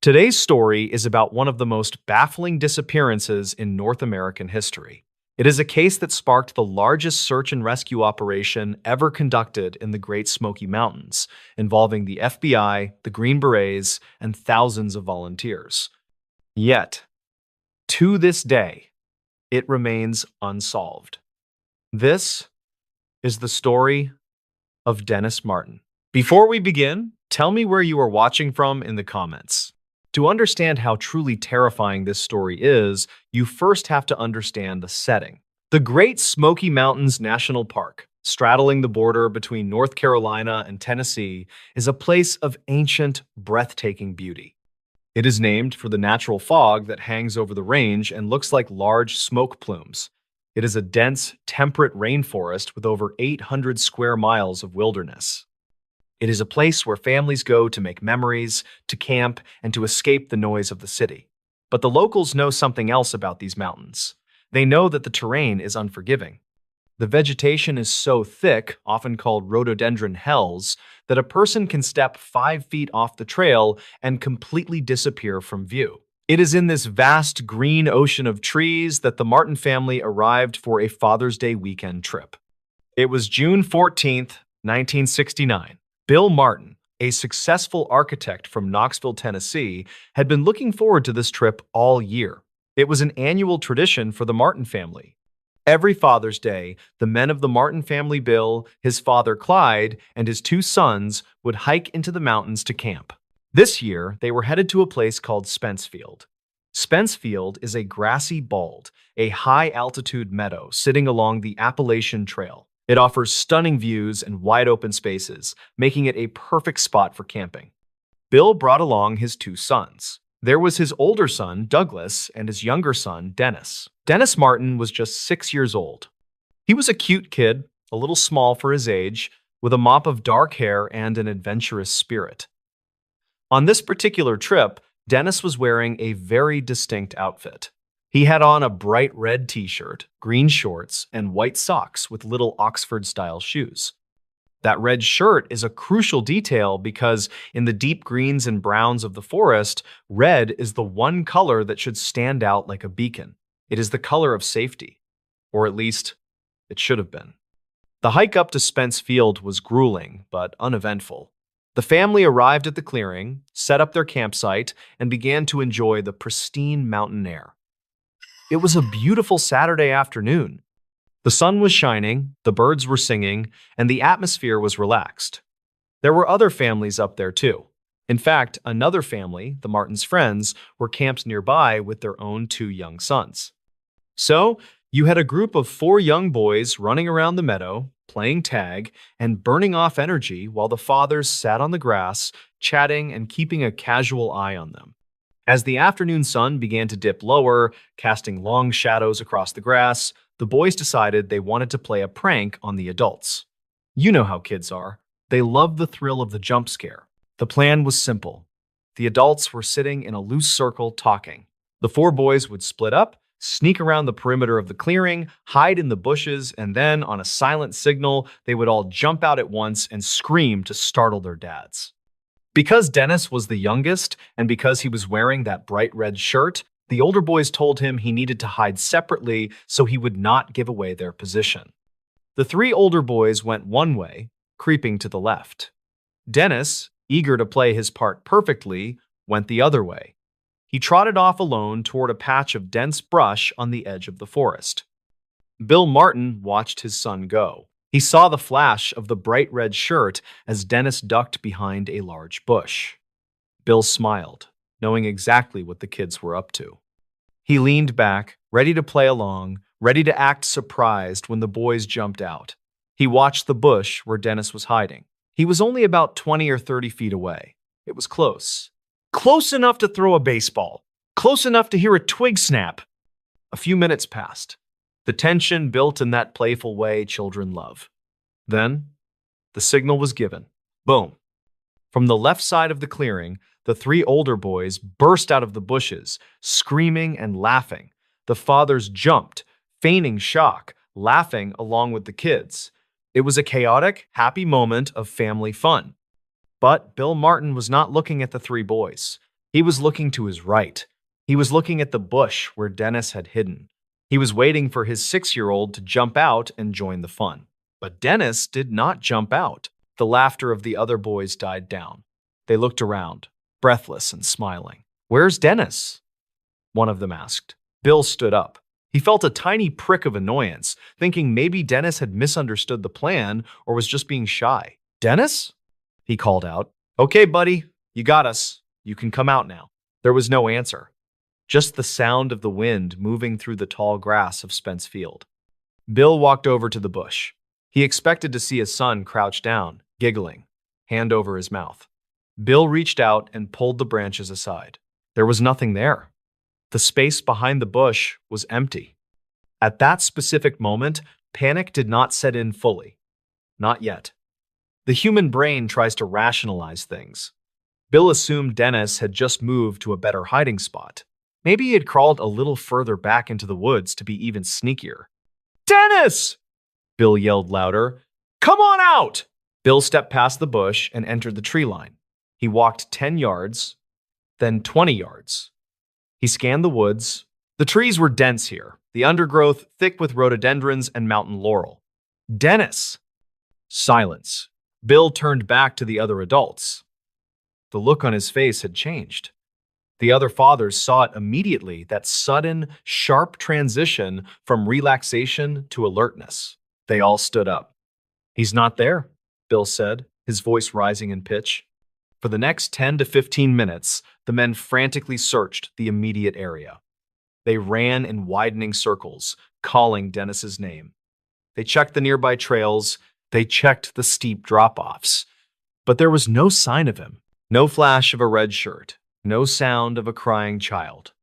Today's story is about one of the most baffling disappearances in North American history. It is a case that sparked the largest search and rescue operation ever conducted in the Great Smoky Mountains, involving the FBI, the Green Berets, and thousands of volunteers. Yet, to this day, it remains unsolved. This is the story of Dennis Martin. Before we begin, tell me where you are watching from in the comments. To understand how truly terrifying this story is, you first have to understand the setting. The Great Smoky Mountains National Park, straddling the border between North Carolina and Tennessee, is a place of ancient, breathtaking beauty. It is named for the natural fog that hangs over the range and looks like large smoke plumes. It is a dense, temperate rainforest with over 800 square miles of wilderness. It is a place where families go to make memories, to camp, and to escape the noise of the city. But the locals know something else about these mountains. They know that the terrain is unforgiving. The vegetation is so thick, often called rhododendron hells, that a person can step 5 feet off the trail and completely disappear from view. It is in this vast green ocean of trees that the Martin family arrived for a Father's Day weekend trip. It was June 14th, 1969. Bill Martin, a successful architect from Knoxville, Tennessee, had been looking forward to this trip all year. It was an annual tradition for the Martin family. Every Father's Day, the men of the Martin family, Bill, his father Clyde, and his 2 sons, would hike into the mountains to camp. This year, they were headed to a place called Spencefield. Spencefield is a grassy bald, a high-altitude meadow sitting along the Appalachian Trail. It offers stunning views and wide-open spaces, making it a perfect spot for camping. Bill brought along his 2 sons. There was his older son, Douglas, and his younger son, Dennis. Dennis Martin was just 6 years old. He was a cute kid, a little small for his age, with a mop of dark hair and an adventurous spirit. On this particular trip, Dennis was wearing a very distinct outfit. He had on a bright red t-shirt, green shorts, and white socks with little Oxford-style shoes. That red shirt is a crucial detail because in the deep greens and browns of the forest, red is the one color that should stand out like a beacon. It is the color of safety, or at least it should have been. The hike up to Spencefield was grueling but uneventful. The family arrived at the clearing, set up their campsite, and began to enjoy the pristine mountain air. It was a beautiful Saturday afternoon. The sun was shining, the birds were singing, and the atmosphere was relaxed. There were other families up there too. In fact, another family, the Martins' friends, were camped nearby with their own 2 young sons. So, you had a group of 4 young boys running around the meadow, playing tag, and burning off energy while the fathers sat on the grass, chatting and keeping a casual eye on them. As the afternoon sun began to dip lower, casting long shadows across the grass, the boys decided they wanted to play a prank on the adults. You know how kids are. They love the thrill of the jump scare. The plan was simple. The adults were sitting in a loose circle talking. The 4 boys would split up, sneak around the perimeter of the clearing, hide in the bushes, and then, on a silent signal, they would all jump out at once and scream to startle their dads. Because Dennis was the youngest, and because he was wearing that bright red shirt, the older boys told him he needed to hide separately so he would not give away their position. The 3 older boys went one way, creeping to the left. Dennis, eager to play his part perfectly, went the other way. He trotted off alone toward a patch of dense brush on the edge of the forest. Bill Martin watched his son go. He saw the flash of the bright red shirt as Dennis ducked behind a large bush. Bill smiled, knowing exactly what the kids were up to. He leaned back, ready to play along, ready to act surprised when the boys jumped out. He watched the bush where Dennis was hiding. He was only about 20 or 30 feet away. It was close. Close enough to throw a baseball. Close enough to hear a twig snap. A few minutes passed. The tension built in that playful way children love. Then, the signal was given. Boom. From the left side of the clearing, the 3 older boys burst out of the bushes, screaming and laughing. The fathers jumped, feigning shock, laughing along with the kids. It was a chaotic, happy moment of family fun. But Bill Martin was not looking at the 3 boys. He was looking to his right. He was looking at the bush where Dennis had hidden. He was waiting for his 6-year-old to jump out and join the fun. But Dennis did not jump out. The laughter of the other boys died down. They looked around, breathless and smiling. "Where's Dennis?" one of them asked. Bill stood up. He felt a tiny prick of annoyance, thinking maybe Dennis had misunderstood the plan or was just being shy. "Dennis?" he called out. "Okay, buddy, you got us. You can come out now." There was no answer, just the sound of the wind moving through the tall grass of Spence Field. Bill walked over to the bush. He expected to see his son crouch down, giggling, hand over his mouth. Bill reached out and pulled the branches aside. There was nothing there. The space behind the bush was empty. At that specific moment, panic did not set in fully. Not yet. The human brain tries to rationalize things. Bill assumed Dennis had just moved to a better hiding spot. Maybe he had crawled a little further back into the woods to be even sneakier. "Dennis!" Bill yelled louder. "Come on out!" Bill stepped past the bush and entered the tree line. He walked 10 yards, then 20 yards. He scanned the woods. The trees were dense here, the undergrowth thick with rhododendrons and mountain laurel. "Dennis!" Silence. Bill turned back to the other adults. The look on his face had changed. The other fathers saw it immediately, that sudden, sharp transition from relaxation to alertness. They all stood up. "He's not there," Bill said, his voice rising in pitch. For the next 10 to 15 minutes, the men frantically searched the immediate area. They ran in widening circles, calling Dennis's name. They checked the nearby trails. They checked the steep drop-offs. But there was no sign of him. No flash of a red shirt. No sound of a crying child.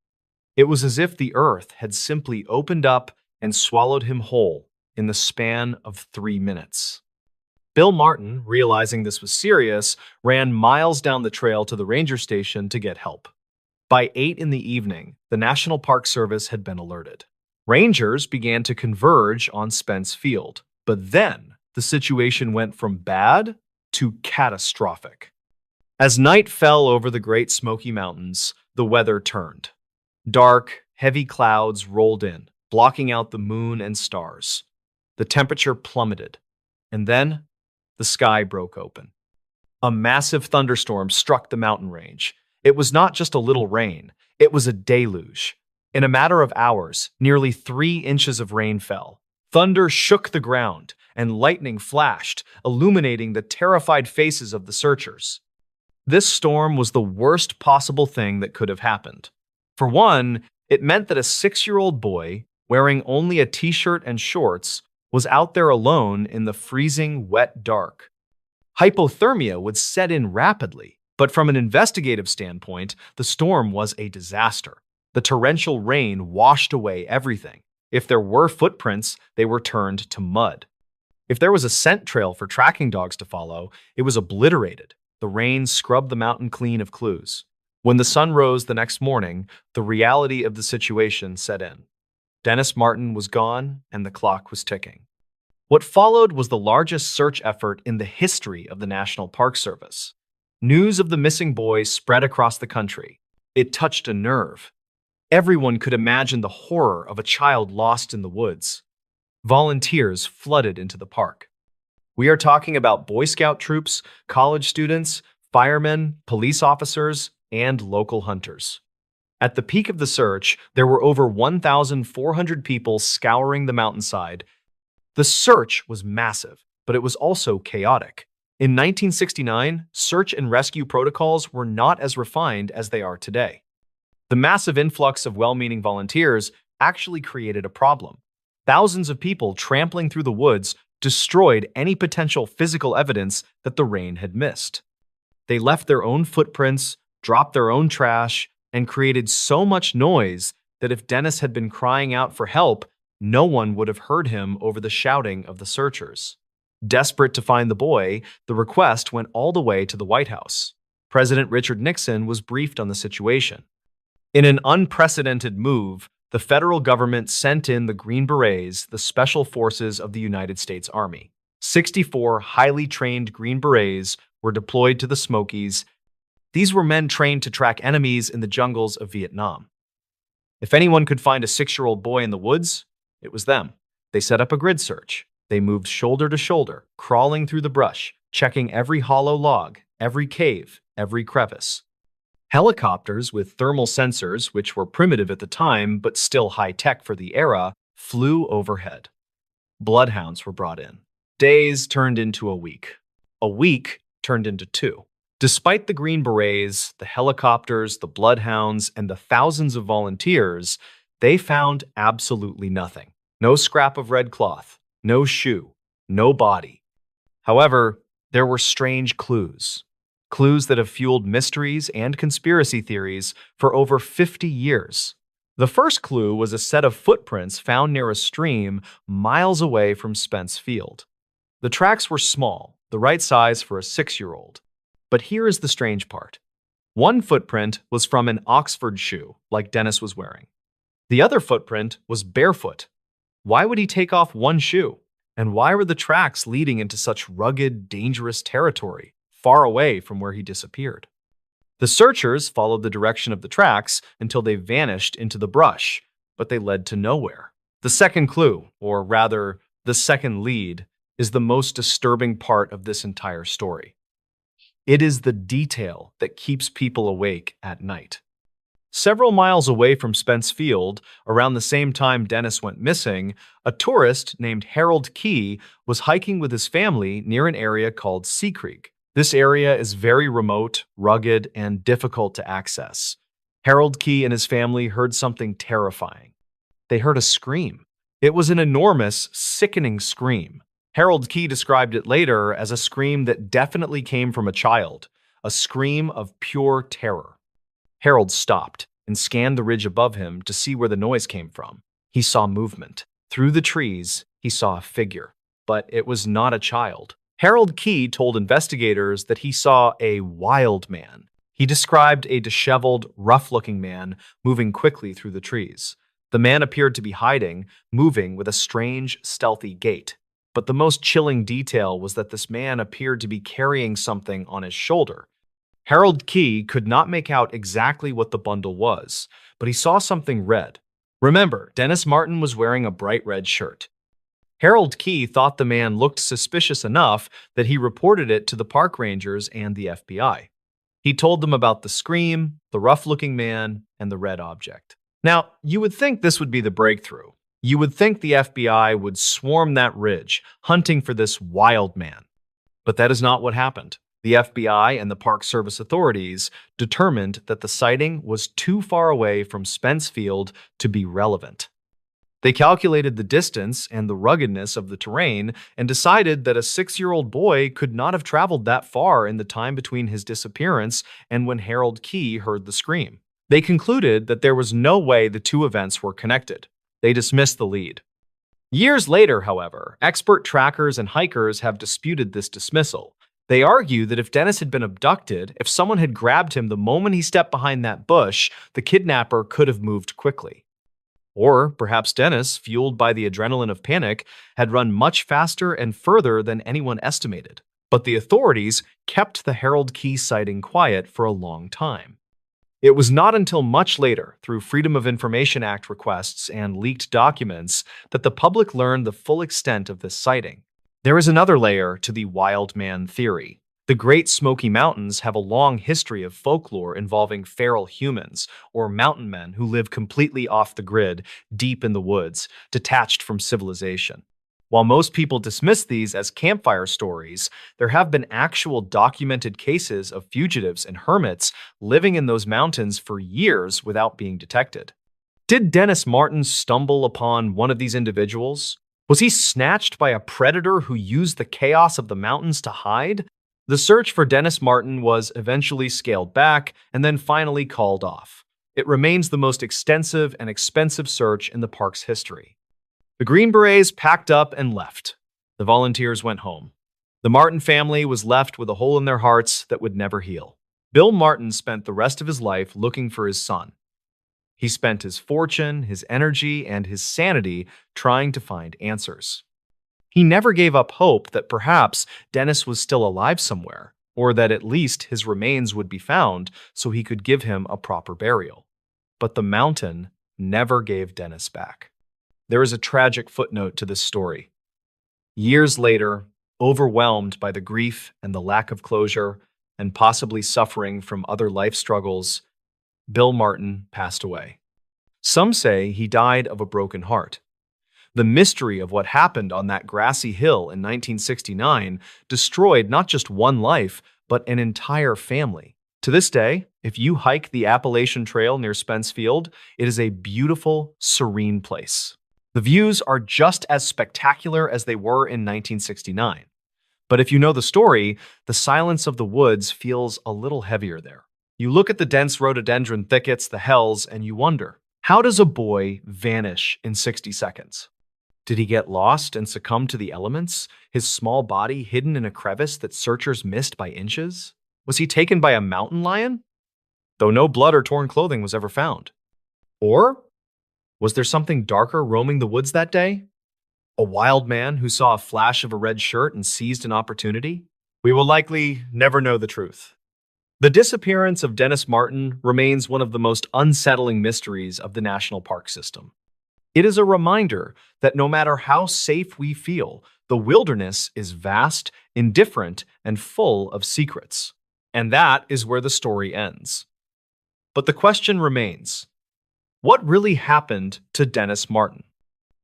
It was as if the earth had simply opened up and swallowed him whole in the span of 3 minutes. Bill Martin, realizing this was serious, ran miles down the trail to the ranger station to get help. By 8 in the evening, the National Park Service had been alerted. Rangers began to converge on Spence Field, but then the situation went from bad to catastrophic. As night fell over the Great Smoky Mountains, the weather turned. Dark, heavy clouds rolled in, blocking out the moon and stars. The temperature plummeted, and then the sky broke open. A massive thunderstorm struck the mountain range. It was not just a little rain, it was a deluge. In a matter of hours, nearly 3 inches of rain fell. Thunder shook the ground, and lightning flashed, illuminating the terrified faces of the searchers. This storm was the worst possible thing that could have happened. For one, it meant that a 6-year-old boy, wearing only a t-shirt and shorts, was out there alone in the freezing, wet dark. Hypothermia would set in rapidly, but from an investigative standpoint, the storm was a disaster. The torrential rain washed away everything. If there were footprints, they were turned to mud. If there was a scent trail for tracking dogs to follow, it was obliterated. The rain scrubbed the mountain clean of clues. When the sun rose the next morning, the reality of the situation set in. Dennis Martin was gone, and the clock was ticking. What followed was the largest search effort in the history of the National Park Service. News of the missing boy spread across the country. It touched a nerve. Everyone could imagine the horror of a child lost in the woods. Volunteers flooded into the park. We are talking about Boy Scout troops, college students, firemen, police officers, and local hunters. At the peak of the search, there were over 1,400 people scouring the mountainside. The search was massive, but it was also chaotic. In 1969, search and rescue protocols were not as refined as they are today. The massive influx of well-meaning volunteers actually created a problem. Thousands of people trampling through the woods destroyed any potential physical evidence that the rain had missed. They left their own footprints, dropped their own trash, and created so much noise that if Dennis had been crying out for help, no one would have heard him over the shouting of the searchers. Desperate to find the boy, the request went all the way to the White House. President Richard Nixon was briefed on the situation. In an unprecedented move, the federal government sent in the Green Berets, the special forces of the United States Army. 64 highly trained Green Berets were deployed to the Smokies. These were men trained to track enemies in the jungles of Vietnam. If anyone could find a 6-year-old boy in the woods, it was them. They set up a grid search. They moved shoulder to shoulder, crawling through the brush, checking every hollow log, every cave, every crevice. Helicopters with thermal sensors, which were primitive at the time but still high-tech for the era, flew overhead. Bloodhounds were brought in. Days turned into a week. A week turned into 2. Despite the Green Berets, the helicopters, the bloodhounds, and the thousands of volunteers, they found absolutely nothing. No scrap of red cloth, no shoe, no body. However, there were strange clues. Clues that have fueled mysteries and conspiracy theories for over 50 years. The first clue was a set of footprints found near a stream miles away from Spence Field. The tracks were small, the right size for a 6-year-old. But here is the strange part. One footprint was from an Oxford shoe, like Dennis was wearing. The other footprint was barefoot. Why would he take off one shoe? And why were the tracks leading into such rugged, dangerous territory, far away from where he disappeared? The searchers followed the direction of the tracks until they vanished into the brush, but they led to nowhere. The second clue, or rather, the second lead, is the most disturbing part of this entire story. It is the detail that keeps people awake at night. Several miles away from Spence Field, around the same time Dennis went missing, a tourist named Harold Key was hiking with his family near an area called Sea Creek. This area is very remote, rugged, and difficult to access. Harold Key and his family heard something terrifying. They heard a scream. It was an enormous, sickening scream. Harold Key described it later as a scream that definitely came from a child, a scream of pure terror. Harold stopped and scanned the ridge above him to see where the noise came from. He saw movement. Through the trees, he saw a figure, but it was not a child. Harold Key told investigators that he saw a wild man. He described a disheveled, rough-looking man moving quickly through the trees. The man appeared to be hiding, moving with a strange, stealthy gait. But the most chilling detail was that this man appeared to be carrying something on his shoulder. Harold Key could not make out exactly what the bundle was, but he saw something red. Remember, Dennis Martin was wearing a bright red shirt. Harold Key thought the man looked suspicious enough that he reported it to the park rangers and the FBI. He told them about the scream, the rough-looking man, and the red object. Now, you would think this would be the breakthrough. You would think the FBI would swarm that ridge, hunting for this wild man. But that is not what happened. The FBI and the Park Service authorities determined that the sighting was too far away from Spence Field to be relevant. They calculated the distance and the ruggedness of the terrain and decided that a 6-year-old boy could not have traveled that far in the time between his disappearance and when Harold Key heard the scream. They concluded that there was no way the two events were connected. They dismissed the lead. Years later, however, expert trackers and hikers have disputed this dismissal. They argue that if Dennis had been abducted, if someone had grabbed him the moment he stepped behind that bush, the kidnapper could have moved quickly. Or perhaps Dennis, fueled by the adrenaline of panic, had run much faster and further than anyone estimated. But the authorities kept the Harold Key sighting quiet for a long time. It was not until much later, through Freedom of Information Act requests and leaked documents, that the public learned the full extent of this sighting. There is another layer to the wild man theory. The Great Smoky Mountains have a long history of folklore involving feral humans, or mountain men who live completely off the grid, deep in the woods, detached from civilization. While most people dismiss these as campfire stories, there have been actual documented cases of fugitives and hermits living in those mountains for years without being detected. Did Dennis Martin stumble upon one of these individuals? Was he snatched by a predator who used the chaos of the mountains to hide? The search for Dennis Martin was eventually scaled back and then finally called off. It remains the most extensive and expensive search in the park's history. The Green Berets packed up and left. The volunteers went home. The Martin family was left with a hole in their hearts that would never heal. Bill Martin spent the rest of his life looking for his son. He spent his fortune, his energy, and his sanity trying to find answers. He never gave up hope that perhaps Dennis was still alive somewhere. or that at least his remains would be found so he could give him a proper burial. But the mountain never gave Dennis back. There is a tragic footnote to this story. Years later, overwhelmed by the grief and the lack of closure, and possibly suffering from other life struggles, Bill Martin passed away. Some say he died of a broken heart. The mystery of what happened on that grassy hill in 1969 destroyed not just one life, but an entire family. To this day, if you hike the Appalachian Trail near Spence Field, it is a beautiful, serene place. The views are just as spectacular as they were in 1969. But if you know the story, the silence of the woods feels a little heavier there. You look at the dense rhododendron thickets, the hells, and you wonder, how does a boy vanish in 60 seconds? Did he get lost and succumb to the elements, his small body hidden in a crevice that searchers missed by inches? Was he taken by a mountain lion? Though no blood or torn clothing was ever found. Or was there something darker roaming the woods that day? A wild man who saw a flash of a red shirt and seized an opportunity? We will likely never know the truth. The disappearance of Dennis Martin remains one of the most unsettling mysteries of the national park system. It is a reminder that no matter how safe we feel, the wilderness is vast, indifferent, and full of secrets. And that is where the story ends. But the question remains, what really happened to Dennis Martin?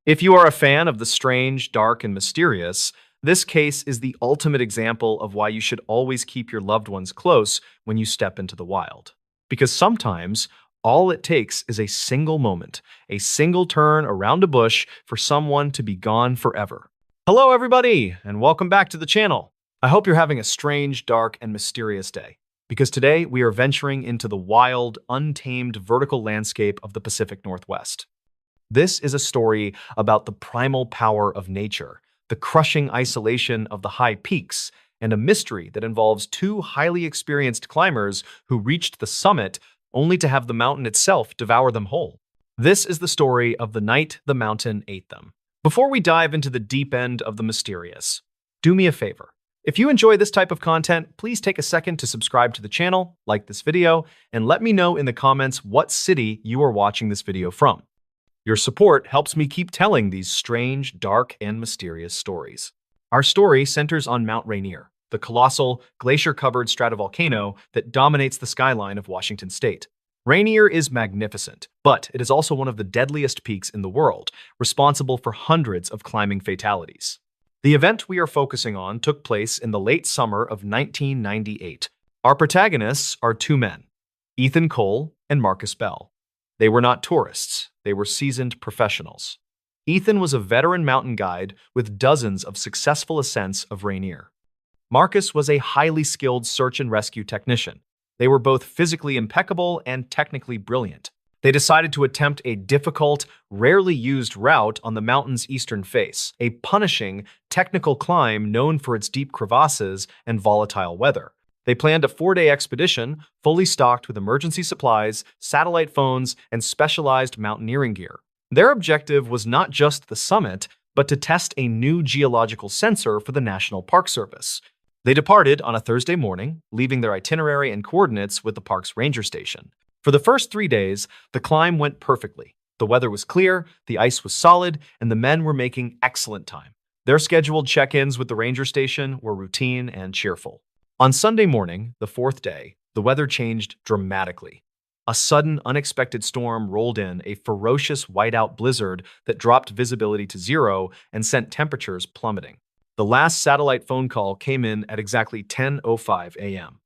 If you are a fan of the strange, dark, and mysterious, this case is the ultimate example of why you should always keep your loved ones close when you step into the wild. Because sometimes, all it takes is a single moment, a single turn around a bush for someone to be gone forever. Hello, everybody, and welcome back to the channel. I hope you're having a strange, dark, and mysterious day, because today we are venturing into the wild, untamed vertical landscape of the Pacific Northwest. This is a story about the primal power of nature, the crushing isolation of the high peaks, and a mystery that involves two highly experienced climbers who reached the summit only to have the mountain itself devour them whole. This is the story of the night the mountain ate them. Before we dive into the deep end of the mysterious, do me a favor. If you enjoy this type of content, please take a second to subscribe to the channel, like this video, and let me know in the comments what city you are watching this video from. Your support helps me keep telling these strange, dark, and mysterious stories. Our story centers on Mount Rainier, the colossal, glacier-covered stratovolcano that dominates the skyline of Washington state. Rainier is magnificent, but it is also one of the deadliest peaks in the world, responsible for hundreds of climbing fatalities. The event we are focusing on took place in the late summer of 1998. Our protagonists are two men, Ethan Cole and Marcus Bell. They were not tourists, they were seasoned professionals. Ethan was a veteran mountain guide with dozens of successful ascents of Rainier. Marcus was a highly skilled search and rescue technician. They were both physically impeccable and technically brilliant. They decided to attempt a difficult, rarely used route on the mountain's eastern face, a punishing, technical climb known for its deep crevasses and volatile weather. They planned a 4-day expedition, fully stocked with emergency supplies, satellite phones, and specialized mountaineering gear. Their objective was not just the summit, but to test a new geological sensor for the National Park Service. They departed on a Thursday morning, leaving their itinerary and coordinates with the park's ranger station. For the first 3 days, the climb went perfectly. The weather was clear, the ice was solid, and the men were making excellent time. Their scheduled check-ins with the ranger station were routine and cheerful. On Sunday morning, the 4th day, the weather changed dramatically. A sudden, unexpected storm rolled in, a ferocious whiteout blizzard that dropped visibility to 0 and sent temperatures plummeting. The last satellite phone call came in at exactly 10:05 a.m.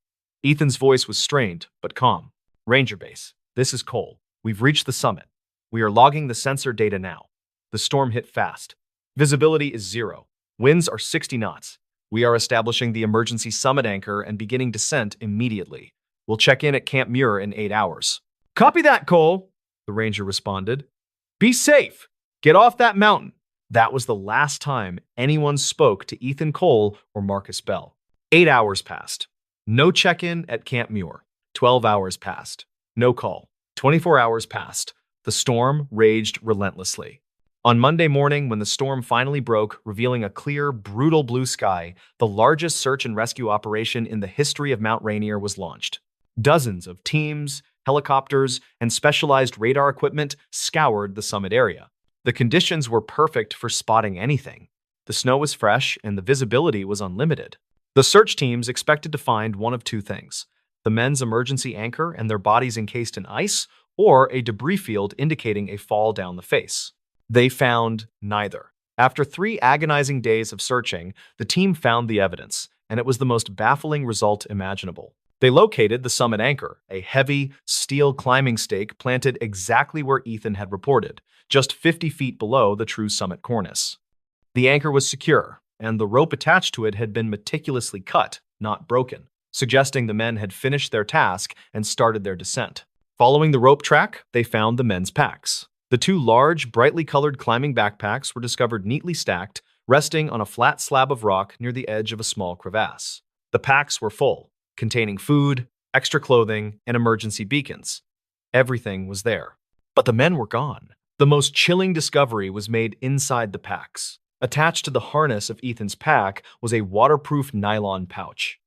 Ethan's voice was strained, but calm. Ranger Base, this is Cole. We've reached the summit. We are logging the sensor data now. The storm hit fast. Visibility is 0. Winds are 60 knots. We are establishing the emergency summit anchor and beginning descent immediately. We'll check in at Camp Muir in 8 hours. Copy that, Cole, the ranger responded. Be safe. Get off that mountain. That was the last time anyone spoke to Ethan Cole or Marcus Bell. 8 hours passed. No check-in at Camp Muir. 12 hours passed. No call. 24 hours passed. The storm raged relentlessly. On Monday morning, when the storm finally broke, revealing a clear, brutal blue sky, the largest search and rescue operation in the history of Mount Rainier was launched. Dozens of teams, helicopters, and specialized radar equipment scoured the summit area. The conditions were perfect for spotting anything. The snow was fresh and the visibility was unlimited. The search teams expected to find one of two things: the men's emergency anchor and their bodies encased in ice, or a debris field indicating a fall down the face. They found neither. After 3 agonizing days of searching, the team found the evidence, and it was the most baffling result imaginable. They located the summit anchor, a heavy, steel climbing stake planted exactly where Ethan had reported, just 50 feet below the true summit cornice. The anchor was secure, and the rope attached to it had been meticulously cut, not broken, suggesting the men had finished their task and started their descent. Following the rope track, they found the men's packs. The 2 large, brightly colored climbing backpacks were discovered neatly stacked, resting on a flat slab of rock near the edge of a small crevasse. The packs were full, containing food, extra clothing, and emergency beacons. Everything was there. But the men were gone. The most chilling discovery was made inside the packs. Attached to the harness of Ethan's pack was a waterproof nylon pouch.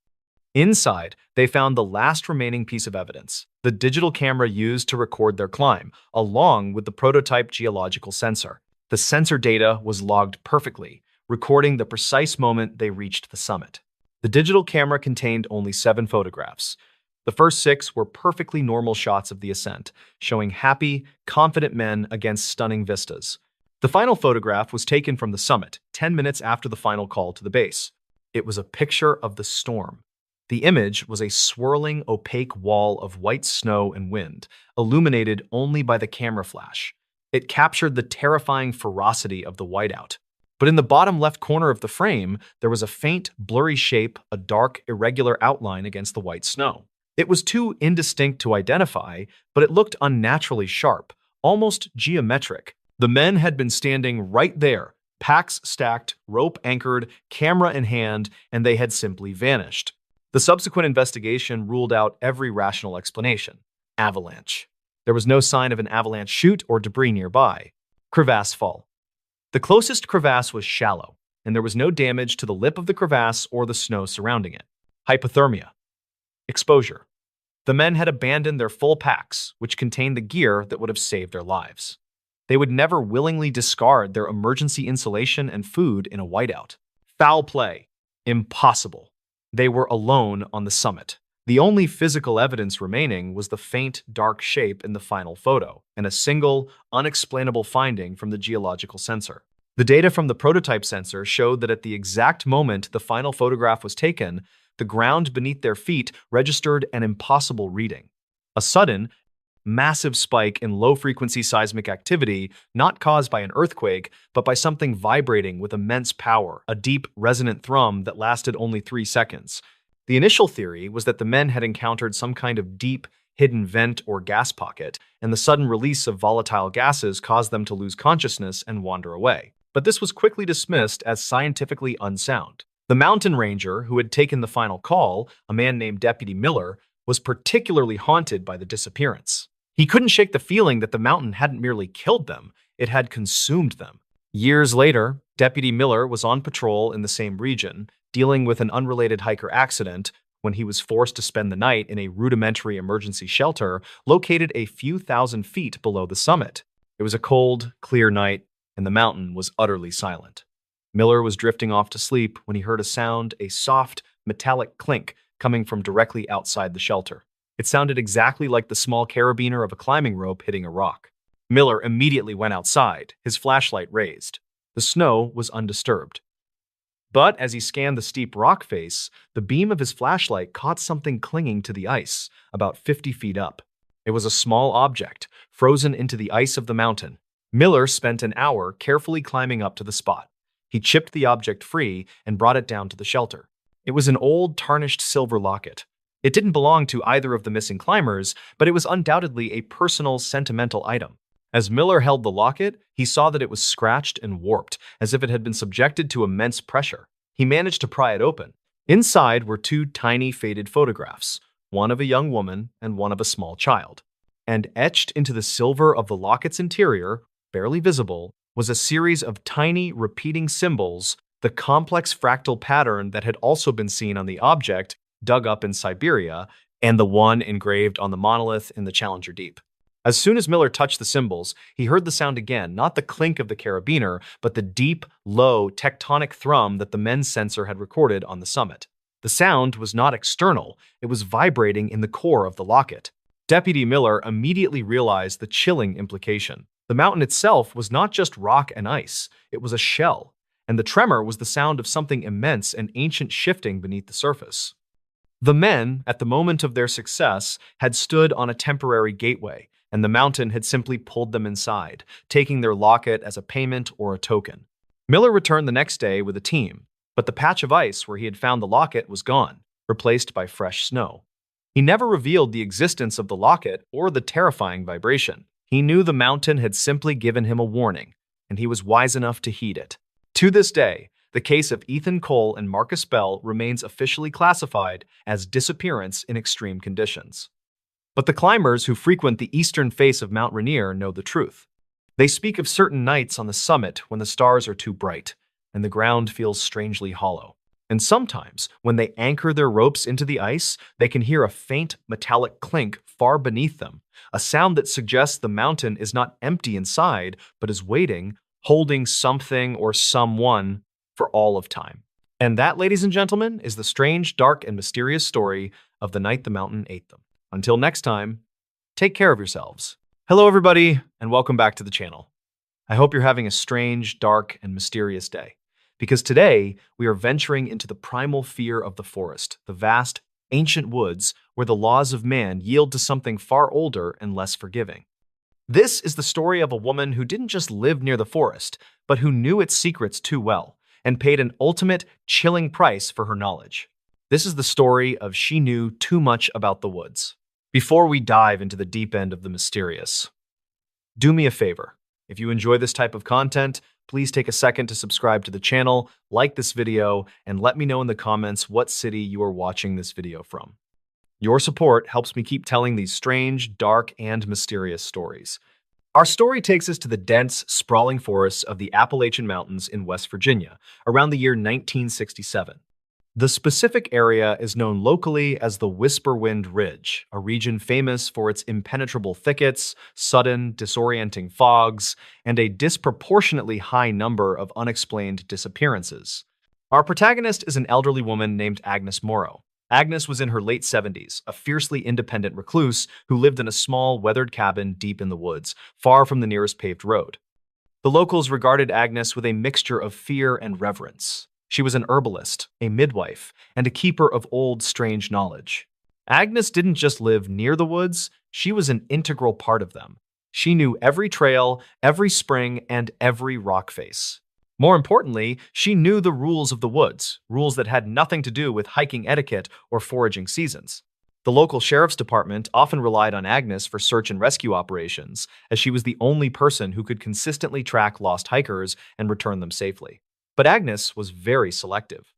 Inside, they found the last remaining piece of evidence: the digital camera used to record their climb, along with the prototype geological sensor. The sensor data was logged perfectly, recording the precise moment they reached the summit. The digital camera contained only 7 photographs. The first 6 were perfectly normal shots of the ascent, showing happy, confident men against stunning vistas. The final photograph was taken from the summit, 10 minutes after the final call to the base. It was a picture of the storm. The image was a swirling, opaque wall of white snow and wind, illuminated only by the camera flash. It captured the terrifying ferocity of the whiteout. But in the bottom left corner of the frame, there was a faint, blurry shape, a dark, irregular outline against the white snow. It was too indistinct to identify, but it looked unnaturally sharp, almost geometric. The men had been standing right there, packs stacked, rope anchored, camera in hand, and they had simply vanished. The subsequent investigation ruled out every rational explanation. Avalanche. There was no sign of an avalanche chute or debris nearby. Crevasse fall. The closest crevasse was shallow, and there was no damage to the lip of the crevasse or the snow surrounding it. Hypothermia. Exposure. The men had abandoned their full packs, which contained the gear that would have saved their lives. They would never willingly discard their emergency insulation and food in a whiteout. Foul play. Impossible. They were alone on the summit. The only physical evidence remaining was the faint, dark shape in the final photo, and a single, unexplainable finding from the geological sensor. The data from the prototype sensor showed that at the exact moment the final photograph was taken, the ground beneath their feet registered an impossible reading. A sudden, massive spike in low-frequency seismic activity, not caused by an earthquake, but by something vibrating with immense power, a deep, resonant thrum that lasted only 3 seconds. The initial theory was that the men had encountered some kind of deep, hidden vent or gas pocket, and the sudden release of volatile gases caused them to lose consciousness and wander away. But this was quickly dismissed as scientifically unsound. The mountain ranger who had taken the final call, a man named Deputy Miller, was particularly haunted by the disappearance. He couldn't shake the feeling that the mountain hadn't merely killed them, it had consumed them. Years later, Deputy Miller was on patrol in the same region, dealing with an unrelated hiker accident when he was forced to spend the night in a rudimentary emergency shelter located a few thousand feet below the summit. It was a cold, clear night, and the mountain was utterly silent. Miller was drifting off to sleep when he heard a soft, metallic clink coming from directly outside the shelter. It sounded exactly like the small carabiner of a climbing rope hitting a rock. Miller immediately went outside, his flashlight raised. The snow was undisturbed. But as he scanned the steep rock face, the beam of his flashlight caught something clinging to the ice, about 50 feet up. It was a small object, frozen into the ice of the mountain. Miller spent an hour carefully climbing up to the spot. He chipped the object free and brought it down to the shelter. It was an old, tarnished silver locket. It didn't belong to either of the missing climbers, but it was undoubtedly a personal, sentimental item. As Miller held the locket, he saw that it was scratched and warped, as if it had been subjected to immense pressure. He managed to pry it open. Inside were 2 tiny, faded photographs, one of a young woman and one of a small child. And etched into the silver of the locket's interior, barely visible, was a series of tiny, repeating symbols, the complex fractal pattern that had also been seen on the object dug up in Siberia and the one engraved on the monolith in the Challenger Deep. As soon as Miller touched the symbols, he heard the sound again, not the clink of the carabiner, but the deep, low, tectonic thrum that the men's sensor had recorded on the summit. The sound was not external, it was vibrating in the core of the locket. Deputy Miller immediately realized the chilling implication. The mountain itself was not just rock and ice, it was a shell, and the tremor was the sound of something immense and ancient shifting beneath the surface. The men, at the moment of their success, had stood on a temporary gateway, and the mountain had simply pulled them inside, taking their locket as a payment or a token. Miller returned the next day with a team, but the patch of ice where he had found the locket was gone, replaced by fresh snow. He never revealed the existence of the locket or the terrifying vibration. He knew the mountain had simply given him a warning, and he was wise enough to heed it. To this day, the case of Ethan Cole and Marcus Bell remains officially classified as disappearance in extreme conditions. But the climbers who frequent the eastern face of Mount Rainier know the truth. They speak of certain nights on the summit when the stars are too bright and the ground feels strangely hollow. And sometimes, when they anchor their ropes into the ice, they can hear a faint metallic clink far beneath them, a sound that suggests the mountain is not empty inside, but is waiting, holding something or someone for all of time. And that, ladies and gentlemen, is the strange, dark, and mysterious story of the night the mountain ate them. Until next time, take care of yourselves. Hello, everybody, and welcome back to the channel. I hope you're having a strange, dark, and mysterious day, because today we are venturing into the primal fear of the forest, the vast, ancient woods where the laws of man yield to something far older and less forgiving. This is the story of a woman who didn't just live near the forest, but who knew its secrets too well and paid an ultimate, chilling price for her knowledge. This is the story of She Knew Too Much About the Woods. Before we dive into the deep end of the mysterious, do me a favor. If you enjoy this type of content, please take a second to subscribe to the channel, like this video, and let me know in the comments what city you are watching this video from. Your support helps me keep telling these strange, dark, and mysterious stories. Our story takes us to the dense, sprawling forests of the Appalachian Mountains in West Virginia, around the year 1967. The specific area is known locally as the Whisperwind Ridge, a region famous for its impenetrable thickets, sudden, disorienting fogs, and a disproportionately high number of unexplained disappearances. Our protagonist is an elderly woman named Agnes Morrow. Agnes was in her late 70s, a fiercely independent recluse who lived in a small, weathered cabin deep in the woods, far from the nearest paved road. The locals regarded Agnes with a mixture of fear and reverence. She was an herbalist, a midwife, and a keeper of old, strange knowledge. Agnes didn't just live near the woods, she was an integral part of them. She knew every trail, every spring, and every rock face. More importantly, she knew the rules of the woods, rules that had nothing to do with hiking etiquette or foraging seasons. The local sheriff's department often relied on Agnes for search and rescue operations, as she was the only person who could consistently track lost hikers and return them safely. But Agnes was very selective.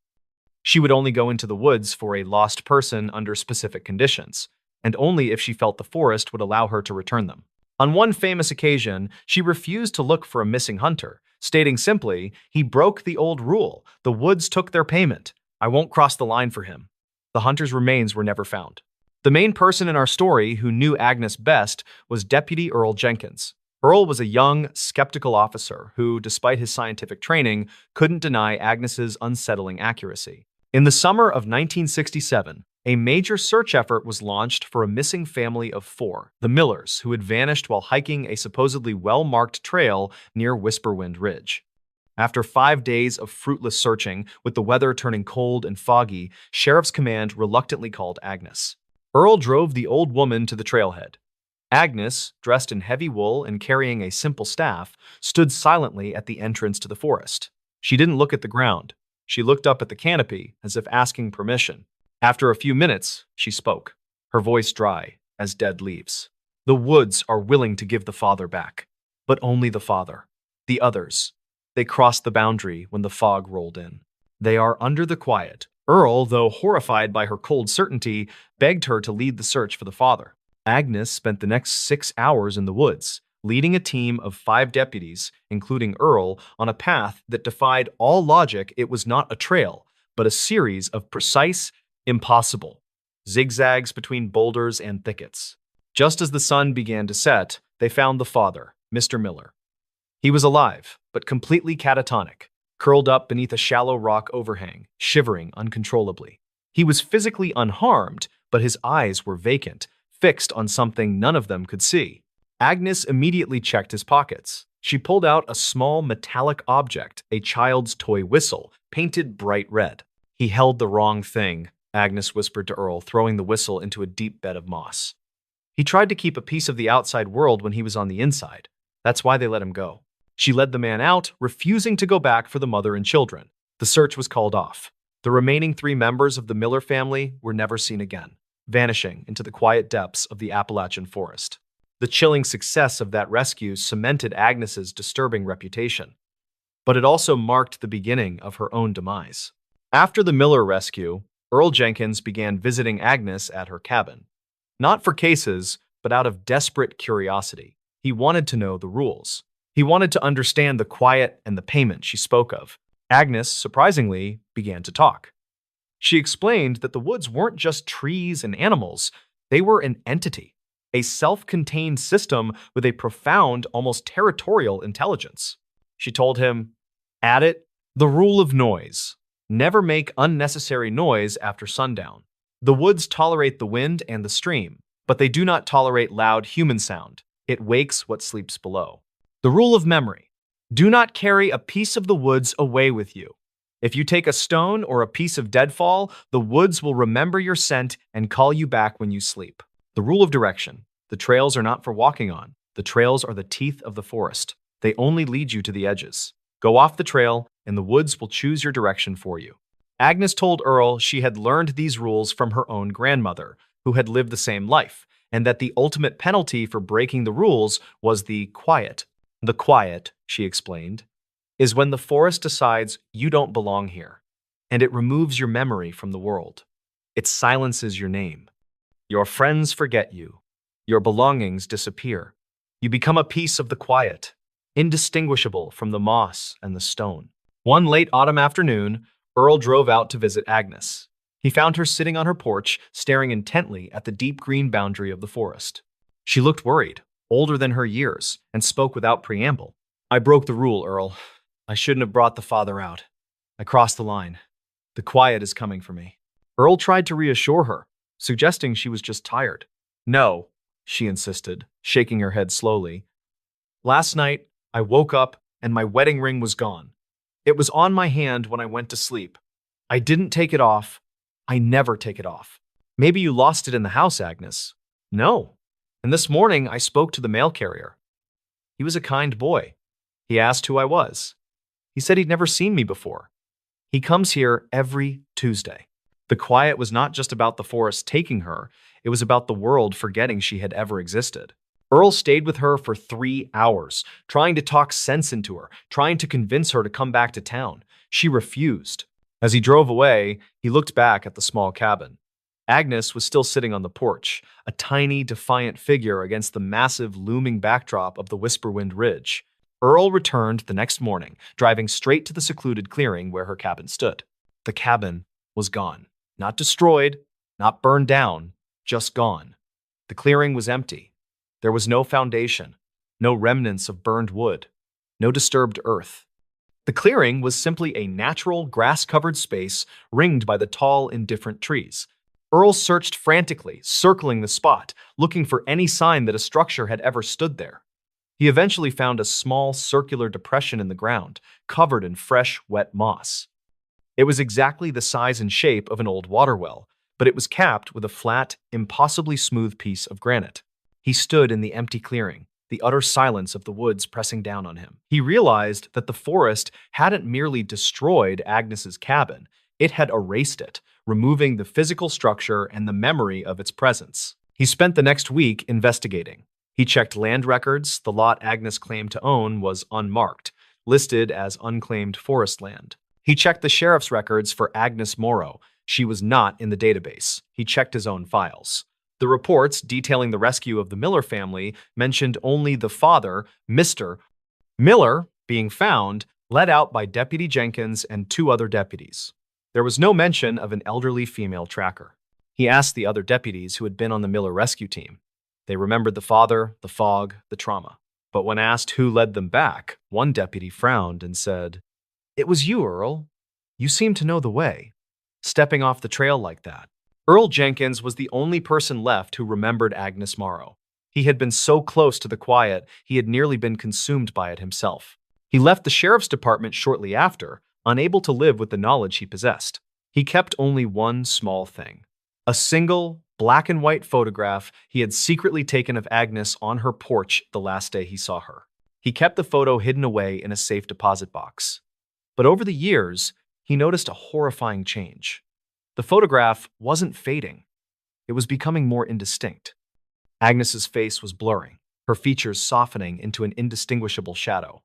She would only go into the woods for a lost person under specific conditions, and only if she felt the forest would allow her to return them. On one famous occasion, she refused to look for a missing hunter, stating simply, "He broke the old rule. The woods took their payment. I won't cross the line for him." The hunter's remains were never found. The main person in our story who knew Agnes best was Deputy Earl Jenkins. Earl was a young, skeptical officer who, despite his scientific training, couldn't deny Agnes's unsettling accuracy. In the summer of 1967, a major search effort was launched for a missing family of 4, the Millers, who had vanished while hiking a supposedly well-marked trail near Whisperwind Ridge. After 5 days of fruitless searching, with the weather turning cold and foggy, Sheriff's Command reluctantly called Agnes. Earl drove the old woman to the trailhead. Agnes, dressed in heavy wool and carrying a simple staff, stood silently at the entrance to the forest. She didn't look at the ground. She looked up at the canopy, as if asking permission. After a few minutes, she spoke, her voice dry as dead leaves. "The woods are willing to give the father back, but only the father. The others, they crossed the boundary when the fog rolled in. They are under the quiet." Earl, though horrified by her cold certainty, begged her to lead the search for the father. Agnes spent the next 6 hours in the woods, leading a team of 5 deputies, including Earl, on a path that defied all logic. It was not a trail, but a series of precise, impossible zigzags between boulders and thickets. Just as the sun began to set, they found the father, Mr. Miller. He was alive, but completely catatonic, curled up beneath a shallow rock overhang, shivering uncontrollably. He was physically unharmed, but his eyes were vacant, fixed on something none of them could see. Agnes immediately checked his pockets. She pulled out a small metallic object, a child's toy whistle, painted bright red. "He held the wrong thing," Agnes whispered to Earl, throwing the whistle into a deep bed of moss. "He tried to keep a piece of the outside world when he was on the inside. That's why they let him go." She led the man out, refusing to go back for the mother and children. The search was called off. The remaining 3 members of the Miller family were never seen again, vanishing into the quiet depths of the Appalachian forest. The chilling success of that rescue cemented Agnes's disturbing reputation, but it also marked the beginning of her own demise. After the Miller rescue, Earl Jenkins began visiting Agnes at her cabin. Not for cases, but out of desperate curiosity. He wanted to know the rules. He wanted to understand the quiet and the payment she spoke of. Agnes, surprisingly, began to talk. She explained that the woods weren't just trees and animals, they were an entity, a self-contained system with a profound, almost territorial intelligence. She told him, "Add it, the rule of noise. Never make unnecessary noise after sundown. The woods tolerate the wind and the stream, but they do not tolerate loud human sound. It wakes what sleeps below. The rule of memory. Do not carry a piece of the woods away with you. If you take a stone or a piece of deadfall, the woods will remember your scent and call you back when you sleep. The rule of direction. The trails are not for walking on. The trails are the teeth of the forest. They only lead you to the edges. Go off the trail, and the woods will choose your direction for you." Agnes told Earl she had learned these rules from her own grandmother, who had lived the same life, and that the ultimate penalty for breaking the rules was the quiet. "The quiet," she explained, "is when the forest decides you don't belong here, and it removes your memory from the world. It silences your name. Your friends forget you. Your belongings disappear. You become a piece of the quiet, indistinguishable from the moss and the stone." One late autumn afternoon, Earl drove out to visit Agnes. He found her sitting on her porch, staring intently at the deep green boundary of the forest. She looked worried, older than her years, and spoke without preamble. "I broke the rule, Earl. I shouldn't have brought the father out. I crossed the line. The quiet is coming for me." Earl tried to reassure her, suggesting she was just tired. "No," she insisted, shaking her head slowly. "Last night, I woke up and my wedding ring was gone. It was on my hand when I went to sleep. I didn't take it off. I never take it off." "Maybe you lost it in the house, Agnes." "No. And this morning I spoke to the mail carrier. He was a kind boy. He asked who I was. He said he'd never seen me before. He comes here every Tuesday." The quiet was not just about the forest taking her, it was about the world forgetting she had ever existed. Earl stayed with her for 3 hours, trying to talk sense into her, trying to convince her to come back to town. She refused. As he drove away, he looked back at the small cabin. Agnes was still sitting on the porch, a tiny, defiant figure against the massive, looming backdrop of the Whisperwind Ridge. Earl returned the next morning, driving straight to the secluded clearing where her cabin stood. The cabin was gone. Not destroyed, not burned down, just gone. The clearing was empty. There was no foundation, no remnants of burned wood, no disturbed earth. The clearing was simply a natural, grass-covered space ringed by the tall, indifferent trees. Earl searched frantically, circling the spot, looking for any sign that a structure had ever stood there. He eventually found a small, circular depression in the ground, covered in fresh, wet moss. It was exactly the size and shape of an old water well, but it was capped with a flat, impossibly smooth piece of granite. He stood in the empty clearing, the utter silence of the woods pressing down on him. He realized that the forest hadn't merely destroyed Agnes's cabin, it had erased it, removing the physical structure and the memory of its presence. He spent the next week investigating. He checked land records. The lot Agnes claimed to own was unmarked, listed as unclaimed forest land. He checked the sheriff's records for Agnes Morrow. She was not in the database. He checked his own files. The reports detailing the rescue of the Miller family mentioned only the father, Mr. Miller, being found, led out by Deputy Jenkins and two other deputies. There was no mention of an elderly female tracker. He asked the other deputies who had been on the Miller rescue team. They remembered the father, the fog, the trauma. But when asked who led them back, one deputy frowned and said, "It was you, Earl. You seem to know the way. Stepping off the trail like that." Earl Jenkins was the only person left who remembered Agnes Morrow. He had been so close to the quiet, he had nearly been consumed by it himself. He left the sheriff's department shortly after, unable to live with the knowledge he possessed. He kept only one small thing: a single, black and white photograph he had secretly taken of Agnes on her porch the last day he saw her. He kept the photo hidden away in a safe deposit box. But over the years, he noticed a horrifying change. The photograph wasn't fading. It was becoming more indistinct. Agnes's face was blurring, her features softening into an indistinguishable shadow.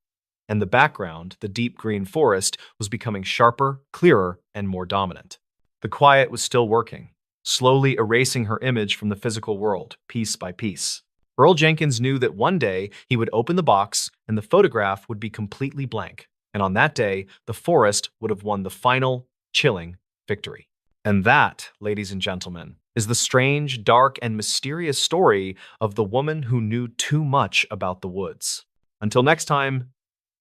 And the background, the deep green forest, was becoming sharper, clearer, and more dominant. The quiet was still working, slowly erasing her image from the physical world, piece by piece. Earl Jenkins knew that one day he would open the box and the photograph would be completely blank. And on that day, the forest would have won the final, chilling victory. And that, ladies and gentlemen, is the strange, dark, and mysterious story of the woman who knew too much about the woods. Until next time,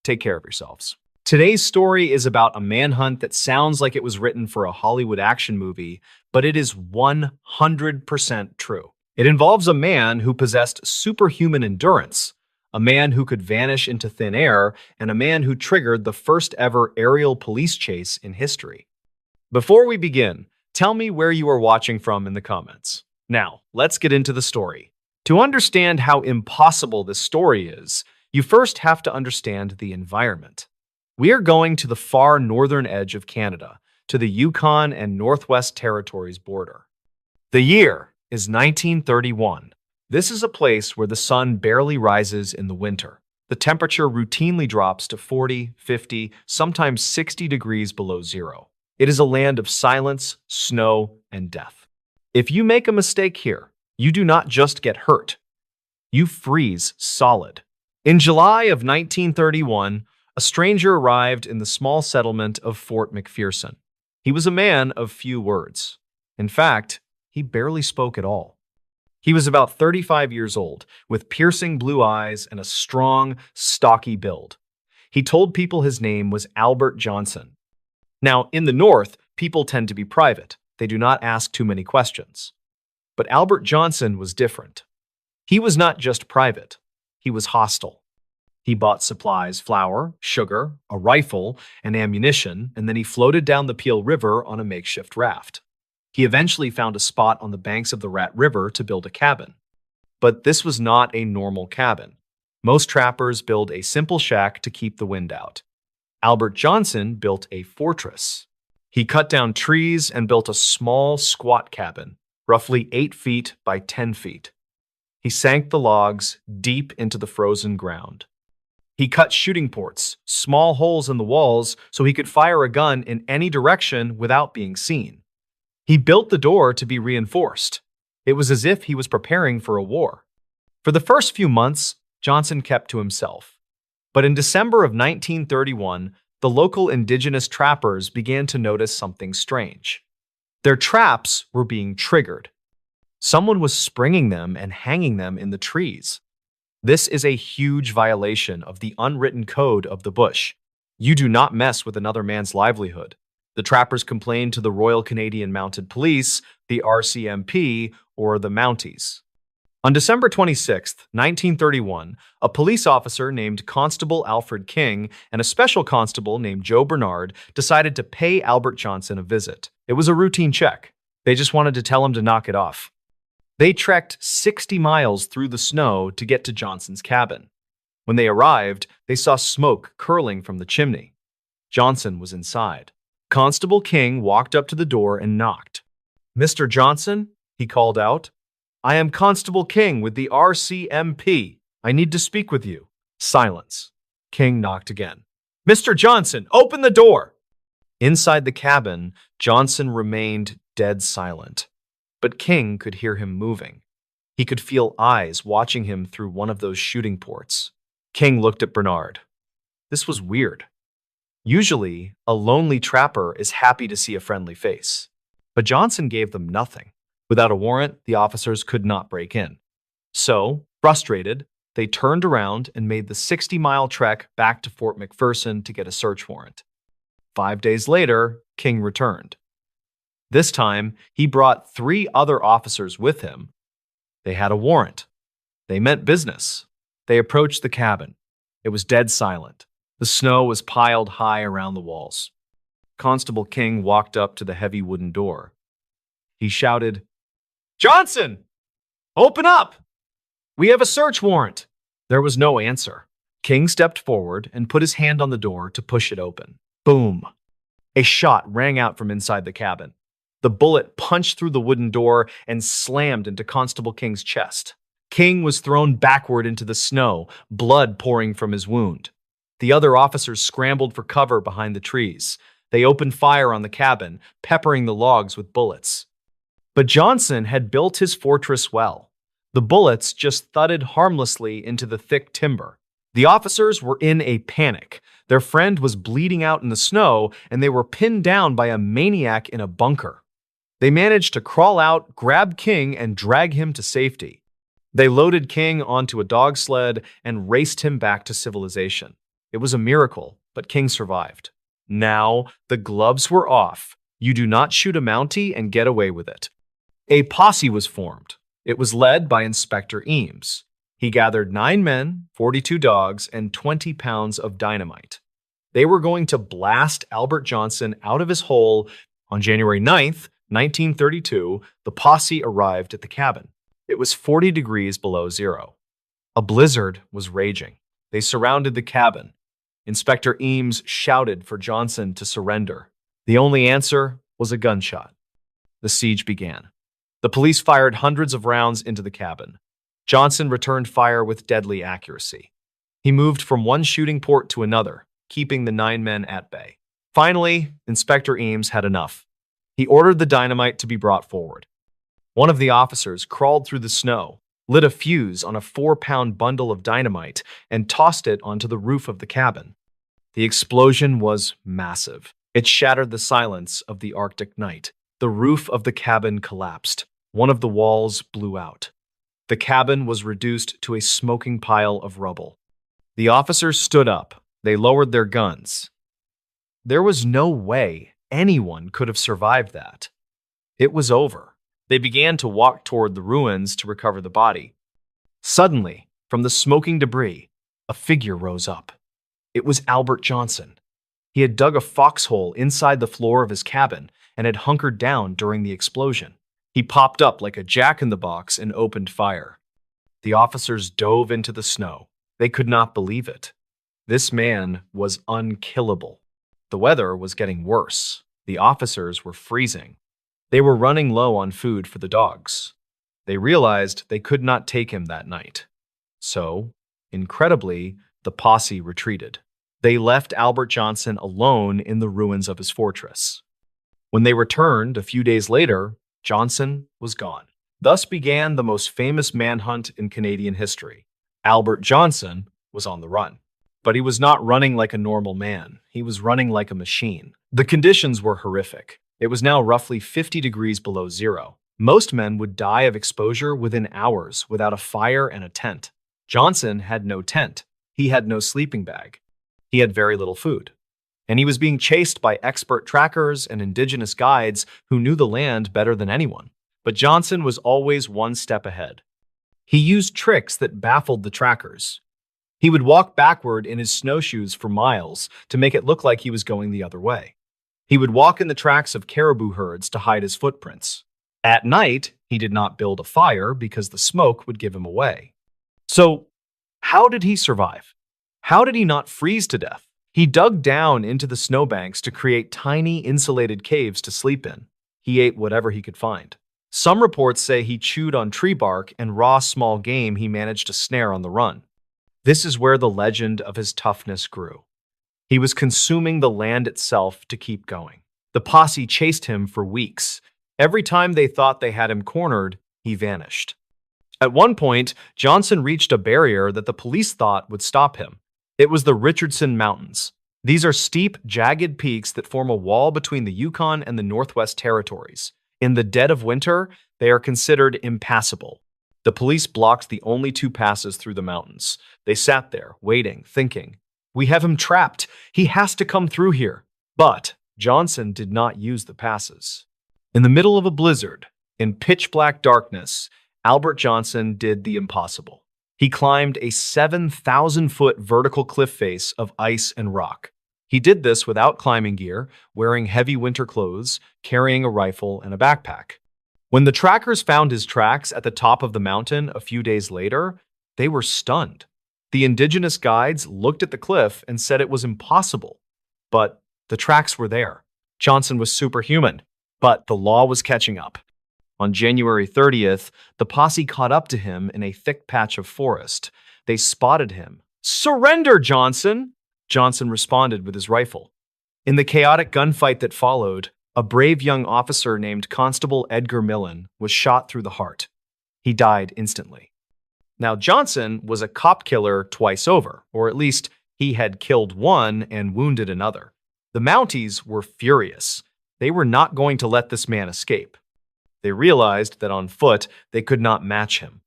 take care of yourselves. Today's story is about a manhunt that sounds like it was written for a Hollywood action movie, but it is 100% true. It involves a man who possessed superhuman endurance, a man who could vanish into thin air, and a man who triggered the first ever aerial police chase in history. Before we begin, tell me where you are watching from in the comments. Now, let's get into the story. To understand how impossible this story is, you first have to understand the environment. We are going to the far northern edge of Canada, to the Yukon and Northwest Territories border. The year is 1931. This is a place where the sun barely rises in the winter. The temperature routinely drops to 40, 50, sometimes 60 degrees below zero. It is a land of silence, snow, and death. If you make a mistake here, you do not just get hurt. You freeze solid. In July of 1931, a stranger arrived in the small settlement of Fort McPherson. He was a man of few words. In fact, he barely spoke at all. He was about 35 years old, with piercing blue eyes and a strong, stocky build. He told people his name was Albert Johnson. Now, in the North, people tend to be private. They do not ask too many questions. But Albert Johnson was different. He was not just private. He was hostile. He bought supplies, flour, sugar, a rifle, and ammunition, and then he floated down the Peel River on a makeshift raft. He eventually found a spot on the banks of the Rat River to build a cabin. But this was not a normal cabin. Most trappers build a simple shack to keep the wind out. Albert Johnson built a fortress. He cut down trees and built a small, squat cabin, roughly 8 feet by 10 feet. He sank the logs deep into the frozen ground. He cut shooting ports, small holes in the walls, so he could fire a gun in any direction without being seen. He built the door to be reinforced. It was as if he was preparing for a war. For the first few months, Johnson kept to himself. But in December of 1931, the local indigenous trappers began to notice something strange. Their traps were being triggered. Someone was springing them and hanging them in the trees. This is a huge violation of the unwritten code of the bush. You do not mess with another man's livelihood. The trappers complained to the Royal Canadian Mounted Police, the RCMP, or the Mounties. On December 26, 1931, a police officer named Constable Alfred King and a special constable named Joe Bernard decided to pay Albert Johnson a visit. It was a routine check. They just wanted to tell him to knock it off. They trekked 60 miles through the snow to get to Johnson's cabin. When they arrived, they saw smoke curling from the chimney. Johnson was inside. Constable King walked up to the door and knocked. "Mr. Johnson," he called out. "I am Constable King with the RCMP. I need to speak with you." Silence. King knocked again. "Mr. Johnson, open the door!" Inside the cabin, Johnson remained dead silent. But King could hear him moving. He could feel eyes watching him through one of those shooting ports. King looked at Bernard. This was weird. Usually, a lonely trapper is happy to see a friendly face. But Johnson gave them nothing. Without a warrant, the officers could not break in. So, frustrated, they turned around and made the 60-mile trek back to Fort McPherson to get a search warrant. 5 days later, King returned. This time, he brought 3 other officers with him. They had a warrant. They meant business. They approached the cabin. It was dead silent. The snow was piled high around the walls. Constable King walked up to the heavy wooden door. He shouted, "Johnson! Open up! We have a search warrant!" There was no answer. King stepped forward and put his hand on the door to push it open. Boom! A shot rang out from inside the cabin. The bullet punched through the wooden door and slammed into Constable King's chest. King was thrown backward into the snow, blood pouring from his wound. The other officers scrambled for cover behind the trees. They opened fire on the cabin, peppering the logs with bullets. But Johnson had built his fortress well. The bullets just thudded harmlessly into the thick timber. The officers were in a panic. Their friend was bleeding out in the snow, and they were pinned down by a maniac in a bunker. They managed to crawl out, grab King, and drag him to safety. They loaded King onto a dog sled and raced him back to civilization. It was a miracle, but King survived. Now, the gloves were off. You do not shoot a Mountie and get away with it. A posse was formed. It was led by Inspector Eames. He gathered 9 men, 42 dogs, and 20 pounds of dynamite. They were going to blast Albert Johnson out of his hole. On January 9th, 1932, the posse arrived at the cabin. It was 40 degrees below zero. A blizzard was raging. They surrounded the cabin. Inspector Eames shouted for Johnson to surrender. The only answer was a gunshot. The siege began. The police fired hundreds of rounds into the cabin. Johnson returned fire with deadly accuracy. He moved from one shooting port to another, keeping the 9 men at bay. Finally, Inspector Eames had enough. He ordered the dynamite to be brought forward. One of the officers crawled through the snow, lit a fuse on a 4-pound bundle of dynamite, and tossed it onto the roof of the cabin. The explosion was massive. It shattered the silence of the Arctic night. The roof of the cabin collapsed. One of the walls blew out. The cabin was reduced to a smoking pile of rubble. The officers stood up. They lowered their guns. There was no way anyone could have survived that. It was over. They began to walk toward the ruins to recover the body. Suddenly, from the smoking debris, a figure rose up. It was Albert Johnson. He had dug a foxhole inside the floor of his cabin and had hunkered down during the explosion. He popped up like a jack-in-the-box and opened fire. The officers dove into the snow. They could not believe it. This man was unkillable. The weather was getting worse. The officers were freezing. They were running low on food for the dogs. They realized they could not take him that night. So, incredibly, the posse retreated. They left Albert Johnson alone in the ruins of his fortress. When they returned a few days later, Johnson was gone. Thus began the most famous manhunt in Canadian history. Albert Johnson was on the run. But he was not running like a normal man. He was running like a machine. The conditions were horrific. It was now roughly 50 degrees below zero. Most men would die of exposure within hours without a fire and a tent. Johnson had no tent. He had no sleeping bag. He had very little food. And he was being chased by expert trackers and indigenous guides who knew the land better than anyone. But Johnson was always one step ahead. He used tricks that baffled the trackers. He would walk backward in his snowshoes for miles to make it look like he was going the other way. He would walk in the tracks of caribou herds to hide his footprints. At night, he did not build a fire because the smoke would give him away. So, how did he survive? How did he not freeze to death? He dug down into the snowbanks to create tiny, insulated caves to sleep in. He ate whatever he could find. Some reports say he chewed on tree bark and raw small game he managed to snare on the run. This is where the legend of his toughness grew. He was consuming the land itself to keep going. The posse chased him for weeks. Every time they thought they had him cornered, he vanished. At one point, Johnson reached a barrier that the police thought would stop him. It was the Richardson Mountains. These are steep, jagged peaks that form a wall between the Yukon and the Northwest Territories. In the dead of winter, they are considered impassable. The police blocked the only two passes through the mountains. They sat there, waiting, thinking, "We have him trapped. He has to come through here." But Johnson did not use the passes. In the middle of a blizzard, in pitch-black darkness, Albert Johnson did the impossible. He climbed a 7,000-foot vertical cliff face of ice and rock. He did this without climbing gear, wearing heavy winter clothes, carrying a rifle and a backpack. When the trackers found his tracks at the top of the mountain a few days later, they were stunned. The indigenous guides looked at the cliff and said it was impossible. But the tracks were there. Johnson was superhuman, but the law was catching up. On January 30th, the posse caught up to him in a thick patch of forest. They spotted him. "Surrender, Johnson!" Johnson responded with his rifle. In the chaotic gunfight that followed, a brave young officer named Constable Edgar Millen was shot through the heart. He died instantly. Now, Johnson was a cop killer twice over, or at least he had killed one and wounded another. The Mounties were furious. They were not going to let this man escape. They realized that on foot, they could not match him.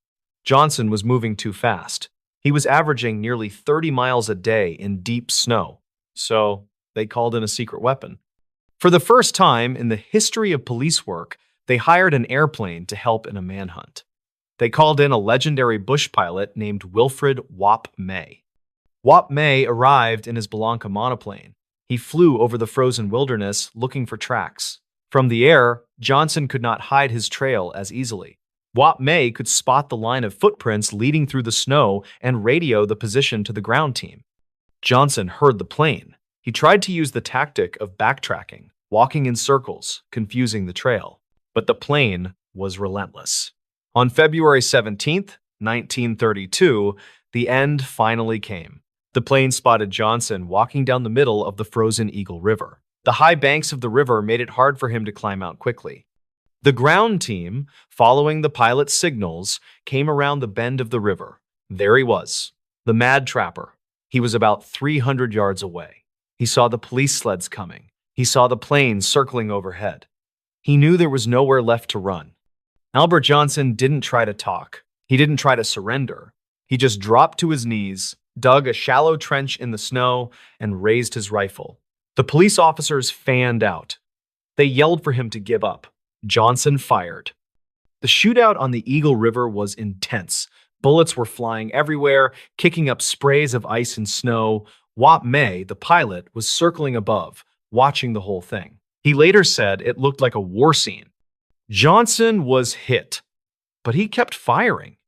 Johnson was moving too fast. He was averaging nearly 30 miles a day in deep snow, so they called in a secret weapon. For the first time in the history of police work, they hired an airplane to help in a manhunt. They called in a legendary bush pilot named Wilfred Wap May. Wap May arrived in his Blanca monoplane. He flew over the frozen wilderness looking for tracks. From the air, Johnson could not hide his trail as easily. Wap May could spot the line of footprints leading through the snow and radio the position to the ground team. Johnson heard the plane. He tried to use the tactic of backtracking, walking in circles, confusing the trail. But the plane was relentless. On February 17th, 1932, the end finally came. The plane spotted Johnson walking down the middle of the frozen Eagle River. The high banks of the river made it hard for him to climb out quickly. The ground team, following the pilot's signals, came around the bend of the river. There he was, the mad trapper. He was about 300 yards away. He saw the police sleds coming. He saw the plane circling overhead. He knew there was nowhere left to run. Albert Johnson didn't try to talk. He didn't try to surrender. He just dropped to his knees, dug a shallow trench in the snow, and raised his rifle. The police officers fanned out. They yelled for him to give up. Johnson fired. The shootout on the Eagle River was intense. Bullets were flying everywhere, kicking up sprays of ice and snow. Wap May, the pilot, was circling above, watching the whole thing. He later said it looked like a war scene. Johnson was hit, but he kept firing.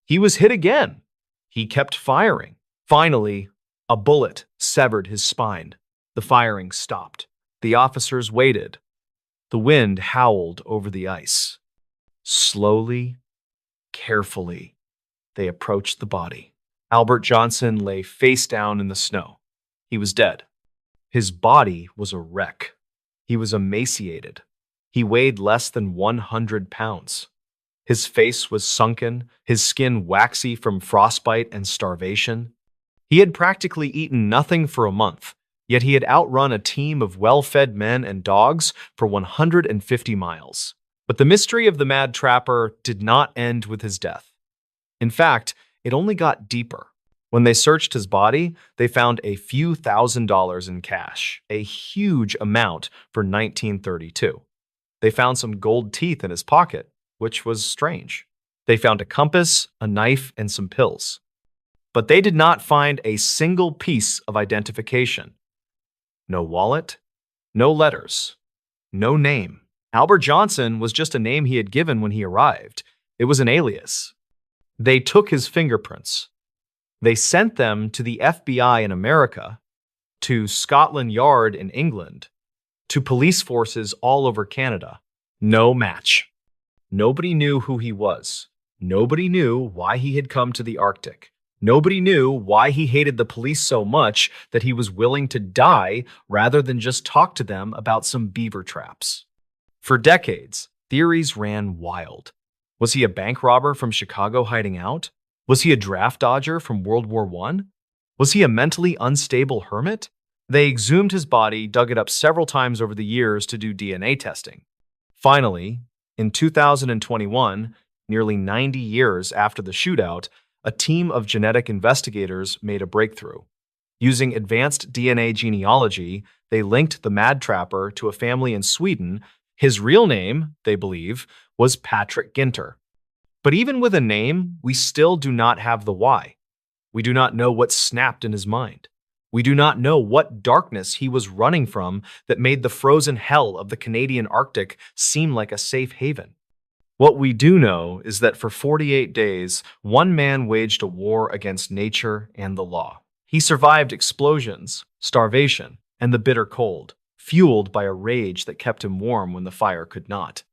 He was hit again. He kept firing. Finally, a bullet severed his spine. The firing stopped. The officers waited. The wind howled over the ice. Slowly, carefully, they approached the body. Albert Johnson lay face down in the snow. He was dead. His body was a wreck. He was emaciated. He weighed less than 100 pounds. His face was sunken, his skin waxy from frostbite and starvation. He had practically eaten nothing for a month. Yet he had outrun a team of well-fed men and dogs for 150 miles. But the mystery of the mad trapper did not end with his death. In fact, it only got deeper. When they searched his body, they found a few $1,000s in cash, a huge amount for 1932. They found some gold teeth in his pocket, which was strange. They found a compass, a knife, and some pills. But they did not find a single piece of identification. No wallet, no letters, no name. Albert Johnson was just a name he had given when he arrived. It was an alias. They took his fingerprints. They sent them to the FBI in America, to Scotland Yard in England, to police forces all over Canada. No match. Nobody knew who he was. Nobody knew why he had come to the Arctic. Nobody knew why he hated the police so much that he was willing to die rather than just talk to them about some beaver traps. For decades, Theories ran wild. Was he a bank robber from Chicago hiding out? Was he a draft dodger from World War I? Was he a mentally unstable hermit? They exhumed his body, dug it up several times over the years to do DNA testing. Finally, in 2021, nearly 90 years after the shootout, a team of genetic investigators made a breakthrough. Using advanced DNA genealogy, they linked the Mad Trapper to a family in Sweden. His real name, they believe, was Patrick Ginter. But even with a name, we still do not have the why. We do not know what snapped in his mind. We do not know what darkness he was running from that made the frozen hell of the Canadian Arctic seem like a safe haven. What we do know is that for 48 days, one man waged a war against nature and the law. He survived explosions, starvation, and the bitter cold, fueled by a rage that kept him warm when the fire could not.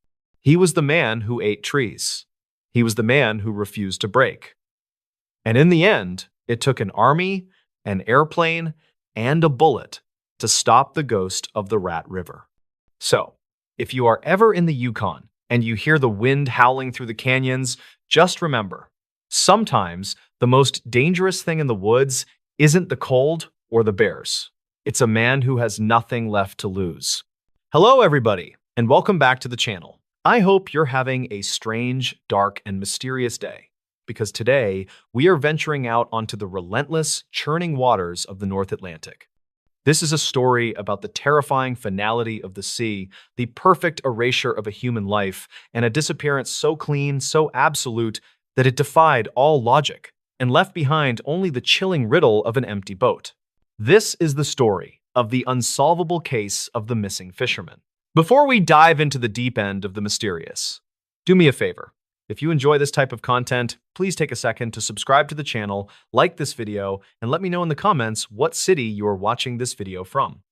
He was the man who ate trees. He was the man who refused to break. And in the end, it took an army, an airplane, and a bullet to stop the ghost of the Rat River. So, if you are ever in the Yukon and you hear the wind howling through the canyons, just remember, sometimes the most dangerous thing in the woods isn't the cold or the bears. It's a man who has nothing left to lose. Hello, everybody, and welcome back to the channel. I hope you're having a strange, dark, and mysterious day, because today we are venturing out onto the relentless, churning waters of the North Atlantic. This is a story about the terrifying finality of the sea, the perfect erasure of a human life, and a disappearance so clean, so absolute, that it defied all logic and left behind only the chilling riddle of an empty boat. This is the story of the unsolvable case of the missing fisherman. Before we dive into the deep end of the mysterious, do me a favor. If you enjoy this type of content, please take a second to subscribe to the channel, like this video, and let me know in the comments what city you are watching this video from.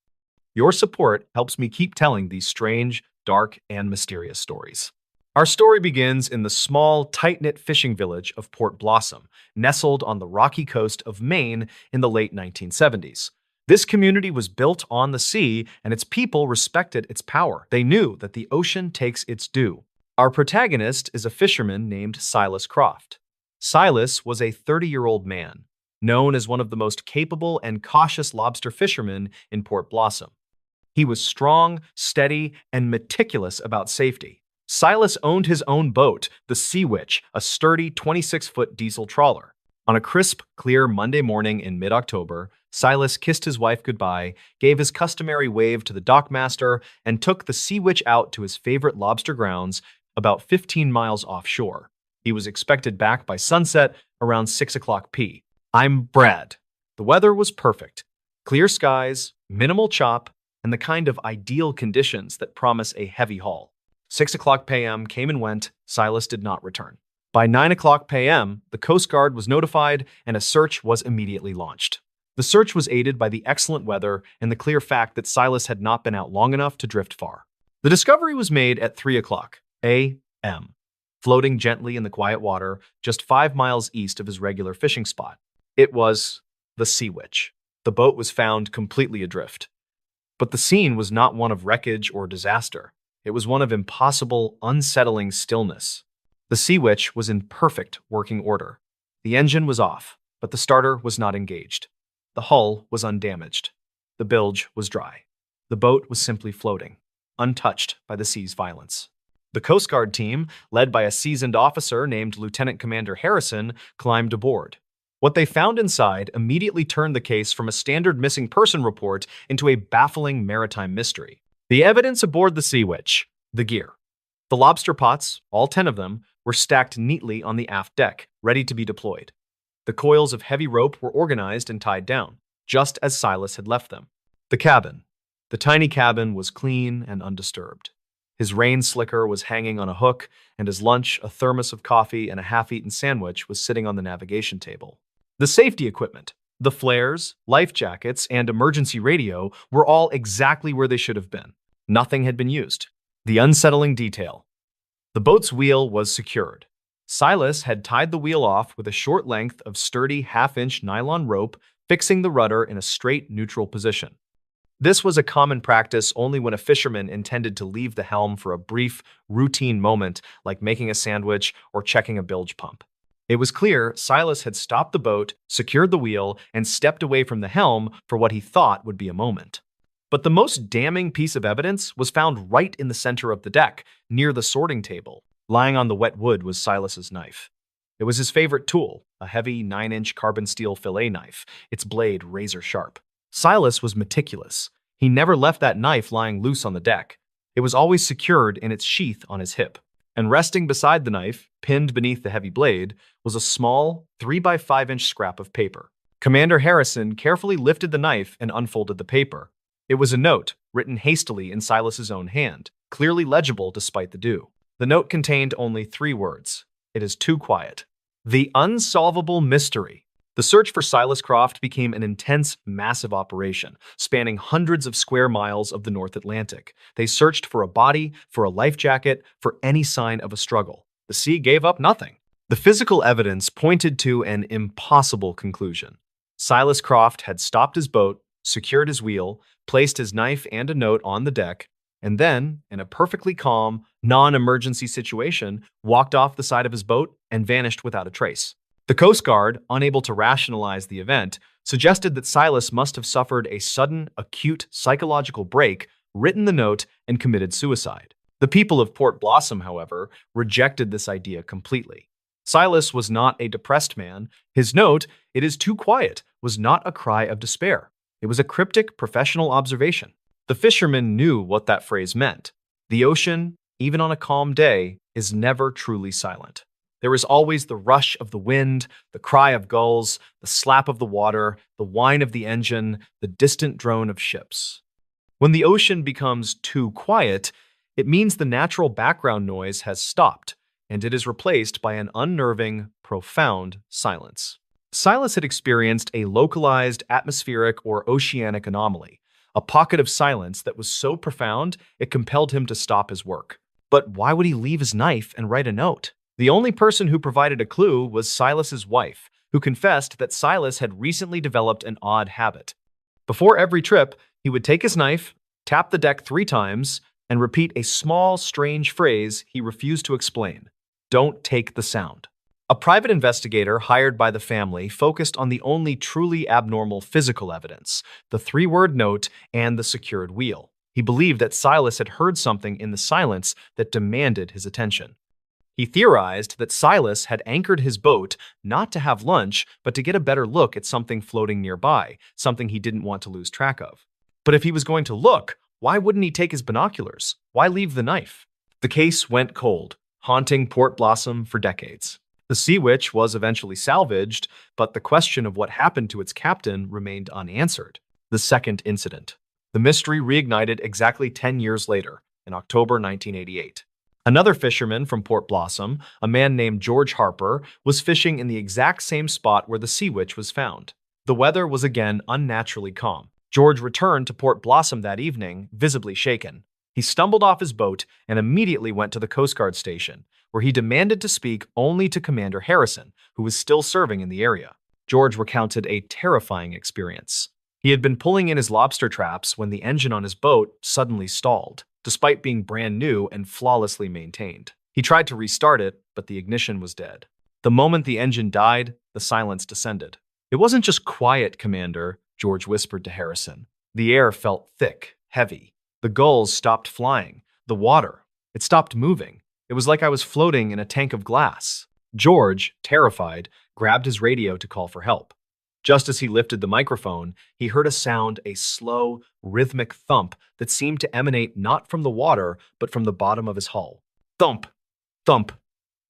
Your support helps me keep telling these strange, dark, and mysterious stories. Our story begins in the small, tight-knit fishing village of Port Blossom, nestled on the rocky coast of Maine in the late 1970s. This community was built on the sea, and its people respected its power. They knew that the ocean takes its due. Our protagonist is a fisherman named Silas Croft. Silas was a 30-year-old man, known as one of the most capable and cautious lobster fishermen in Port Blossom. He was strong, steady, and meticulous about safety. Silas owned his own boat, the Sea Witch, a sturdy 26-foot diesel trawler. On a crisp, clear Monday morning in mid-October, Silas kissed his wife goodbye, gave his customary wave to the dockmaster, and took the Sea Witch out to his favorite lobster grounds about 15 miles offshore. He was expected back by sunset around 6 o'clock p.m. I'm Brad. The weather was perfect. Clear skies, minimal chop, and the kind of ideal conditions that promise a heavy haul. 6 o'clock p.m. came and went. Silas did not return. By 9 o'clock p.m., the Coast Guard was notified and a search was immediately launched. The search was aided by the excellent weather and the clear fact that Silas had not been out long enough to drift far. The discovery was made at 3 o'clock a.m., floating gently in the quiet water just 5 miles east of his regular fishing spot. It was the Sea Witch. The boat was found completely adrift. But the scene was not one of wreckage or disaster. It was one of impossible, unsettling stillness. The Sea Witch was in perfect working order. The engine was off, but the starter was not engaged. The hull was undamaged. The bilge was dry. The boat was simply floating, untouched by the sea's violence. The Coast Guard team, led by a seasoned officer named Lieutenant Commander Harrison, climbed aboard. What they found inside immediately turned the case from a standard missing person report into a baffling maritime mystery. The evidence aboard the Sea Witch, the gear. The lobster pots, all 10 of them, were stacked neatly on the aft deck, ready to be deployed. The coils of heavy rope were organized and tied down, just as Silas had left them. The cabin. The tiny cabin was clean and undisturbed. His rain slicker was hanging on a hook, and his lunch, a thermos of coffee and a half-eaten sandwich, was sitting on the navigation table. The safety equipment, the flares, life jackets, and emergency radio were all exactly where they should have been. Nothing had been used. The unsettling detail. The boat's wheel was secured. Silas had tied the wheel off with a short length of sturdy half-inch nylon rope, fixing the rudder in a straight, neutral position. This was a common practice only when a fisherman intended to leave the helm for a brief, routine moment like making a sandwich or checking a bilge pump. It was clear Silas had stopped the boat, secured the wheel, and stepped away from the helm for what he thought would be a moment. But the most damning piece of evidence was found right in the center of the deck, near the sorting table. Lying on the wet wood was Silas's knife. It was his favorite tool, a heavy 9-inch carbon steel fillet knife, its blade razor sharp. Silas was meticulous. He never left that knife lying loose on the deck. It was always secured in its sheath on his hip. And resting beside the knife, pinned beneath the heavy blade, was a small 3 by 5-inch scrap of paper. Commander Harrison carefully lifted the knife and unfolded the paper. It was a note, written hastily in Silas's own hand, clearly legible despite the dew. The note contained only 3 words. It is too quiet. The unsolvable mystery. The search for Silas Croft became an intense, massive operation, spanning hundreds of square miles of the North Atlantic. They searched for a body, for a life jacket, for any sign of a struggle. The sea gave up nothing. The physical evidence pointed to an impossible conclusion. Silas Croft had stopped his boat, secured his wheel, placed his knife and a note on the deck, and then, in a perfectly calm, non-emergency situation, walked off the side of his boat and vanished without a trace. The Coast Guard, unable to rationalize the event, suggested that Silas must have suffered a sudden, acute psychological break, written the note, and committed suicide. The people of Port Blossom, however, rejected this idea completely. Silas was not a depressed man. His note, "It is too quiet," was not a cry of despair. It was a cryptic professional observation. The fishermen knew what that phrase meant. The ocean, even on a calm day, is never truly silent. There is always the rush of the wind, the cry of gulls, the slap of the water, the whine of the engine, the distant drone of ships. When the ocean becomes too quiet, it means the natural background noise has stopped, and it is replaced by an unnerving, profound silence. Silas had experienced a localized atmospheric or oceanic anomaly, a pocket of silence that was so profound it compelled him to stop his work. But why would he leave his knife and write a note? The only person who provided a clue was Silas's wife, who confessed that Silas had recently developed an odd habit. Before every trip, he would take his knife, tap the deck 3 times, and repeat a small, strange phrase he refused to explain. Don't take the sound. A private investigator hired by the family focused on the only truly abnormal physical evidence, the 3-word note and the secured wheel. He believed that Silas had heard something in the silence that demanded his attention. He theorized that Silas had anchored his boat not to have lunch, but to get a better look at something floating nearby, something he didn't want to lose track of. But if he was going to look, why wouldn't he take his binoculars? Why leave the knife? The case went cold, haunting Port Blossom for decades. The Sea Witch was eventually salvaged, but the question of what happened to its captain remained unanswered. The second incident. The mystery reignited exactly 10 years later, in October 1988. Another fisherman from Port Blossom, a man named George Harper, was fishing in the exact same spot where the Sea Witch was found. The weather was again unnaturally calm. George returned to Port Blossom that evening, visibly shaken. He stumbled off his boat and immediately went to the Coast Guard station, where he demanded to speak only to Commander Harrison, who was still serving in the area. George recounted a terrifying experience. He had been pulling in his lobster traps when the engine on his boat suddenly stalled, despite being brand new and flawlessly maintained. He tried to restart it, but the ignition was dead. The moment the engine died, the silence descended. "It wasn't just quiet, Commander," George whispered to Harrison. "The air felt thick, heavy. The gulls stopped flying. The water, it stopped moving. It was like I was floating in a tank of glass." George, terrified, grabbed his radio to call for help. Just as he lifted the microphone, he heard a sound, a slow, rhythmic thump that seemed to emanate not from the water, but from the bottom of his hull. Thump, thump,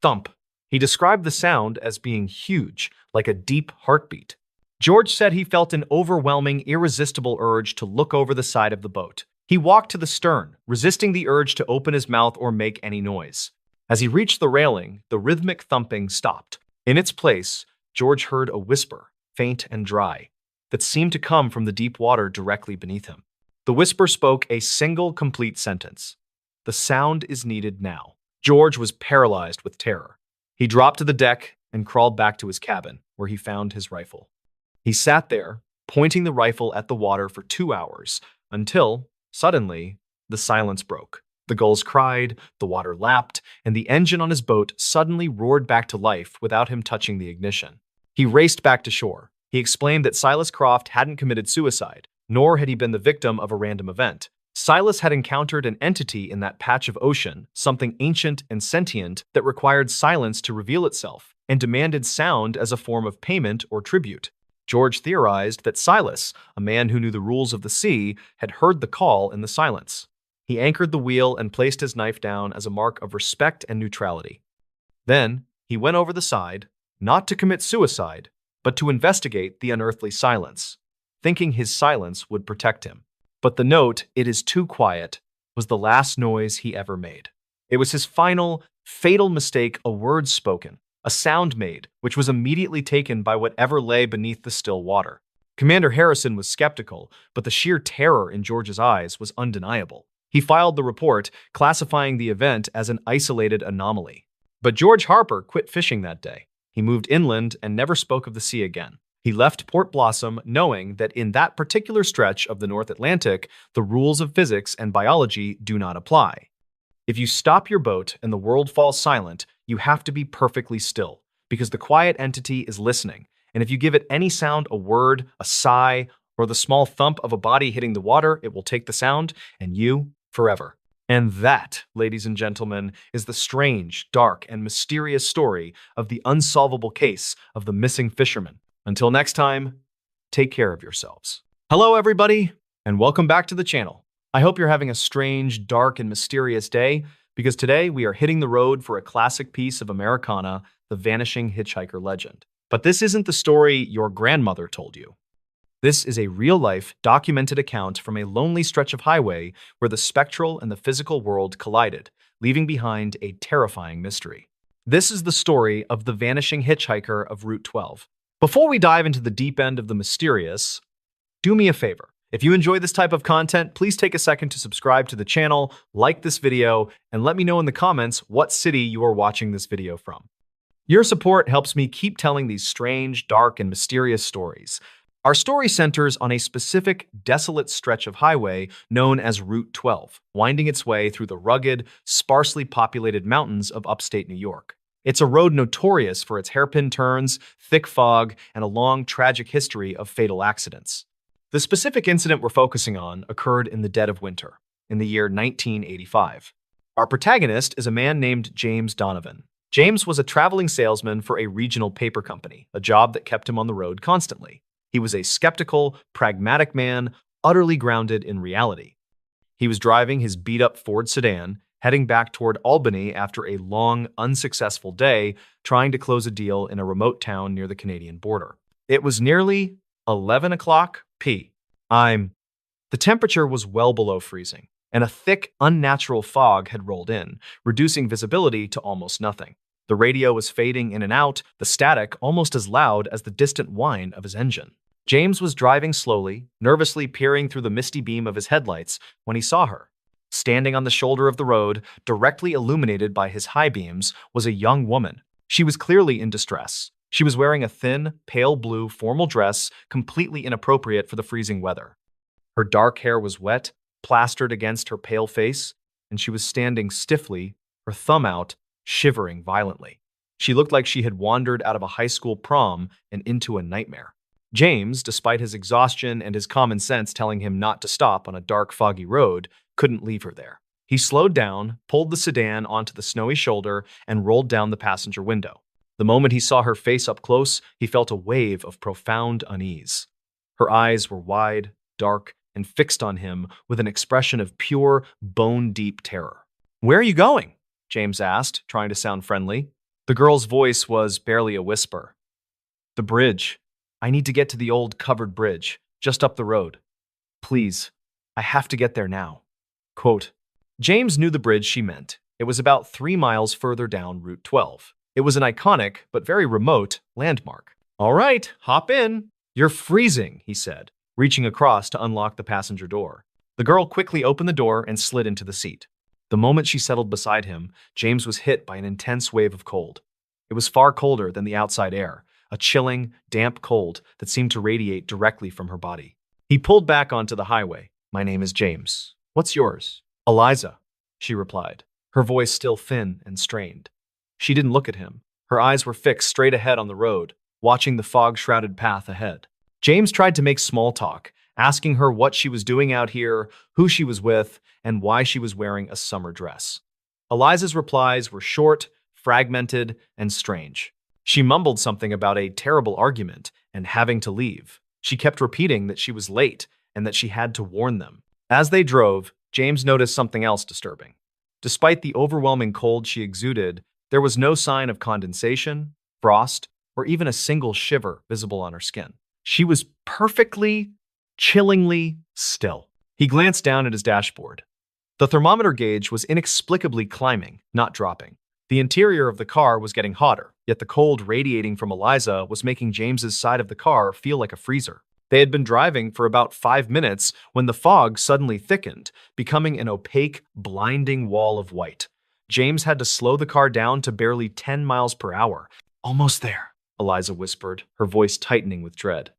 thump. He described the sound as being huge, like a deep heartbeat. George said he felt an overwhelming, irresistible urge to look over the side of the boat. He walked to the stern, resisting the urge to open his mouth or make any noise. As he reached the railing, the rhythmic thumping stopped. In its place, George heard a whisper, faint and dry, that seemed to come from the deep water directly beneath him. The whisper spoke a single complete sentence. "The sound is needed now." George was paralyzed with terror. He dropped to the deck and crawled back to his cabin, where he found his rifle. He sat there, pointing the rifle at the water for 2 hours, Until, suddenly, the silence broke. The gulls cried, the water lapped, and the engine on his boat suddenly roared back to life without him touching the ignition. He raced back to shore. He explained that Silas Croft hadn't committed suicide, nor had he been the victim of a random event. Silas had encountered an entity in that patch of ocean, something ancient and sentient that required silence to reveal itself, and demanded sound as a form of payment or tribute. George theorized that Silas, a man who knew the rules of the sea, had heard the call in the silence. He anchored the wheel and placed his knife down as a mark of respect and neutrality. Then, he went over the side, not to commit suicide, but to investigate the unearthly silence, thinking his silence would protect him. But the note, "It is too quiet," was the last noise he ever made. It was his final, fatal mistake, a word spoken, a sound made, which was immediately taken by whatever lay beneath the still water. Commander Harrison was skeptical, but the sheer terror in George's eyes was undeniable. He filed the report, classifying the event as an isolated anomaly. But George Harper quit fishing that day. He moved inland and never spoke of the sea again. He left Port Blossom knowing that in that particular stretch of the North Atlantic, the rules of physics and biology do not apply. If you stop your boat and the world falls silent, you have to be perfectly still, because the quiet entity is listening, and if you give it any sound, a word, a sigh, or the small thump of a body hitting the water, it will take the sound, and you forever. And that, ladies and gentlemen, is the strange, dark, and mysterious story of the unsolvable case of the missing fisherman. Until next time, take care of yourselves. Hello, everybody, and welcome back to the channel. I hope you're having a strange, dark, and mysterious day, because today we are hitting the road for a classic piece of Americana, the vanishing hitchhiker legend. But this isn't the story your grandmother told you. This is a real-life, documented account from a lonely stretch of highway where the spectral and the physical world collided, leaving behind a terrifying mystery. This is the story of the vanishing hitchhiker of Route 12. Before we dive into the deep end of the mysterious, do me a favor. If you enjoy this type of content, please take a second to subscribe to the channel, like this video, and let me know in the comments what city you are watching this video from. Your support helps me keep telling these strange, dark, and mysterious stories. Our story centers on a specific, desolate stretch of highway known as Route 12, winding its way through the rugged, sparsely populated mountains of upstate New York. It's a road notorious for its hairpin turns, thick fog, and a long, tragic history of fatal accidents. The specific incident we're focusing on occurred in the dead of winter, in the year 1985. Our protagonist is a man named James Donovan. James was a traveling salesman for a regional paper company, a job that kept him on the road constantly. He was a skeptical, pragmatic man, utterly grounded in reality. He was driving his beat-up Ford sedan, heading back toward Albany after a long, unsuccessful day trying to close a deal in a remote town near the Canadian border. It was nearly 11 o'clock p.m. The temperature was well below freezing, and a thick, unnatural fog had rolled in, reducing visibility to almost nothing. The radio was fading in and out, the static almost as loud as the distant whine of his engine. James was driving slowly, nervously peering through the misty beam of his headlights when he saw her. Standing on the shoulder of the road, directly illuminated by his high beams, was a young woman. She was clearly in distress. She was wearing a thin, pale blue formal dress completely inappropriate for the freezing weather. Her dark hair was wet, plastered against her pale face, and she was standing stiffly, her thumb out, shivering violently. She looked like she had wandered out of a high school prom and into a nightmare. James, despite his exhaustion and his common sense telling him not to stop on a dark, foggy road, couldn't leave her there. He slowed down, pulled the sedan onto the snowy shoulder, and rolled down the passenger window. The moment he saw her face up close, he felt a wave of profound unease. Her eyes were wide, dark, and fixed on him with an expression of pure, bone-deep terror. "Where are you going?" James asked, trying to sound friendly. The girl's voice was barely a whisper. "The bridge. I need to get to the old covered bridge, just up the road. Please, I have to get there now." Quote, James knew the bridge she meant. It was about 3 miles further down Route 12. It was an iconic, but very remote, landmark. "All right, hop in. You're freezing," he said, reaching across to unlock the passenger door. The girl quickly opened the door and slid into the seat. The moment she settled beside him, James was hit by an intense wave of cold. It was far colder than the outside air, a chilling, damp cold that seemed to radiate directly from her body. He pulled back onto the highway, My name is James. What's yours? Eliza, she replied, her voice still thin and strained. She didn't look at him. Her eyes were fixed straight ahead on the road, watching the fog-shrouded path ahead. James tried to make small talk, asking her what she was doing out here, who she was with, and why she was wearing a summer dress. Eliza's replies were short, fragmented, and strange. She mumbled something about a terrible argument and having to leave. She kept repeating that she was late and that she had to warn them. As they drove, James noticed something else disturbing. Despite the overwhelming cold she exuded, there was no sign of condensation, frost, or even a single shiver visible on her skin. She was perfectly, chillingly still. He glanced down at his dashboard. The thermometer gauge was inexplicably climbing, not dropping. The interior of the car was getting hotter, yet the cold radiating from Eliza was making James's side of the car feel like a freezer. They had been driving for about 5 minutes when the fog suddenly thickened, becoming an opaque, blinding wall of white. James had to slow the car down to barely 10 miles per hour. Almost there, Eliza whispered, her voice tightening with dread.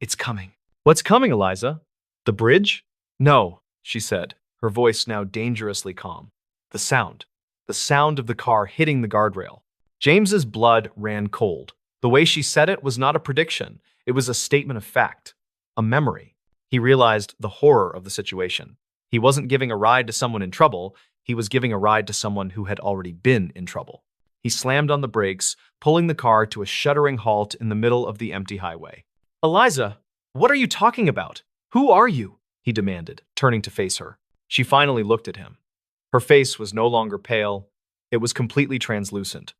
It's coming. What's coming, Eliza? The bridge? No, she said, her voice now dangerously calm. The sound of the car hitting the guardrail. James's blood ran cold. The way she said it was not a prediction. It was a statement of fact, a memory. He realized the horror of the situation. He wasn't giving a ride to someone in trouble. He was giving a ride to someone who had already been in trouble. He slammed on the brakes, pulling the car to a shuddering halt in the middle of the empty highway. Eliza, what are you talking about? Who are you? He demanded, turning to face her. She finally looked at him. Her face was no longer pale. It was completely translucent,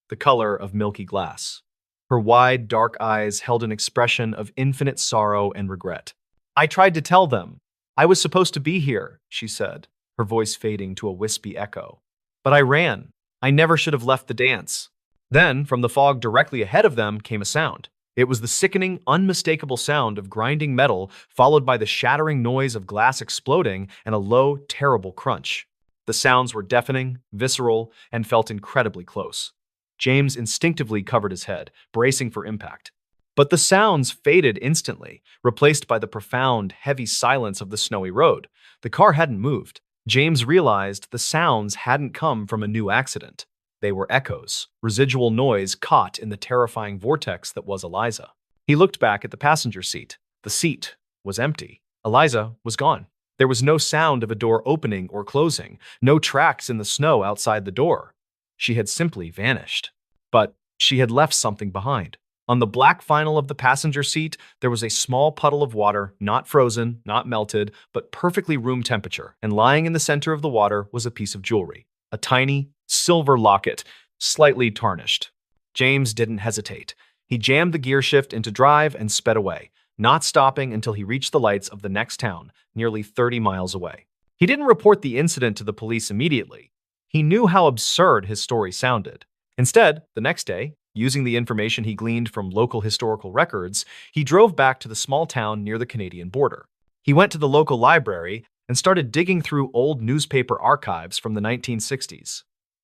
the color of milky glass. Her wide, dark eyes held an expression of infinite sorrow and regret. I tried to tell them. I was supposed to be here, she said, her voice fading to a wispy echo. But I ran. I never should have left the dance. Then, from the fog directly ahead of them, came a sound. It was the sickening, unmistakable sound of grinding metal, followed by the shattering noise of glass exploding and a low, terrible crunch. The sounds were deafening, visceral, and felt incredibly close. James instinctively covered his head, bracing for impact. But the sounds faded instantly, replaced by the profound, heavy silence of the snowy road. The car hadn't moved. James realized the sounds hadn't come from a new accident. They were echoes, residual noise caught in the terrifying vortex that was Eliza. He looked back at the passenger seat. The seat was empty. Eliza was gone. There was no sound of a door opening or closing, no tracks in the snow outside the door. She had simply vanished. But she had left something behind. On the black vinyl of the passenger seat, there was a small puddle of water, not frozen, not melted, but perfectly room temperature, and lying in the center of the water was a piece of jewelry, a tiny, silver locket, slightly tarnished. James didn't hesitate. He jammed the gear shift into drive and sped away, not stopping until he reached the lights of the next town, nearly 30 miles away. He didn't report the incident to the police immediately. He knew how absurd his story sounded. Instead, the next day, using the information he gleaned from local historical records, he drove back to the small town near the Canadian border. He went to the local library and started digging through old newspaper archives from the 1960s.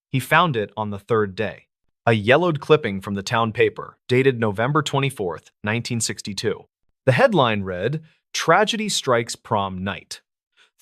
He found it on the third day. A yellowed clipping from the town paper, dated November 24th, 1962. The headline read, "Tragedy Strikes Prom Night.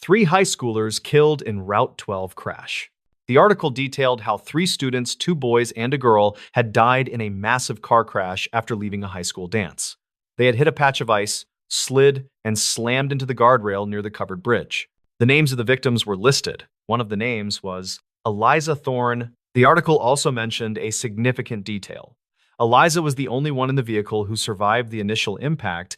3 high schoolers killed in Route 12 crash." The article detailed how 3 students, 2 boys and a girl, had died in a massive car crash after leaving a high school dance. They had hit a patch of ice, slid, and slammed into the guardrail near the covered bridge. The names of the victims were listed. One of the names was Eliza Thorne. The article also mentioned a significant detail. Eliza was the only one in the vehicle who survived the initial impact,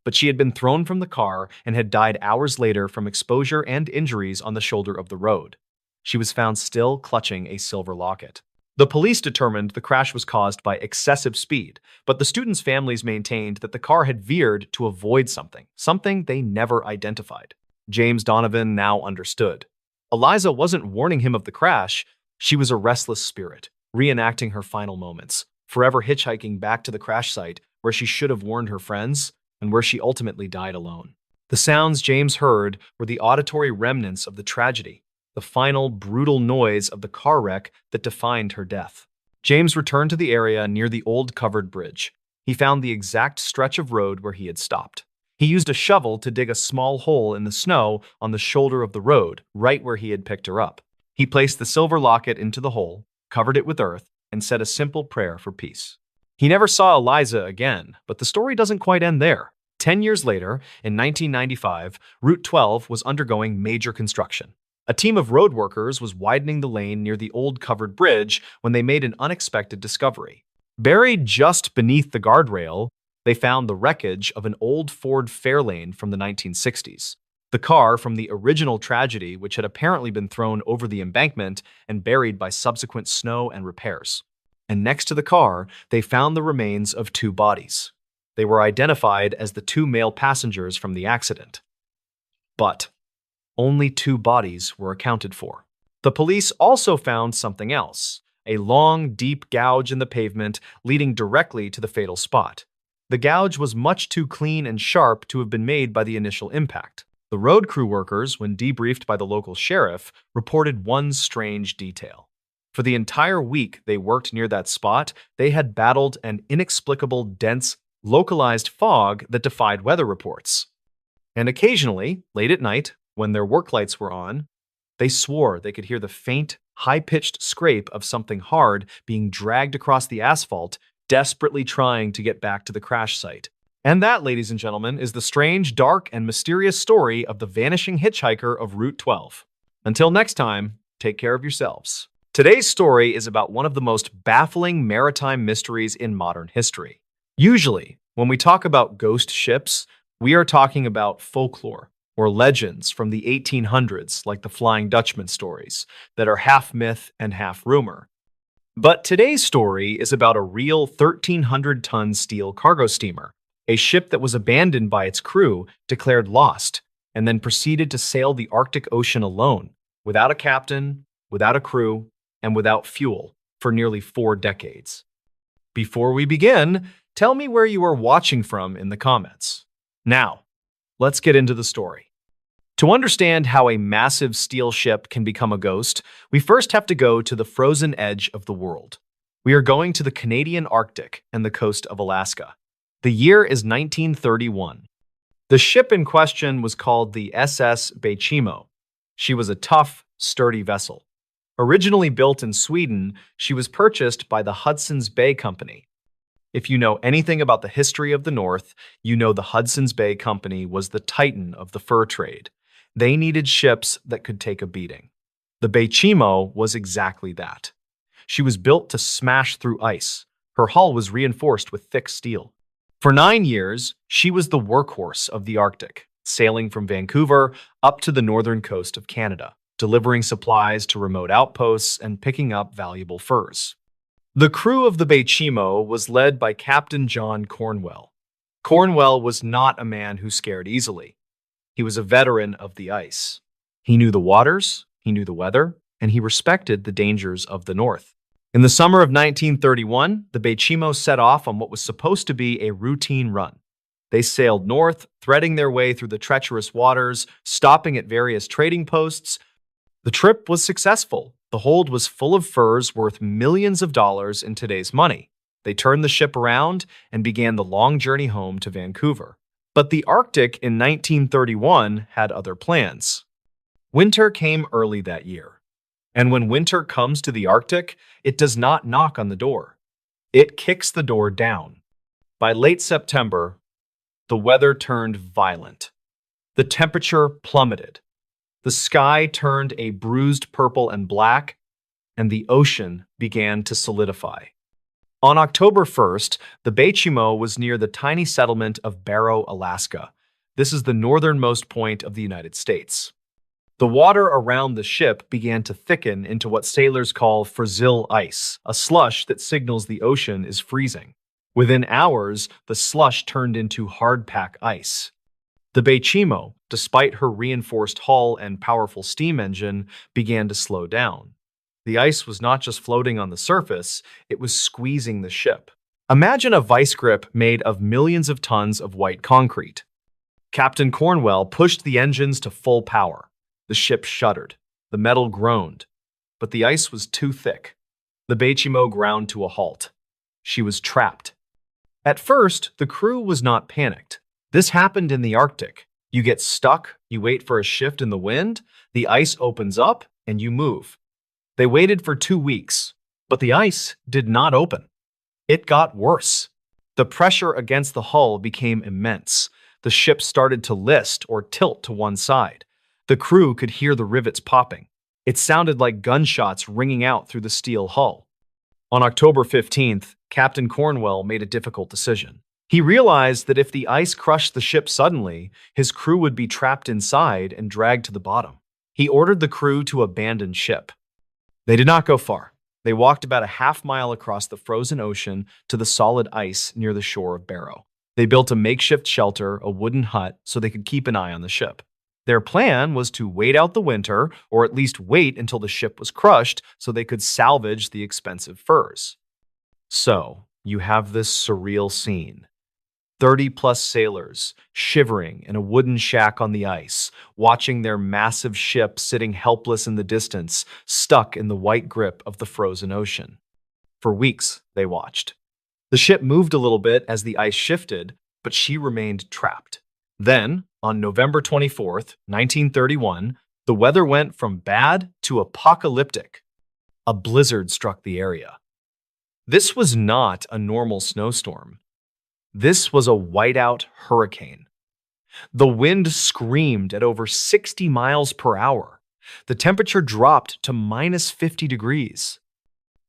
but she had been thrown from the car and had died hours later from exposure and injuries on the shoulder of the road. She was found still clutching a silver locket. The police determined the crash was caused by excessive speed, but the students' families maintained that the car had veered to avoid something they never identified. James Donovan now understood. Eliza wasn't warning him of the crash. She was a restless spirit, reenacting her final moments, forever hitchhiking back to the crash site where she should have warned her friends and where she ultimately died alone. The sounds James heard were the auditory remnants of the tragedy, the final, brutal noise of the car wreck that defined her death. James returned to the area near the old covered bridge. He found the exact stretch of road where he had stopped. He used a shovel to dig a small hole in the snow on the shoulder of the road, right where he had picked her up. He placed the silver locket into the hole, covered it with earth, and said a simple prayer for peace. He never saw Eliza again, but the story doesn't quite end there. 10 years later, in 1995, Route 12 was undergoing major construction. A team of road workers was widening the lane near the old covered bridge when they made an unexpected discovery. Buried just beneath the guardrail, they found the wreckage of an old Ford Fairlane from the 1960s. The car from the original tragedy, which had apparently been thrown over the embankment and buried by subsequent snow and repairs. And next to the car, they found the remains of two bodies. They were identified as the two male passengers from the accident. But only two bodies were accounted for. The police also found something else, a long, deep gouge in the pavement leading directly to the fatal spot. The gouge was much too clean and sharp to have been made by the initial impact. The road crew workers, when debriefed by the local sheriff, reported one strange detail. For the entire week they worked near that spot, they had battled an inexplicable, dense, localized fog that defied weather reports. And occasionally, late at night, when their work lights were on, they swore they could hear the faint, high-pitched scrape of something hard being dragged across the asphalt, desperately trying to get back to the crash site. And that, ladies and gentlemen, is the strange, dark, and mysterious story of the vanishing hitchhiker of Route 12. Until next time, take care of yourselves. Today's story is about one of the most baffling maritime mysteries in modern history. Usually, when we talk about ghost ships, we are talking about folklore or legends from the 1800s, like the Flying Dutchman stories, that are half myth and half rumor. But today's story is about a real 1,300-ton steel cargo steamer, a ship that was abandoned by its crew, declared lost, and then proceeded to sail the Arctic Ocean alone, without a captain, without a crew, and without fuel, for nearly 4 decades. Before we begin, tell me where you are watching from in the comments. Now, let's get into the story. To understand how a massive steel ship can become a ghost, we first have to go to the frozen edge of the world. We are going to the Canadian Arctic and the coast of Alaska. The year is 1931. The ship in question was called the SS Bechimo. She was a tough, sturdy vessel. Originally built in Sweden, she was purchased by the Hudson's Bay Company. If you know anything about the history of the North, you know the Hudson's Bay Company was the titan of the fur trade. They needed ships that could take a beating. The Bechimo was exactly that. She was built to smash through ice. Her hull was reinforced with thick steel. For 9 years, she was the workhorse of the Arctic, sailing from Vancouver up to the northern coast of Canada, delivering supplies to remote outposts and picking up valuable furs. The crew of the Bechimo was led by Captain John Cornwell. Cornwell was not a man who scared easily. He was a veteran of the ice. He knew the waters, he knew the weather, and he respected the dangers of the North. In the summer of 1931, the Bechimo set off on what was supposed to be a routine run. They sailed north, threading their way through the treacherous waters, stopping at various trading posts. The trip was successful. The hold was full of furs worth millions of dollars in today's money. They turned the ship around and began the long journey home to Vancouver. But the Arctic in 1931 had other plans. Winter came early that year. And when winter comes to the Arctic, it does not knock on the door. It kicks the door down. By late September, the weather turned violent. The temperature plummeted. The sky turned a bruised purple and black, and the ocean began to solidify. On October 1st, the Bechimo was near the tiny settlement of Barrow, Alaska. This is the northernmost point of the United States. The water around the ship began to thicken into what sailors call Brazil ice, a slush that signals the ocean is freezing. Within hours, the slush turned into hardpack ice. The Bechimo, despite her reinforced hull and powerful steam engine, began to slow down. The ice was not just floating on the surface, it was squeezing the ship. Imagine a vice grip made of millions of tons of white concrete. Captain Cornwell pushed the engines to full power. The ship shuddered. The metal groaned. But the ice was too thick. The Bechimo ground to a halt. She was trapped. At first, the crew was not panicked. This happened in the Arctic. You get stuck, you wait for a shift in the wind, the ice opens up, and you move. They waited for 2 weeks, but the ice did not open. It got worse. The pressure against the hull became immense. The ship started to list or tilt to one side. The crew could hear the rivets popping. It sounded like gunshots ringing out through the steel hull. On October 15th, Captain Cornwell made a difficult decision. He realized that if the ice crushed the ship suddenly, his crew would be trapped inside and dragged to the bottom. He ordered the crew to abandon ship. They did not go far. They walked about a half-mile across the frozen ocean to the solid ice near the shore of Barrow. They built a makeshift shelter, a wooden hut, so they could keep an eye on the ship. Their plan was to wait out the winter, or at least wait until the ship was crushed so they could salvage the expensive furs. So, you have this surreal scene. 30-plus sailors, shivering in a wooden shack on the ice, watching their massive ship sitting helpless in the distance, stuck in the white grip of the frozen ocean. For weeks, they watched. The ship moved a little bit as the ice shifted, but she remained trapped. Then, on November 24th, 1931, the weather went from bad to apocalyptic. A blizzard struck the area. This was not a normal snowstorm. This was a whiteout hurricane. The wind screamed at over 60 miles per hour. The temperature dropped to minus 50 degrees.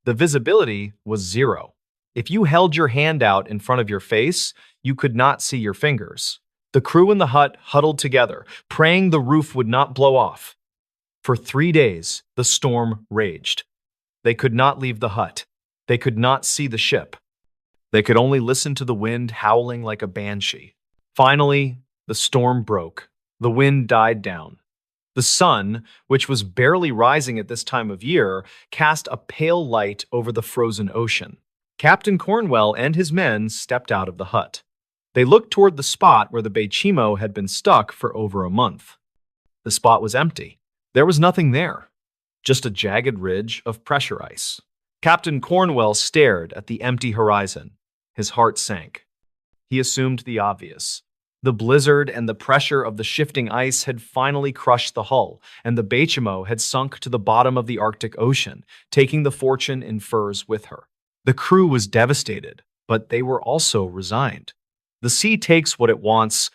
The visibility was zero. If you held your hand out in front of your face, you could not see your fingers. The crew in the hut huddled together, praying the roof would not blow off. For 3 days, the storm raged. They could not leave the hut. They could not see the ship. They could only listen to the wind howling like a banshee. Finally, the storm broke. The wind died down. The sun, which was barely rising at this time of year, cast a pale light over the frozen ocean. Captain Cornwell and his men stepped out of the hut. They looked toward the spot where the Bechimo had been stuck for over a month. The spot was empty. There was nothing there, just a jagged ridge of pressure ice. Captain Cornwell stared at the empty horizon. His heart sank. He assumed the obvious. The blizzard and the pressure of the shifting ice had finally crushed the hull, and the Bechimo had sunk to the bottom of the Arctic Ocean, taking the fortune in furs with her. The crew was devastated, but they were also resigned. The sea takes what it wants.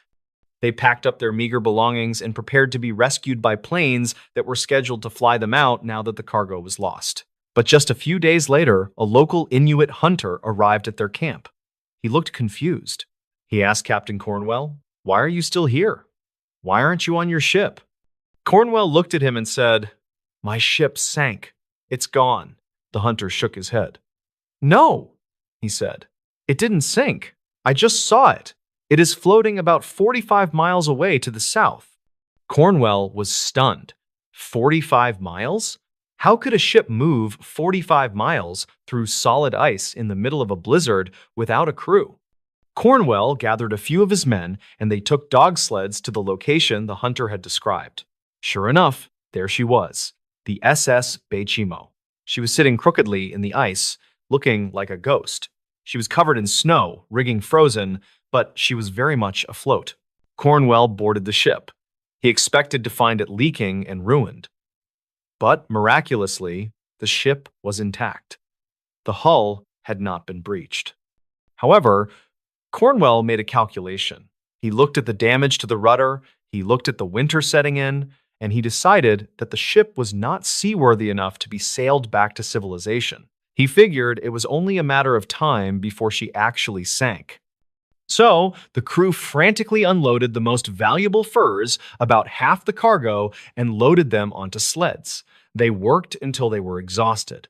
They packed up their meager belongings and prepared to be rescued by planes that were scheduled to fly them out now that the cargo was lost. But just a few days later, a local Inuit hunter arrived at their camp. He looked confused. He asked Captain Cornwell, "Why are you still here? Why aren't you on your ship?" Cornwell looked at him and said, "My ship sank. It's gone." The hunter shook his head. "No," he said. "It didn't sink. I just saw it. It is floating about 45 miles away to the south." Cornwell was stunned. 45 miles? How could a ship move 45 miles through solid ice in the middle of a blizzard without a crew? Cornwell gathered a few of his men, and they took dog sleds to the location the hunter had described. Sure enough, there she was, the SS Bechimo. She was sitting crookedly in the ice, looking like a ghost. She was covered in snow, rigging frozen, but she was very much afloat. Cornwell boarded the ship. He expected to find it leaking and ruined. But miraculously, the ship was intact. The hull had not been breached. However, Cornwell made a calculation. He looked at the damage to the rudder, he looked at the winter setting in, and he decided that the ship was not seaworthy enough to be sailed back to civilization. He figured it was only a matter of time before she actually sank. So, the crew frantically unloaded the most valuable furs, about half the cargo, and loaded them onto sleds. They worked until they were exhausted.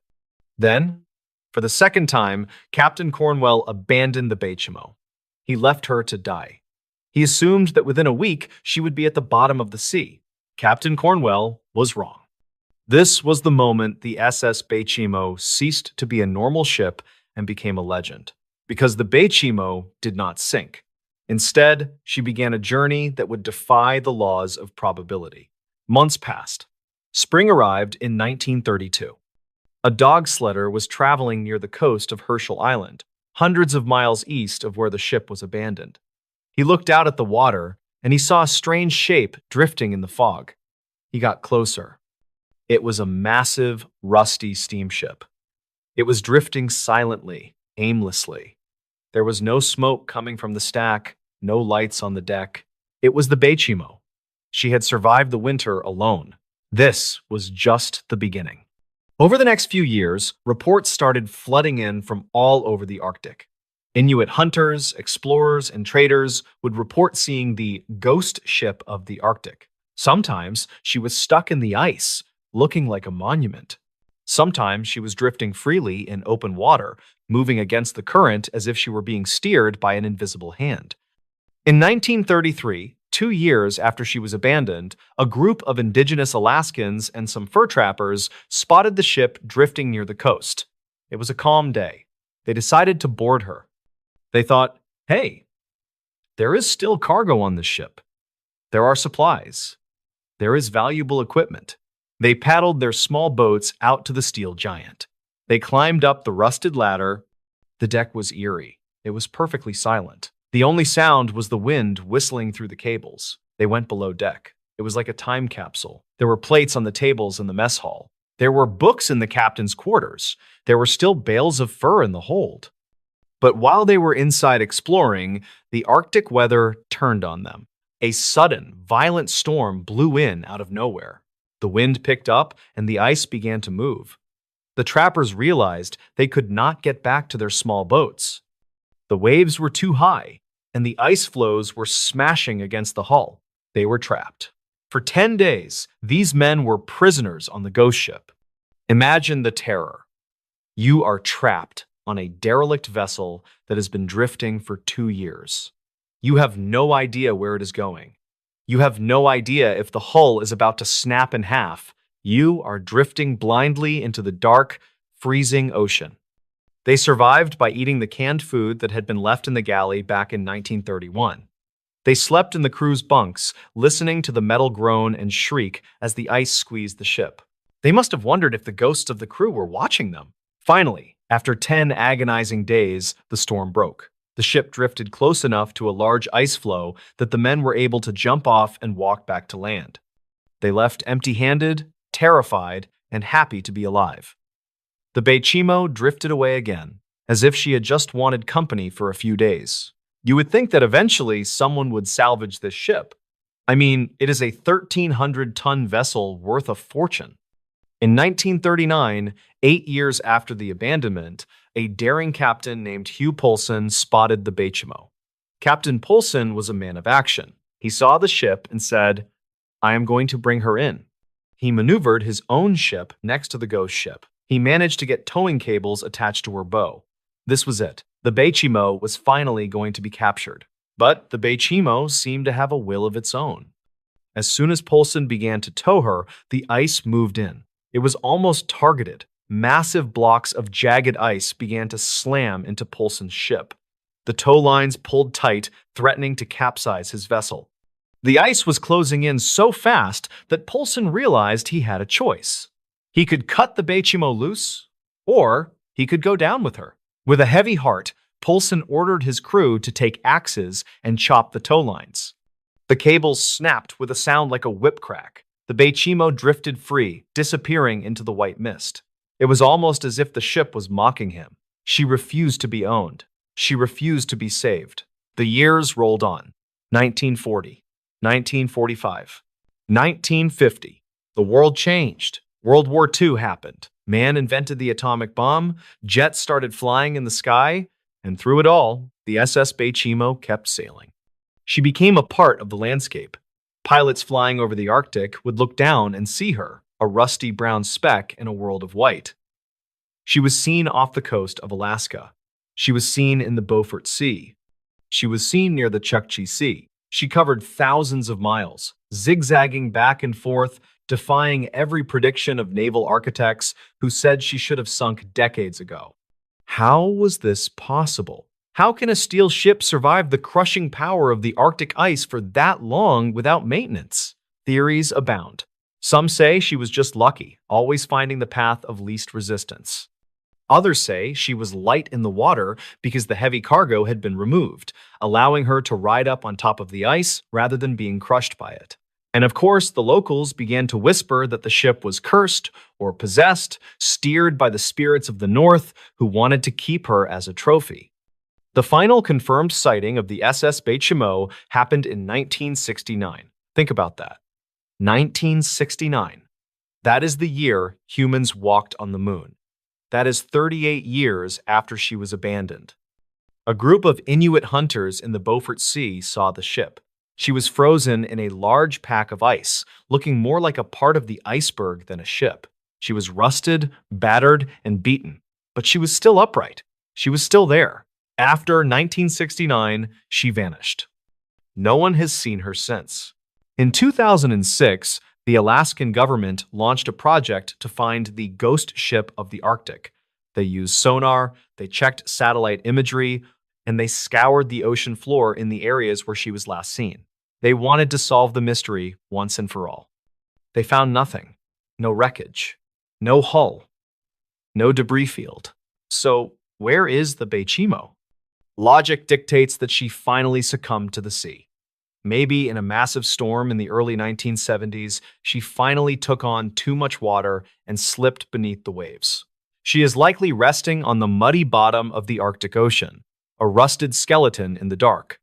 Then, for the second time, Captain Cornwell abandoned the Bechimo. He left her to die. He assumed that within a week she would be at the bottom of the sea. Captain Cornwell was wrong. This was the moment the SS Bechimo ceased to be a normal ship and became a legend. Because the Bechimo did not sink. Instead, she began a journey that would defy the laws of probability. Months passed. Spring arrived in 1932. A dog sledder was traveling near the coast of Herschel Island, hundreds of miles east of where the ship was abandoned. He looked out at the water, and he saw a strange shape drifting in the fog. He got closer. It was a massive, rusty steamship. It was drifting silently, aimlessly. There was no smoke coming from the stack, no lights on the deck. It was the Beichimo. She had survived the winter alone. This was just the beginning. Over the next few years, reports started flooding in from all over the Arctic. Inuit hunters, explorers, and traders would report seeing the ghost ship of the Arctic. Sometimes she was stuck in the ice, looking like a monument. Sometimes she was drifting freely in open water, moving against the current as if she were being steered by an invisible hand. In 1933, 2 years after she was abandoned, a group of indigenous Alaskans and some fur trappers spotted the ship drifting near the coast. It was a calm day. They decided to board her. They thought, hey, there is still cargo on this ship. There are supplies. There is valuable equipment. They paddled their small boats out to the steel giant. They climbed up the rusted ladder. The deck was eerie. It was perfectly silent. The only sound was the wind whistling through the cables. They went below deck. It was like a time capsule. There were plates on the tables in the mess hall. There were books in the captain's quarters. There were still bales of fur in the hold. But while they were inside exploring, the Arctic weather turned on them. A sudden, violent storm blew in out of nowhere. The wind picked up and the ice began to move. The trappers realized they could not get back to their small boats. The waves were too high, and the ice floes were smashing against the hull. They were trapped. For 10 days, these men were prisoners on the ghost ship. Imagine the terror. You are trapped on a derelict vessel that has been drifting for 2 years. You have no idea where it is going. You have no idea if the hull is about to snap in half. You are drifting blindly into the dark, freezing ocean. They survived by eating the canned food that had been left in the galley back in 1931. They slept in the crew's bunks, listening to the metal groan and shriek as the ice squeezed the ship. They must have wondered if the ghosts of the crew were watching them. Finally, after 10 agonizing days, the storm broke. The ship drifted close enough to a large ice floe that the men were able to jump off and walk back to land. They left empty-handed, terrified, and happy to be alive. The Beichimo drifted away again, as if she had just wanted company for a few days. You would think that eventually someone would salvage this ship. I mean, it is a 1,300-ton vessel worth a fortune. In 1939, 8 years after the abandonment, a daring captain named Hugh Poulsen spotted the Beichimo. Captain Poulsen was a man of action. He saw the ship and said, I am going to bring her in. He maneuvered his own ship next to the ghost ship. He managed to get towing cables attached to her bow. This was it. The Beichimo was finally going to be captured. But the Beichimo seemed to have a will of its own. As soon as Poulsen began to tow her, the ice moved in. It was almost targeted. Massive blocks of jagged ice began to slam into Poulsen's ship. The tow lines pulled tight, threatening to capsize his vessel. The ice was closing in so fast that Poulsen realized he had a choice. He could cut the Beichimo loose, or he could go down with her. With a heavy heart, Poulsen ordered his crew to take axes and chop the tow lines. The cables snapped with a sound like a whip crack. The Beichimo drifted free, disappearing into the white mist. It was almost as if the ship was mocking him. She refused to be owned. She refused to be saved. The years rolled on. 1940, 1945, 1950. The world changed. World War II happened. Man invented the atomic bomb, jets started flying in the sky, and through it all, the SS Beichimo kept sailing. She became a part of the landscape. Pilots flying over the Arctic would look down and see her, a rusty brown speck in a world of white. She was seen off the coast of Alaska. She was seen in the Beaufort Sea. She was seen near the Chukchi Sea. She covered thousands of miles, zigzagging back and forth, defying every prediction of naval architects who said she should have sunk decades ago. How was this possible? How can a steel ship survive the crushing power of the Arctic ice for that long without maintenance? Theories abound. Some say she was just lucky, always finding the path of least resistance. Others say she was light in the water because the heavy cargo had been removed, allowing her to ride up on top of the ice rather than being crushed by it. And of course, the locals began to whisper that the ship was cursed or possessed, steered by the spirits of the north who wanted to keep her as a trophy. The final confirmed sighting of the SS Beit happened in 1969. Think about that. 1969. That is the year humans walked on the moon. That is 38 years after she was abandoned. A group of Inuit hunters in the Beaufort Sea saw the ship. She was frozen in a large pack of ice, looking more like a part of the iceberg than a ship. She was rusted, battered, and beaten, but she was still upright. She was still there. After 1969, she vanished. No one has seen her since. In 2006, the Alaskan government launched a project to find the ghost ship of the Arctic. They used sonar, they checked satellite imagery, and they scoured the ocean floor in the areas where she was last seen. They wanted to solve the mystery once and for all. They found nothing. No wreckage. No hull. No debris field. So, where is the Beit? Logic dictates that she finally succumbed to the sea. Maybe in a massive storm in the early 1970s, she finally took on too much water and slipped beneath the waves. She is likely resting on the muddy bottom of the Arctic Ocean, a rusted skeleton in the dark.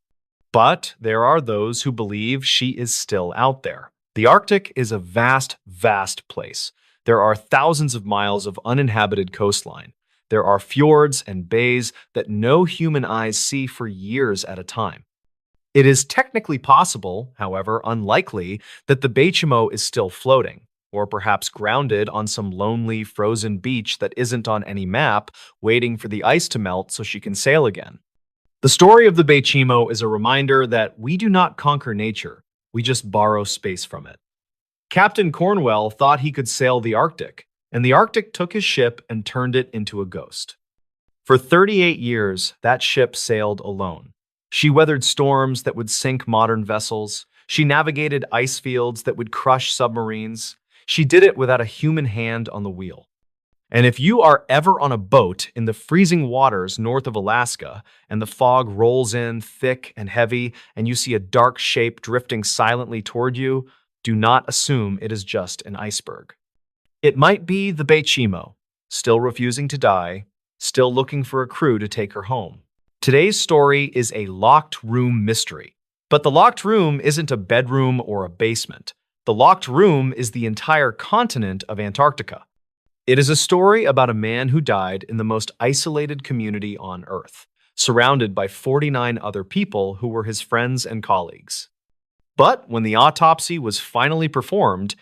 But there are those who believe she is still out there. The Arctic is a vast, vast place. There are thousands of miles of uninhabited coastline. There are fjords and bays that no human eyes see for years at a time. It is technically possible, however unlikely, that the Beit is still floating, or perhaps grounded on some lonely, frozen beach that isn't on any map, waiting for the ice to melt so she can sail again. The story of the Beit is a reminder that we do not conquer nature, we just borrow space from it. Captain Cornwell thought he could sail the Arctic, and the Arctic took his ship and turned it into a ghost. For 38 years, that ship sailed alone. She weathered storms that would sink modern vessels. She navigated ice fields that would crush submarines. She did it without a human hand on the wheel. And if you are ever on a boat in the freezing waters north of Alaska and the fog rolls in thick and heavy and you see a dark shape drifting silently toward you, do not assume it is just an iceberg. It might be the Beit, still refusing to die, still looking for a crew to take her home. Today's story is a locked room mystery. But the locked room isn't a bedroom or a basement. The locked room is the entire continent of Antarctica. It is a story about a man who died in the most isolated community on Earth, surrounded by 49 other people who were his friends and colleagues. But when the autopsy was finally performed,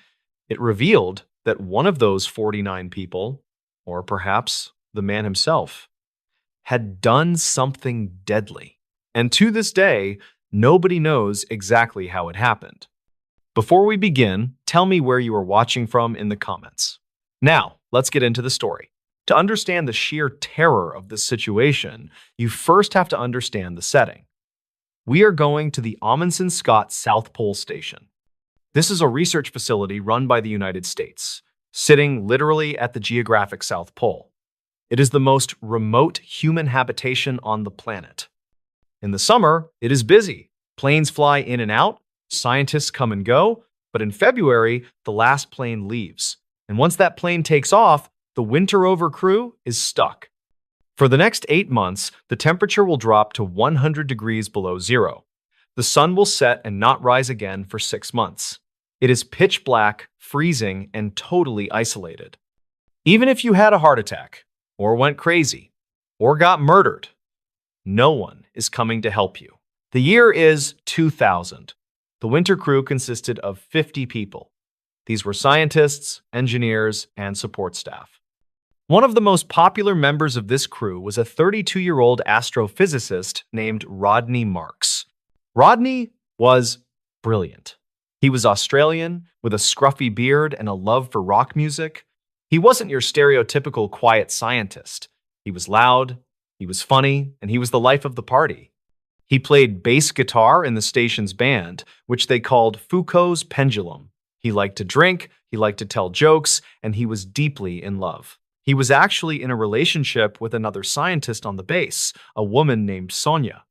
it revealed that one of those 49 people, or perhaps the man himself, had done something deadly. And to this day, nobody knows exactly how it happened. Before we begin, tell me where you are watching from in the comments. Now, let's get into the story. To understand the sheer terror of this situation, you first have to understand the setting. We are going to the Amundsen Scott South Pole Station. This is a research facility run by the United States, sitting literally at the geographic South Pole. It is the most remote human habitation on the planet. In the summer, it is busy. Planes fly in and out, scientists come and go, but in February, the last plane leaves. And once that plane takes off, the winter-over crew is stuck. For the next 8 months, the temperature will drop to 100 degrees below zero. The sun will set and not rise again for 6 months. It is pitch black, freezing, and totally isolated. Even if you had a heart attack, or went crazy, or got murdered, no one is coming to help you. The year is 2000. The winter crew consisted of 50 people. These were scientists, engineers, and support staff. One of the most popular members of this crew was a 32-year-old astrophysicist named Rodney Marks. Rodney was brilliant. He was Australian, with a scruffy beard and a love for rock music. He wasn't your stereotypical quiet scientist. He was loud, he was funny, and he was the life of the party. He played bass guitar in the station's band, which they called Foucault's Pendulum. He liked to drink, he liked to tell jokes, and he was deeply in love. He was actually in a relationship with another scientist on the base, a woman named Sonia.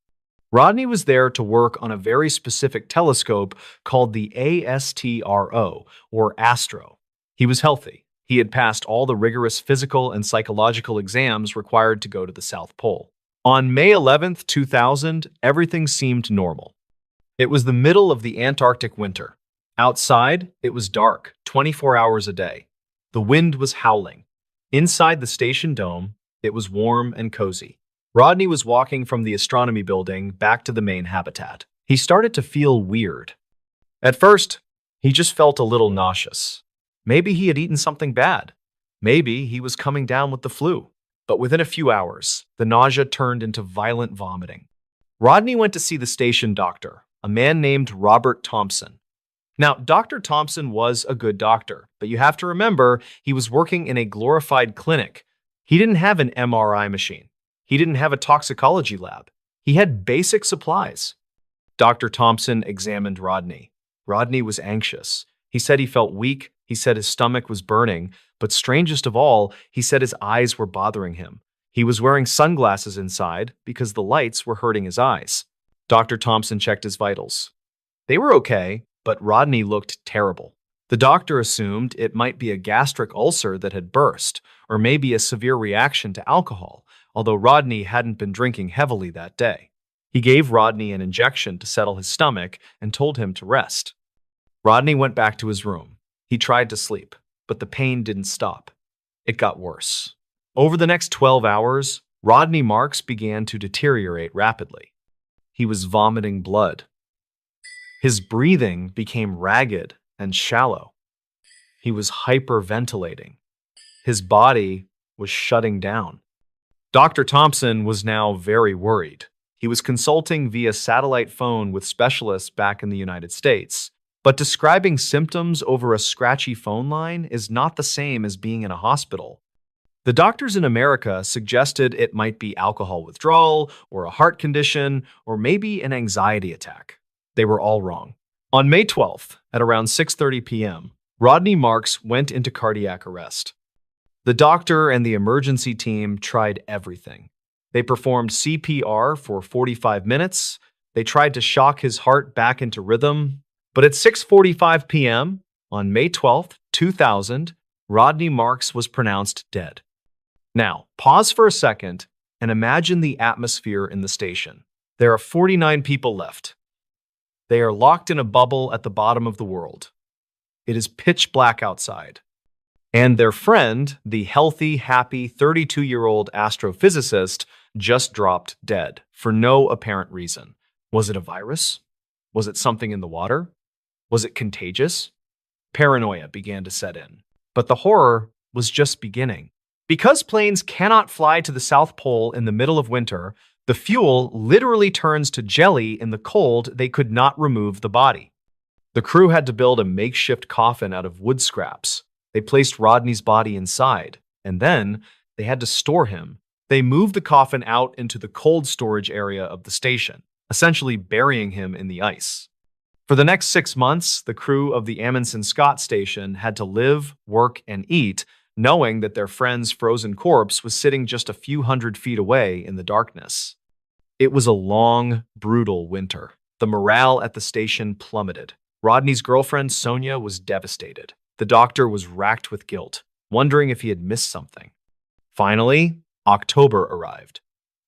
Rodney was there to work on a very specific telescope called the ASTRO, or ASTRO. He was healthy. He had passed all the rigorous physical and psychological exams required to go to the South Pole. On May 11th, 2000, everything seemed normal. It was the middle of the Antarctic winter. Outside, it was dark, 24 hours a day. The wind was howling. Inside the station dome, it was warm and cozy. Rodney was walking from the astronomy building back to the main habitat. He started to feel weird. At first, he just felt a little nauseous. Maybe he had eaten something bad. Maybe he was coming down with the flu. But within a few hours, the nausea turned into violent vomiting. Rodney went to see the station doctor, a man named Robert Thompson. Now, Dr. Thompson was a good doctor, but you have to remember he was working in a glorified clinic. He didn't have an MRI machine. He didn't have a toxicology lab. He had basic supplies. Dr. Thompson examined Rodney. Rodney was anxious. He said he felt weak. He said his stomach was burning. But strangest of all, he said his eyes were bothering him. He was wearing sunglasses inside because the lights were hurting his eyes. Dr. Thompson checked his vitals. They were okay, but Rodney looked terrible. The doctor assumed it might be a gastric ulcer that had burst, or maybe a severe reaction to alcohol, although Rodney hadn't been drinking heavily that day. He gave Rodney an injection to settle his stomach and told him to rest. Rodney went back to his room. He tried to sleep, but the pain didn't stop. It got worse. Over the next 12 hours, Rodney Marks began to deteriorate rapidly. He was vomiting blood. His breathing became ragged and shallow. He was hyperventilating. His body was shutting down. Dr. Thompson was now very worried. He was consulting via satellite phone with specialists back in the United States. But describing symptoms over a scratchy phone line is not the same as being in a hospital. The doctors in America suggested it might be alcohol withdrawal, or a heart condition, or maybe an anxiety attack. They were all wrong. On May 12th, at around 6:30 p.m., Rodney Marks went into cardiac arrest. The doctor and the emergency team tried everything. They performed CPR for 45 minutes. They tried to shock his heart back into rhythm. But at 6:45 p.m. on May 12th, 2000, Rodney Marks was pronounced dead. Now, pause for a second and imagine the atmosphere in the station. There are 49 people left. They are locked in a bubble at the bottom of the world. It is pitch black outside. And their friend, the healthy, happy 32-year-old astrophysicist, just dropped dead for no apparent reason. Was it a virus? Was it something in the water? Was it contagious? Paranoia began to set in. But the horror was just beginning. Because planes cannot fly to the South Pole in the middle of winter, the fuel literally turns to jelly in the cold. They could not remove the body. The crew had to build a makeshift coffin out of wood scraps. They placed Rodney's body inside, and then they had to store him. They moved the coffin out into the cold storage area of the station, essentially burying him in the ice. For the next 6 months, the crew of the Amundsen Scott station had to live, work, and eat, knowing that their friend's frozen corpse was sitting just a few hundred feet away in the darkness. It was a long, brutal winter. The morale at the station plummeted. Rodney's girlfriend, Sonia, was devastated. The doctor was racked with guilt, wondering if he had missed something. Finally, October arrived.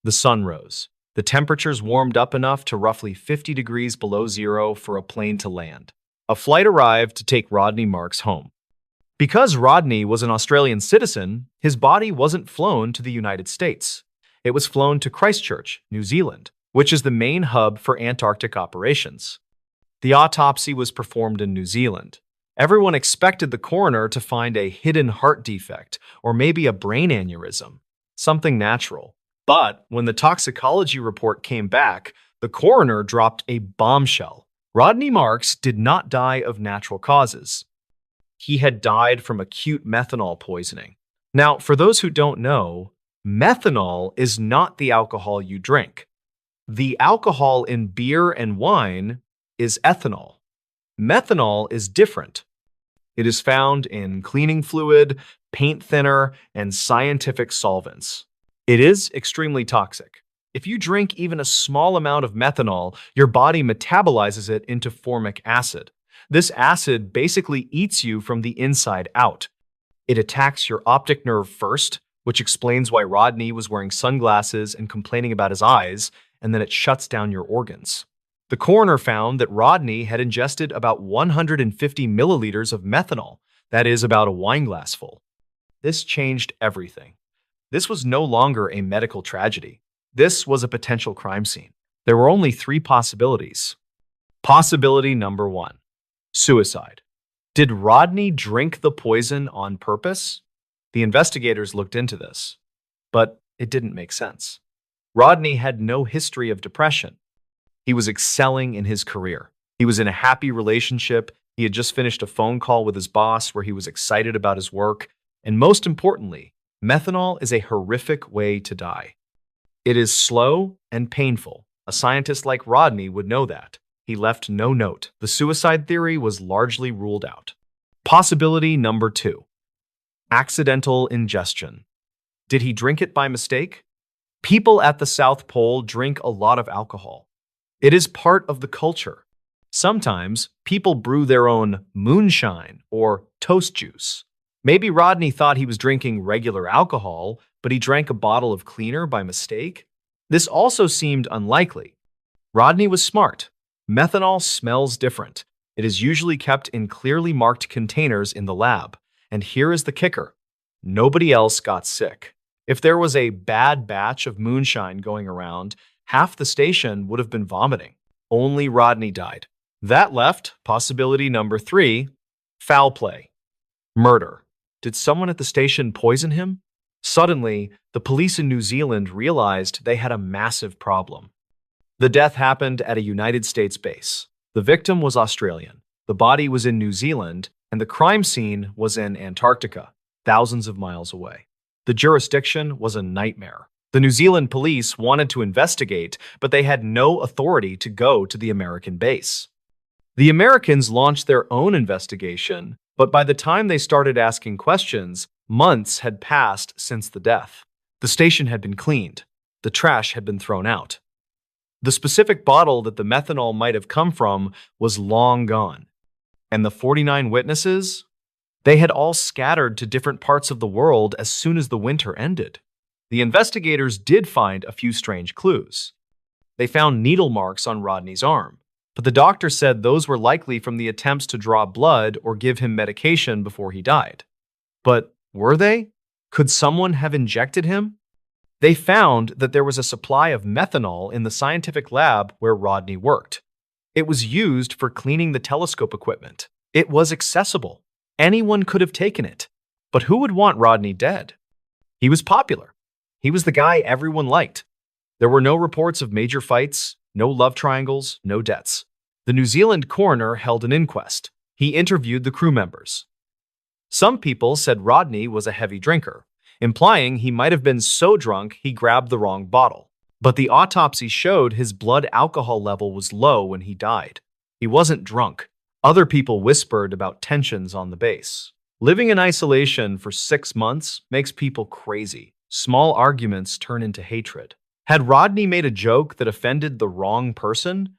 The sun rose. The temperatures warmed up enough to roughly 50 degrees below zero for a plane to land. A flight arrived to take Rodney Marks home. Because Rodney was an Australian citizen, his body wasn't flown to the United States. It was flown to Christchurch, New Zealand, which is the main hub for Antarctic operations. The autopsy was performed in New Zealand. Everyone expected the coroner to find a hidden heart defect or maybe a brain aneurysm, something natural. But when the toxicology report came back, the coroner dropped a bombshell. Rodney Marks did not die of natural causes. He had died from acute methanol poisoning. Now, for those who don't know, methanol is not the alcohol you drink. The alcohol in beer and wine is ethanol. Methanol is different. It is found in cleaning fluid, paint thinner, and scientific solvents. It is extremely toxic. If you drink even a small amount of methanol, your body metabolizes it into formic acid. This acid basically eats you from the inside out. It attacks your optic nerve first, which explains why Rodney was wearing sunglasses and complaining about his eyes, and then it shuts down your organs. The coroner found that Rodney had ingested about 150 milliliters of methanol, that is about a wineglass full. This changed everything. This was no longer a medical tragedy. This was a potential crime scene. There were only three possibilities. Possibility number one, suicide. Did Rodney drink the poison on purpose? The investigators looked into this, but it didn't make sense. Rodney had no history of depression. He was excelling in his career. He was in a happy relationship. He had just finished a phone call with his boss where he was excited about his work. And most importantly, methanol is a horrific way to die. It is slow and painful. A scientist like Rodney would know that. He left no note. The suicide theory was largely ruled out. Possibility number two, accidental ingestion. Did he drink it by mistake? People at the South Pole drink a lot of alcohol. It is part of the culture. Sometimes people brew their own moonshine or toast juice. Maybe Rodney thought he was drinking regular alcohol, but he drank a bottle of cleaner by mistake. This also seemed unlikely. Rodney was smart. Methanol smells different. It is usually kept in clearly marked containers in the lab. And here is the kicker. Nobody else got sick. If there was a bad batch of moonshine going around, half the station would have been vomiting. Only Rodney died. That left possibility number three, foul play. Murder. Did someone at the station poison him? Suddenly, the police in New Zealand realized they had a massive problem. The death happened at a United States base. The victim was Australian. The body was in New Zealand, and the crime scene was in Antarctica, thousands of miles away. The jurisdiction was a nightmare. The New Zealand police wanted to investigate, but they had no authority to go to the American base. The Americans launched their own investigation, but by the time they started asking questions, months had passed since the death. The station had been cleaned. The trash had been thrown out. The specific bottle that the methanol might have come from was long gone. And the 49 witnesses? They had all scattered to different parts of the world as soon as the winter ended. The investigators did find a few strange clues. They found needle marks on Rodney's arm, but the doctor said those were likely from the attempts to draw blood or give him medication before he died. But were they? Could someone have injected him? They found that there was a supply of methanol in the scientific lab where Rodney worked. It was used for cleaning the telescope equipment. It was accessible. Anyone could have taken it. But who would want Rodney dead? He was popular. He was the guy everyone liked. There were no reports of major fights, no love triangles, no deaths. The New Zealand coroner held an inquest. He interviewed the crew members. Some people said Rodney was a heavy drinker, implying he might have been so drunk he grabbed the wrong bottle. But the autopsy showed his blood alcohol level was low when he died. He wasn't drunk. Other people whispered about tensions on the base. Living in isolation for 6 months makes people crazy. Small arguments turn into hatred. Had Rodney made a joke that offended the wrong person?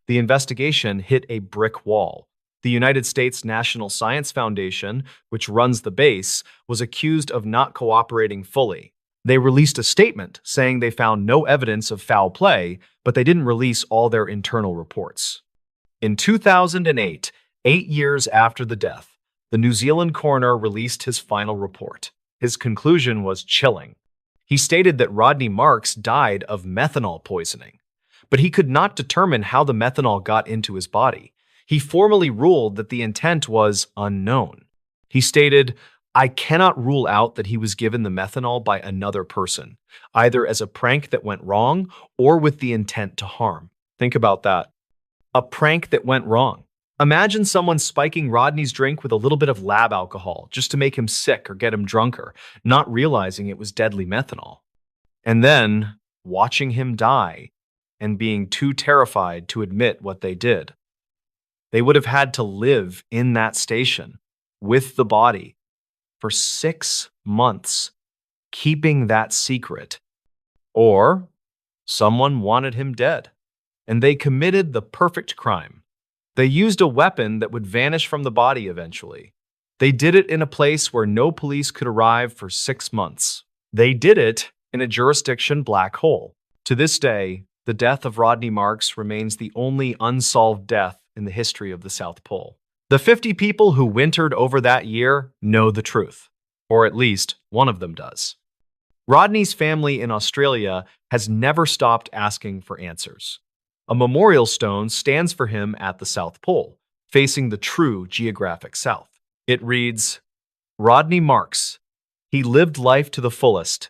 The investigation hit a brick wall. The United States National Science Foundation, which runs the base, was accused of not cooperating fully. They released a statement saying they found no evidence of foul play, but they didn't release all their internal reports. In 2008, 8 years after the death, the New Zealand coroner released his final report. His conclusion was chilling. He stated that Rodney Marks died of methanol poisoning, but he could not determine how the methanol got into his body. He formally ruled that the intent was unknown. He stated, "I cannot rule out that he was given the methanol by another person, either as a prank that went wrong or with the intent to harm." Think about that. A prank that went wrong. Imagine someone spiking Rodney's drink with a little bit of lab alcohol just to make him sick or get him drunker, not realizing it was deadly methanol. And then watching him die and being too terrified to admit what they did. They would have had to live in that station. with the body for 6 months, keeping that secret. Or someone wanted him dead, and they committed the perfect crime. They used a weapon that would vanish from the body eventually. They did it in a place where no police could arrive for 6 months. They did it in a jurisdiction black hole. To this day, the death of Rodney Marks remains the only unsolved death in the history of the South Pole. The 50 people who wintered over that year know the truth, or at least one of them does. Rodney's family in Australia has never stopped asking for answers. A memorial stone stands for him at the South Pole, facing the true geographic South. It reads, Rodney Marks. He lived life to the fullest.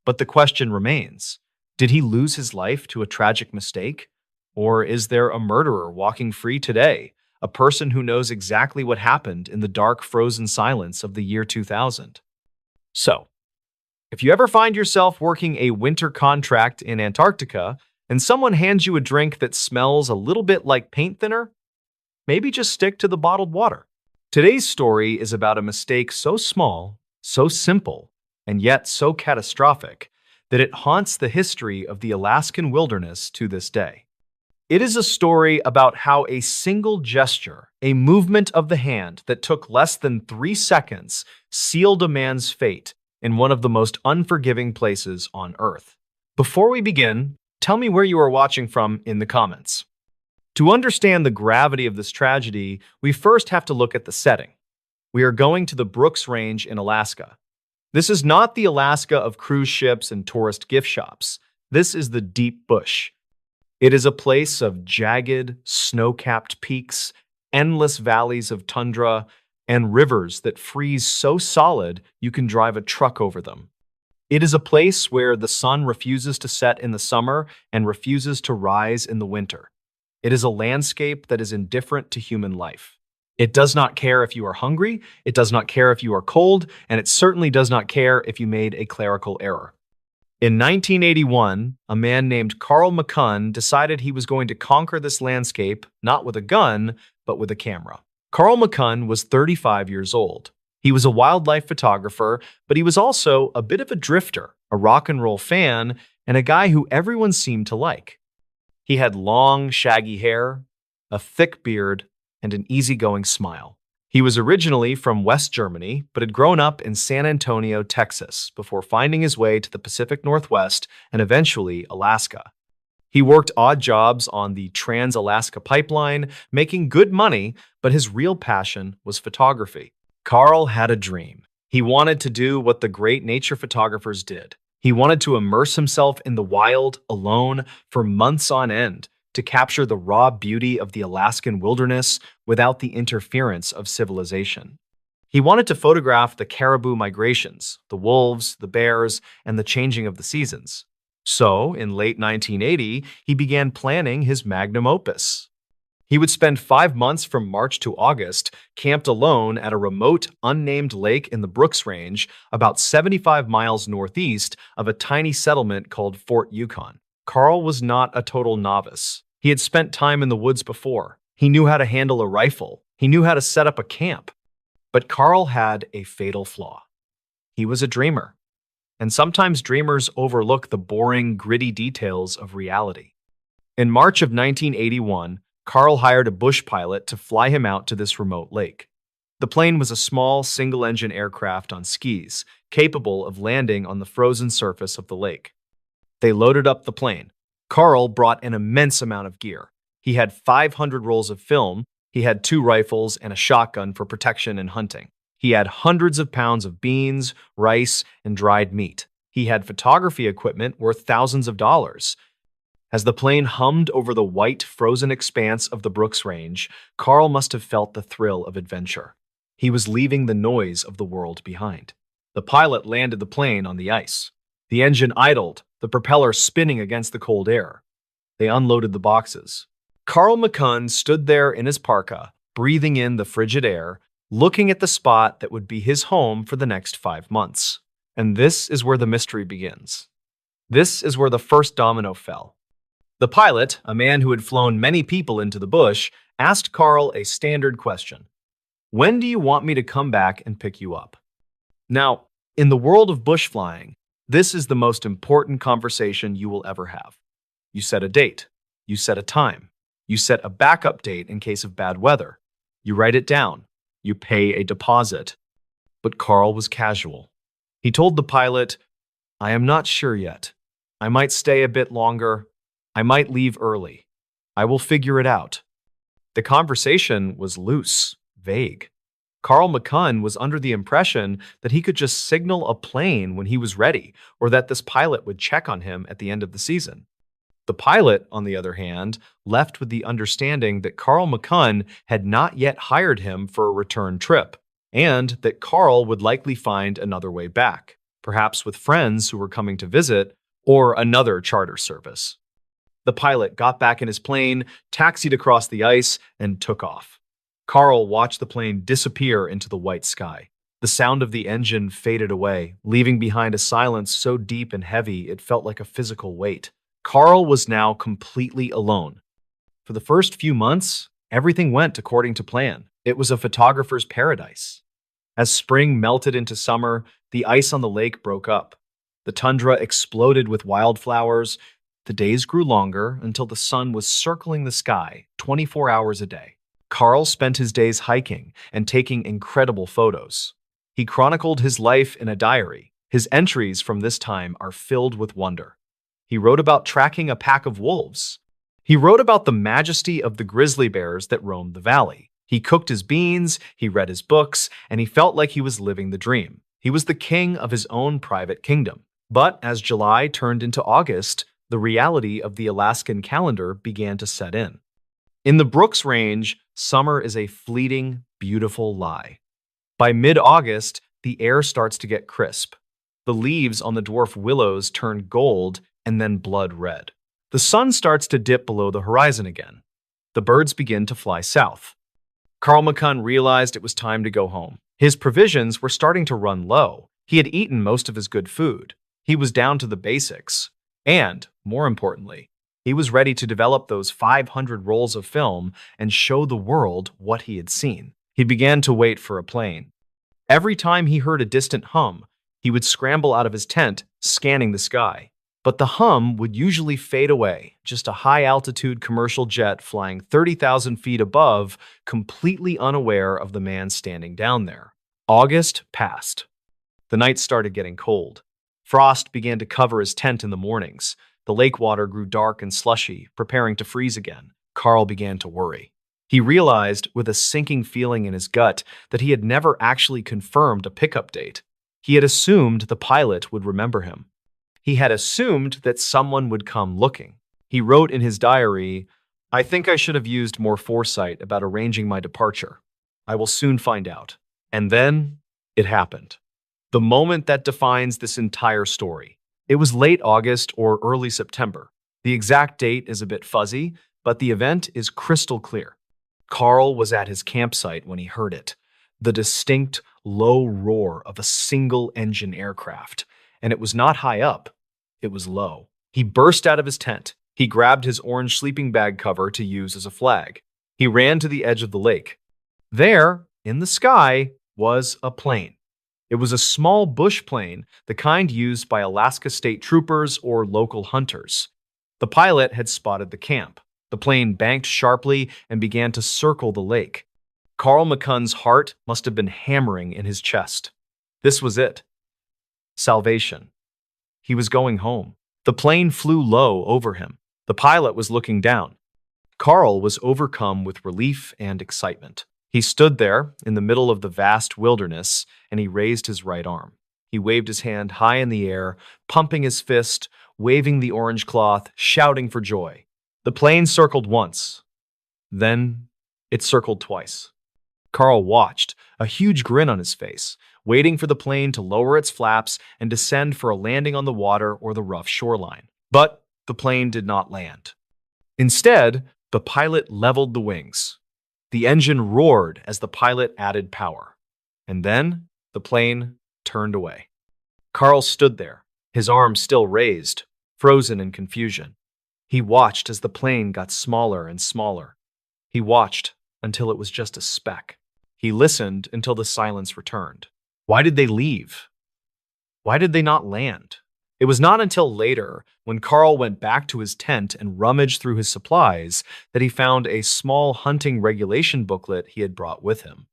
But the question remains, did he lose his life to a tragic mistake? Or is there a murderer walking free today, a person who knows exactly what happened in the dark, frozen silence of the year 2000? So, if you ever find yourself working a winter contract in Antarctica and someone hands you a drink that smells a little bit like paint thinner, maybe just stick to the bottled water. Today's story is about a mistake so small, so simple, and yet so catastrophic that it haunts the history of the Alaskan wilderness to this day. It is a story about how a single gesture, a movement of the hand that took less than 3 seconds, sealed a man's fate in one of the most unforgiving places on Earth. Before we begin, tell me where you are watching from in the comments. To understand the gravity of this tragedy, we first have to look at the setting. We are going to the Brooks Range in Alaska. This is not the Alaska of cruise ships and tourist gift shops. This is the deep bush. It is a place of jagged, snow-capped peaks, endless valleys of tundra, and rivers that freeze so solid you can drive a truck over them. It is a place where the sun refuses to set in the summer and refuses to rise in the winter. It is a landscape that is indifferent to human life. It does not care if you are hungry, it does not care if you are cold, and it certainly does not care if you made a clerical error. In 1981, a man named Carl McCunn decided he was going to conquer this landscape not with a gun, but with a camera. Carl McCunn was 35 years old. He was a wildlife photographer, but he was also a bit of a drifter, a rock and roll fan, and a guy who everyone seemed to like. He had long, shaggy hair, a thick beard, and an easygoing smile. He was originally from West Germany, but had grown up in San Antonio, Texas, before finding his way to the Pacific Northwest and eventually Alaska. He worked odd jobs on the Trans-Alaska Pipeline, making good money, but his real passion was photography. Carl had a dream. He wanted to do what the great nature photographers did. He wanted to immerse himself in the wild, alone, for months on end, to capture the raw beauty of the Alaskan wilderness without the interference of civilization. He wanted to photograph the caribou migrations, the wolves, the bears, and the changing of the seasons. So, in late 1980, he began planning his magnum opus. He would spend 5 months from March to August camped alone at a remote, unnamed lake in the Brooks Range, about 75 miles northeast of a tiny settlement called Fort Yukon. Carl was not a total novice. He had spent time in the woods before. He knew how to handle a rifle. He knew how to set up a camp. But Carl had a fatal flaw. He was a dreamer. And sometimes dreamers overlook the boring, gritty details of reality. In March of 1981, Carl hired a bush pilot to fly him out to this remote lake. The plane was a small, single-engine aircraft on skis, capable of landing on the frozen surface of the lake. They loaded up the plane. Carl brought an immense amount of gear. He had 500 rolls of film, he had 2 rifles and a shotgun for protection and hunting. He had hundreds of pounds of beans, rice, and dried meat. He had photography equipment worth thousands of dollars. As the plane hummed over the white, frozen expanse of the Brooks Range, Carl must have felt the thrill of adventure. He was leaving the noise of the world behind. The pilot landed the plane on the ice. The engine idled, the propeller spinning against the cold air. They unloaded the boxes. Carl McCunn stood there in his parka, breathing in the frigid air, looking at the spot that would be his home for the next 5 months. And this is where the mystery begins. This is where the first domino fell. The pilot, a man who had flown many people into the bush, asked Carl a standard question. When do you want me to come back and pick you up? Now, in the world of bush flying, this is the most important conversation you will ever have. You set a date. You set a time. You set a backup date in case of bad weather. You write it down. You pay a deposit. But Carl was casual. He told the pilot, "I am not sure yet. I might stay a bit longer. I might leave early. I will figure it out." The conversation was loose, vague. Carl McCunn was under the impression that he could just signal a plane when he was ready, or that this pilot would check on him at the end of the season. The pilot, on the other hand, left with the understanding that Carl McCunn had not yet hired him for a return trip, and that Carl would likely find another way back, perhaps with friends who were coming to visit, or another charter service. The pilot got back in his plane, taxied across the ice, and took off. Carl watched the plane disappear into the white sky. The sound of the engine faded away, leaving behind a silence so deep and heavy it felt like a physical weight. Carl was now completely alone. For the first few months, everything went according to plan. It was a photographer's paradise. As spring melted into summer, the ice on the lake broke up. The tundra exploded with wildflowers. The days grew longer until the sun was circling the sky 24 hours a day. Carl spent his days hiking and taking incredible photos. He chronicled his life in a diary. His entries from this time are filled with wonder. He wrote about tracking a pack of wolves. He wrote about the majesty of the grizzly bears that roamed the valley. He cooked his beans, he read his books, and he felt like he was living the dream. He was the king of his own private kingdom. But as July turned into August, the reality of the Alaskan calendar began to set in. In the Brooks Range, summer is a fleeting, beautiful lie. By mid-August, the air starts to get crisp. The leaves on the dwarf willows turn gold and then blood red. The sun starts to dip below the horizon again. The birds begin to fly south. Carl McCunn realized it was time to go home. His provisions were starting to run low. He had eaten most of his good food. He was down to the basics. And, more importantly, he was ready to develop those 500 rolls of film and show the world what he had seen. He began to wait for a plane. Every time he heard a distant hum, he would scramble out of his tent, scanning the sky. But the hum would usually fade away, just a high-altitude commercial jet flying 30,000 feet above, completely unaware of the man standing down there. August passed. The nights started getting cold. Frost began to cover his tent in the mornings. The lake water grew dark and slushy, preparing to freeze again. Carl began to worry. He realized, with a sinking feeling in his gut, that he had never actually confirmed a pickup date. He had assumed the pilot would remember him. He had assumed that someone would come looking. He wrote in his diary, "I think I should have used more foresight about arranging my departure. I will soon find out." And then it happened. The moment that defines this entire story. It was late August or early September. The exact date is a bit fuzzy, but the event is crystal clear. Carl was at his campsite when he heard it. The distinct, low roar of a single-engine aircraft. And it was not high up. It was low. He burst out of his tent. He grabbed his orange sleeping bag cover to use as a flag. He ran to the edge of the lake. There, in the sky, was a plane. It was a small bush plane, the kind used by Alaska State Troopers or local hunters. The pilot had spotted the camp. The plane banked sharply and began to circle the lake. Carl McCunn's heart must have been hammering in his chest. This was it. Salvation. He was going home. The plane flew low over him. The pilot was looking down. Carl was overcome with relief and excitement. He stood there in the middle of the vast wilderness, and he raised his right arm. He waved his hand high in the air, pumping his fist, waving the orange cloth, shouting for joy. The plane circled once. Then it circled twice. Carl watched, a huge grin on his face, waiting for the plane to lower its flaps and descend for a landing on the water or the rough shoreline. But the plane did not land. Instead, the pilot leveled the wings. The engine roared as the pilot added power. And then the plane turned away. Carl stood there, his arms still raised, frozen in confusion. He watched as the plane got smaller and smaller. He watched until it was just a speck. He listened until the silence returned. Why did they leave? Why did they not land? It was not until later, when Carl went back to his tent and rummaged through his supplies, that he found a small hunting regulation booklet he had brought with him.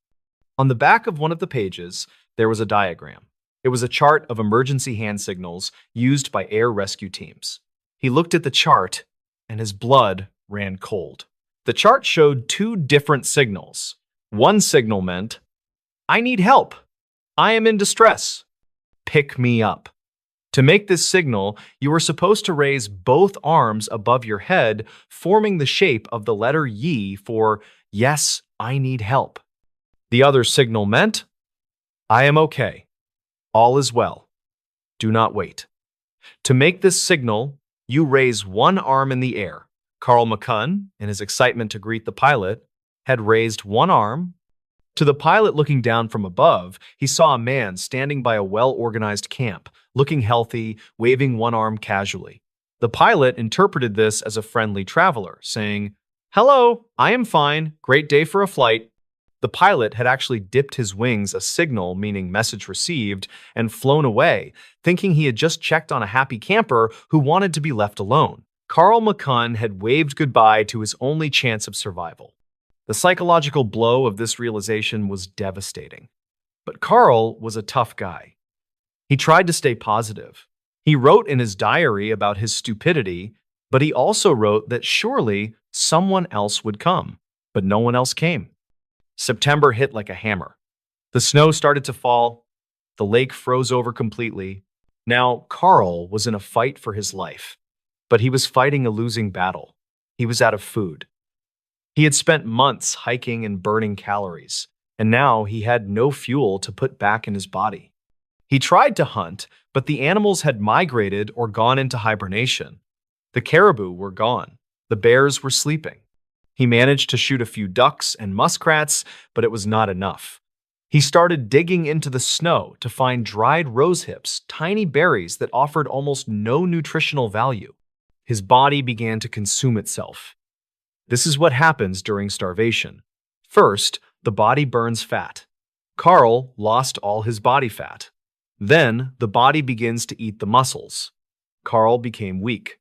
On the back of one of the pages, there was a diagram. It was a chart of emergency hand signals used by air rescue teams. He looked at the chart, and his blood ran cold. The chart showed two different signals. One signal meant, "I need help. I am in distress. Pick me up." To make this signal, you were supposed to raise both arms above your head, forming the shape of the letter Y for "Yes, I need help." The other signal meant, "I am okay. All is well. Do not wait." To make this signal, you raise one arm in the air. Carl McCunn, in his excitement to greet the pilot, had raised one arm. To the pilot looking down from above, he saw a man standing by a well-organized camp, looking healthy, waving one arm casually. The pilot interpreted this as a friendly traveler, saying, "Hello, I am fine. Great day for a flight." The pilot had actually dipped his wings a signal meaning message received and flown away, thinking he had just checked on a happy camper who wanted to be left alone. Carl McCunn had waved goodbye to his only chance of survival. The psychological blow of this realization was devastating. But Carl was a tough guy. He tried to stay positive. He wrote in his diary about his stupidity, but he also wrote that surely someone else would come. But no one else came. September hit like a hammer. The snow started to fall. The lake froze over completely. Now, Carl was in a fight for his life, but he was fighting a losing battle. He was out of food. He had spent months hiking and burning calories, and now he had no fuel to put back in his body. He tried to hunt, but the animals had migrated or gone into hibernation. The caribou were gone. The bears were sleeping. He managed to shoot a few ducks and muskrats, but it was not enough. He started digging into the snow to find dried rose hips, tiny berries that offered almost no nutritional value. His body began to consume itself. This is what happens during starvation. First, the body burns fat. Carl lost all his body fat. Then, the body begins to eat the muscles. Carl became weak.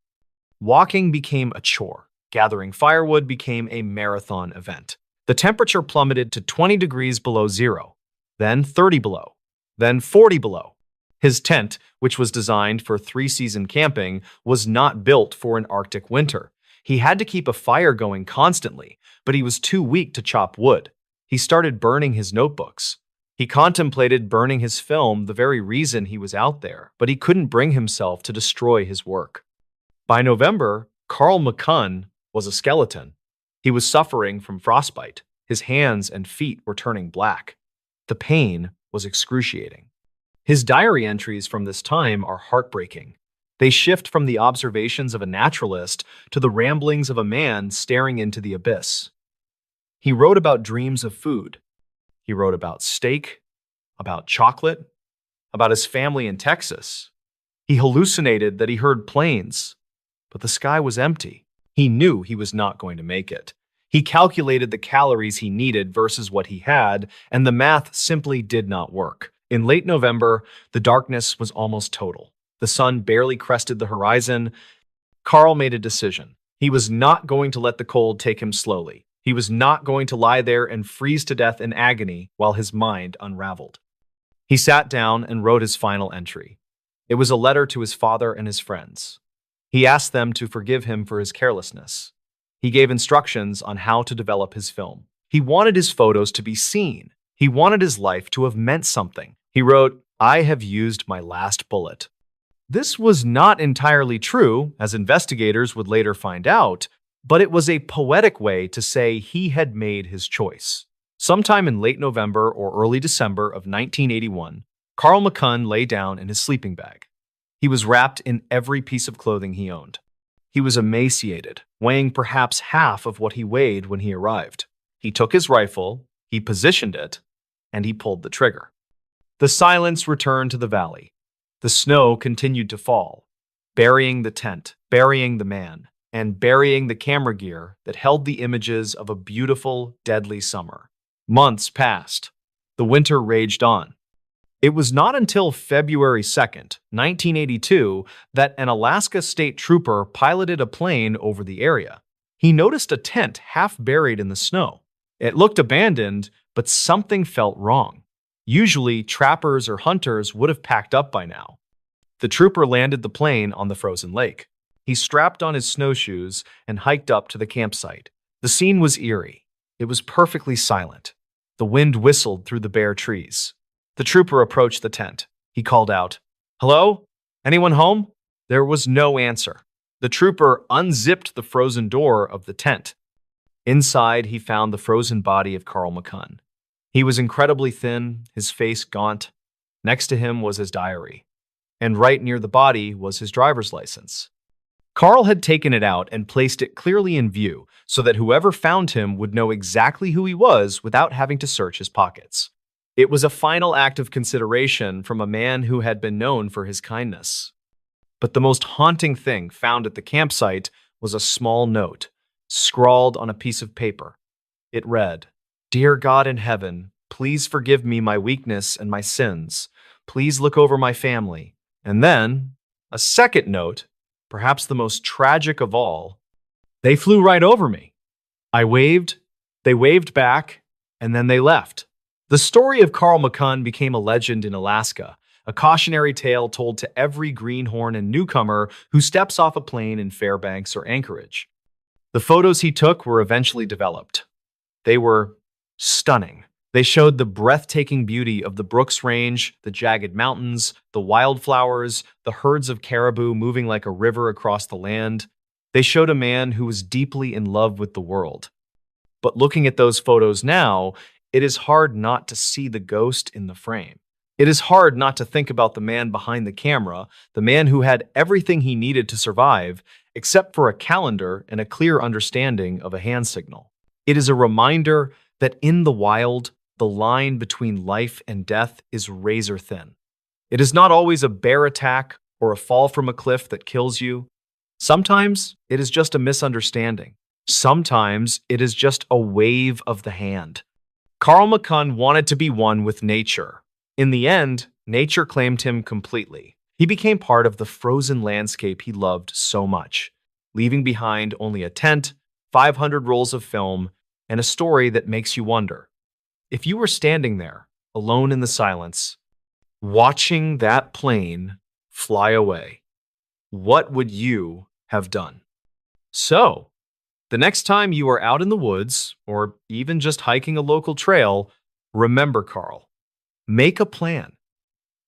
Walking became a chore. Gathering firewood became a marathon event. The temperature plummeted to 20 degrees below zero, then 30 below, then 40 below. His tent, which was designed for three-season camping, was not built for an Arctic winter. He had to keep a fire going constantly, but he was too weak to chop wood. He started burning his notebooks. He contemplated burning his film, the very reason he was out there, but he couldn't bring himself to destroy his work. By November, Carl McCunn was a skeleton. He was suffering from frostbite. His hands and feet were turning black. The pain was excruciating. His diary entries from this time are heartbreaking. They shift from the observations of a naturalist to the ramblings of a man staring into the abyss. He wrote about dreams of food. He wrote about steak, about chocolate, about his family in Texas. He hallucinated that he heard planes, but the sky was empty. He knew he was not going to make it. He calculated the calories he needed versus what he had, and the math simply did not work. In late November, the darkness was almost total. The sun barely crested the horizon. Carl made a decision. He was not going to let the cold take him slowly. He was not going to lie there and freeze to death in agony while his mind unraveled. He sat down and wrote his final entry. It was a letter to his father and his friends. He asked them to forgive him for his carelessness. He gave instructions on how to develop his film. He wanted his photos to be seen. He wanted his life to have meant something. He wrote, "I have used my last bullet." This was not entirely true, as investigators would later find out, but it was a poetic way to say he had made his choice. Sometime in late November or early December of 1981, Carl McCunn lay down in his sleeping bag. He was wrapped in every piece of clothing he owned. He was emaciated, weighing perhaps half of what he weighed when he arrived. He took his rifle, he positioned it, and he pulled the trigger. The silence returned to the valley. The snow continued to fall, burying the tent, burying the man, and burying the camera gear that held the images of a beautiful, deadly summer. Months passed. The winter raged on. It was not until February 2nd, 1982, that an Alaska state trooper piloted a plane over the area. He noticed a tent half buried in the snow. It looked abandoned, but something felt wrong. Usually, trappers or hunters would have packed up by now. The trooper landed the plane on the frozen lake. He strapped on his snowshoes and hiked up to the campsite. The scene was eerie. It was perfectly silent. The wind whistled through the bare trees. The trooper approached the tent. He called out, "Hello? Anyone home?" There was no answer. The trooper unzipped the frozen door of the tent. Inside, he found the frozen body of Carl McCunn. He was incredibly thin, his face gaunt. Next to him was his diary, and right near the body was his driver's license. Carl had taken it out and placed it clearly in view so that whoever found him would know exactly who he was without having to search his pockets. It was a final act of consideration from a man who had been known for his kindness. But the most haunting thing found at the campsite was a small note, scrawled on a piece of paper. It read, "Dear God in heaven, please forgive me my weakness and my sins. Please look over my family." And then, a second note, perhaps the most tragic of all, "They flew right over me. I waved, they waved back, and then they left." The story of Carl McCunn became a legend in Alaska, a cautionary tale told to every greenhorn and newcomer who steps off a plane in Fairbanks or Anchorage. The photos he took were eventually developed. They were stunning. They showed the breathtaking beauty of the Brooks Range, the jagged mountains, the wildflowers, the herds of caribou moving like a river across the land. They showed a man who was deeply in love with the world. But looking at those photos now, it is hard not to see the ghost in the frame. It is hard not to think about the man behind the camera, the man who had everything he needed to survive, except for a calendar and a clear understanding of a hand signal. It is a reminder that in the wild, the line between life and death is razor thin. It is not always a bear attack or a fall from a cliff that kills you. Sometimes it is just a misunderstanding. Sometimes it is just a wave of the hand. Carl McCunn wanted to be one with nature. In the end, nature claimed him completely. He became part of the frozen landscape he loved so much, leaving behind only a tent, 500 rolls of film, and a story that makes you wonder. If you were standing there, alone in the silence, watching that plane fly away, what would you have done? So, the next time you are out in the woods, or even just hiking a local trail, remember Carl. Make a plan.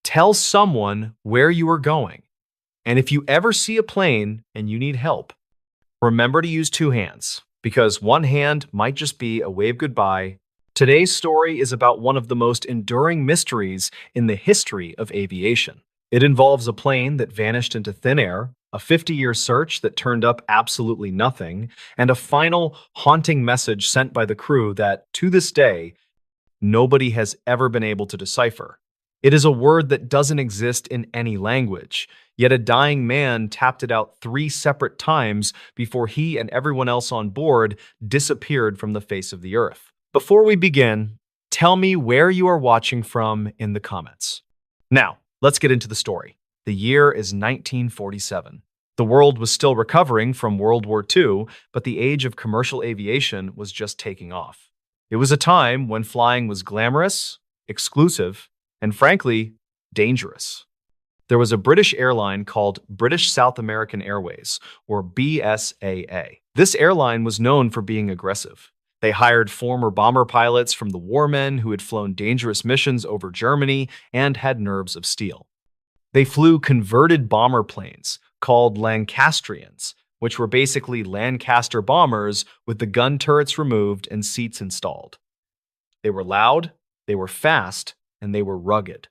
Tell someone where you are going. And if you ever see a plane and you need help, remember to use two hands, because one hand might just be a wave goodbye. Today's story is about one of the most enduring mysteries in the history of aviation. It involves a plane that vanished into thin air, a 50-year search that turned up absolutely nothing, and a final haunting message sent by the crew that, to this day, nobody has ever been able to decipher. It is a word that doesn't exist in any language, yet a dying man tapped it out 3 separate times before he and everyone else on board disappeared from the face of the earth. Before we begin, tell me where you are watching from in the comments. Now, let's get into the story. The year is 1947. The world was still recovering from World War II, but the age of commercial aviation was just taking off. It was a time when flying was glamorous, exclusive, and frankly, dangerous. There was a British airline called British South American Airways, or BSAA. This airline was known for being aggressive. They hired former bomber pilots from the war men who had flown dangerous missions over Germany and had nerves of steel. They flew converted bomber planes called Lancastrians, which were basically Lancaster bombers with the gun turrets removed and seats installed. They were loud, they were fast, and they were rugged.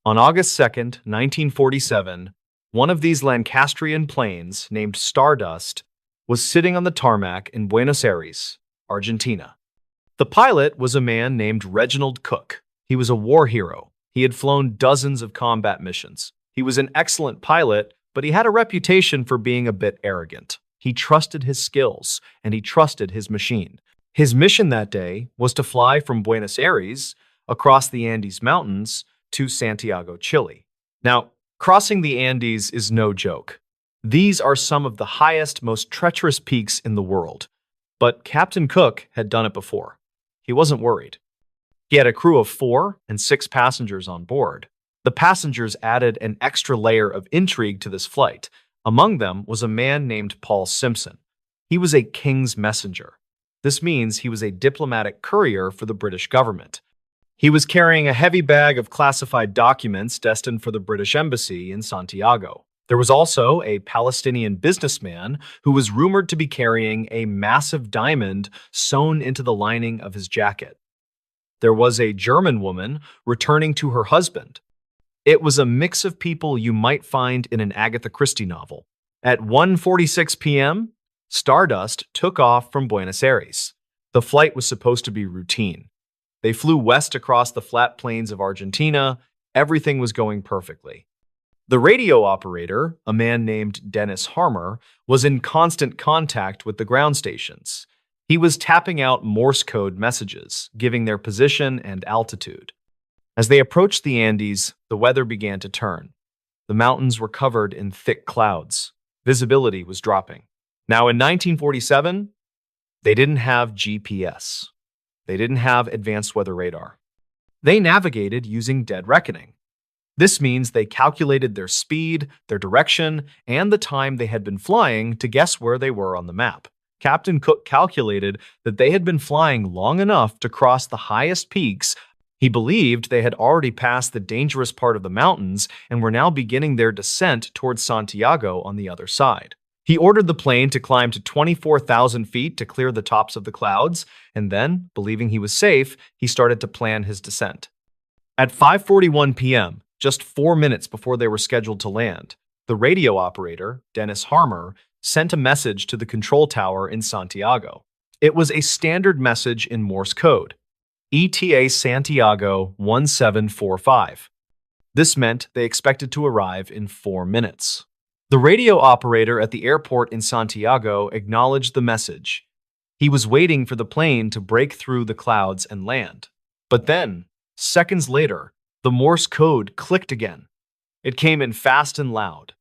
On August 2nd, 1947, one of these Lancastrian planes, named Stardust, was sitting on the tarmac in Buenos Aires, Argentina. The pilot was a man named Reginald Cook. He was a war hero. He had flown dozens of combat missions. He was an excellent pilot, but he had a reputation for being a bit arrogant. He trusted his skills, and he trusted his machine. His mission that day was to fly from Buenos Aires across the Andes Mountains to Santiago, Chile. Now, crossing the Andes is no joke. These are some of the highest, most treacherous peaks in the world. But Captain Cook had done it before. He wasn't worried. He had a crew of 4 and 6 passengers on board. The passengers added an extra layer of intrigue to this flight. Among them was a man named Paul Simpson. He was a king's messenger. This means he was a diplomatic courier for the British government. He was carrying a heavy bag of classified documents destined for the British embassy in Santiago. There was also a Palestinian businessman who was rumored to be carrying a massive diamond sewn into the lining of his jacket. There was a German woman returning to her husband. It was a mix of people you might find in an Agatha Christie novel. At 1:46 p.m., Stardust took off from Buenos Aires. The flight was supposed to be routine. They flew west across the flat plains of Argentina. Everything was going perfectly. The radio operator, a man named Dennis Harmer, was in constant contact with the ground stations. He was tapping out Morse code messages, giving their position and altitude. As they approached the Andes, the weather began to turn. The mountains were covered in thick clouds. Visibility was dropping. Now, in 1947, they didn't have GPS. They didn't have advanced weather radar. They navigated using dead reckoning. This means they calculated their speed, their direction, and the time they had been flying to guess where they were on the map. Captain Cook calculated that they had been flying long enough to cross the highest peaks. He believed they had already passed the dangerous part of the mountains and were now beginning their descent towards Santiago on the other side. He ordered the plane to climb to 24,000 feet to clear the tops of the clouds, and then, believing he was safe, he started to plan his descent. At 5:41 p.m., just 4 minutes before they were scheduled to land, the radio operator, Dennis Harmer, sent a message to the control tower in Santiago. It was a standard message in Morse code, ETA Santiago 1745. This meant they expected to arrive in 4 minutes. The radio operator at the airport in Santiago acknowledged the message. He was waiting for the plane to break through the clouds and land. But then, seconds later, the Morse code clicked again. It came in fast and loud.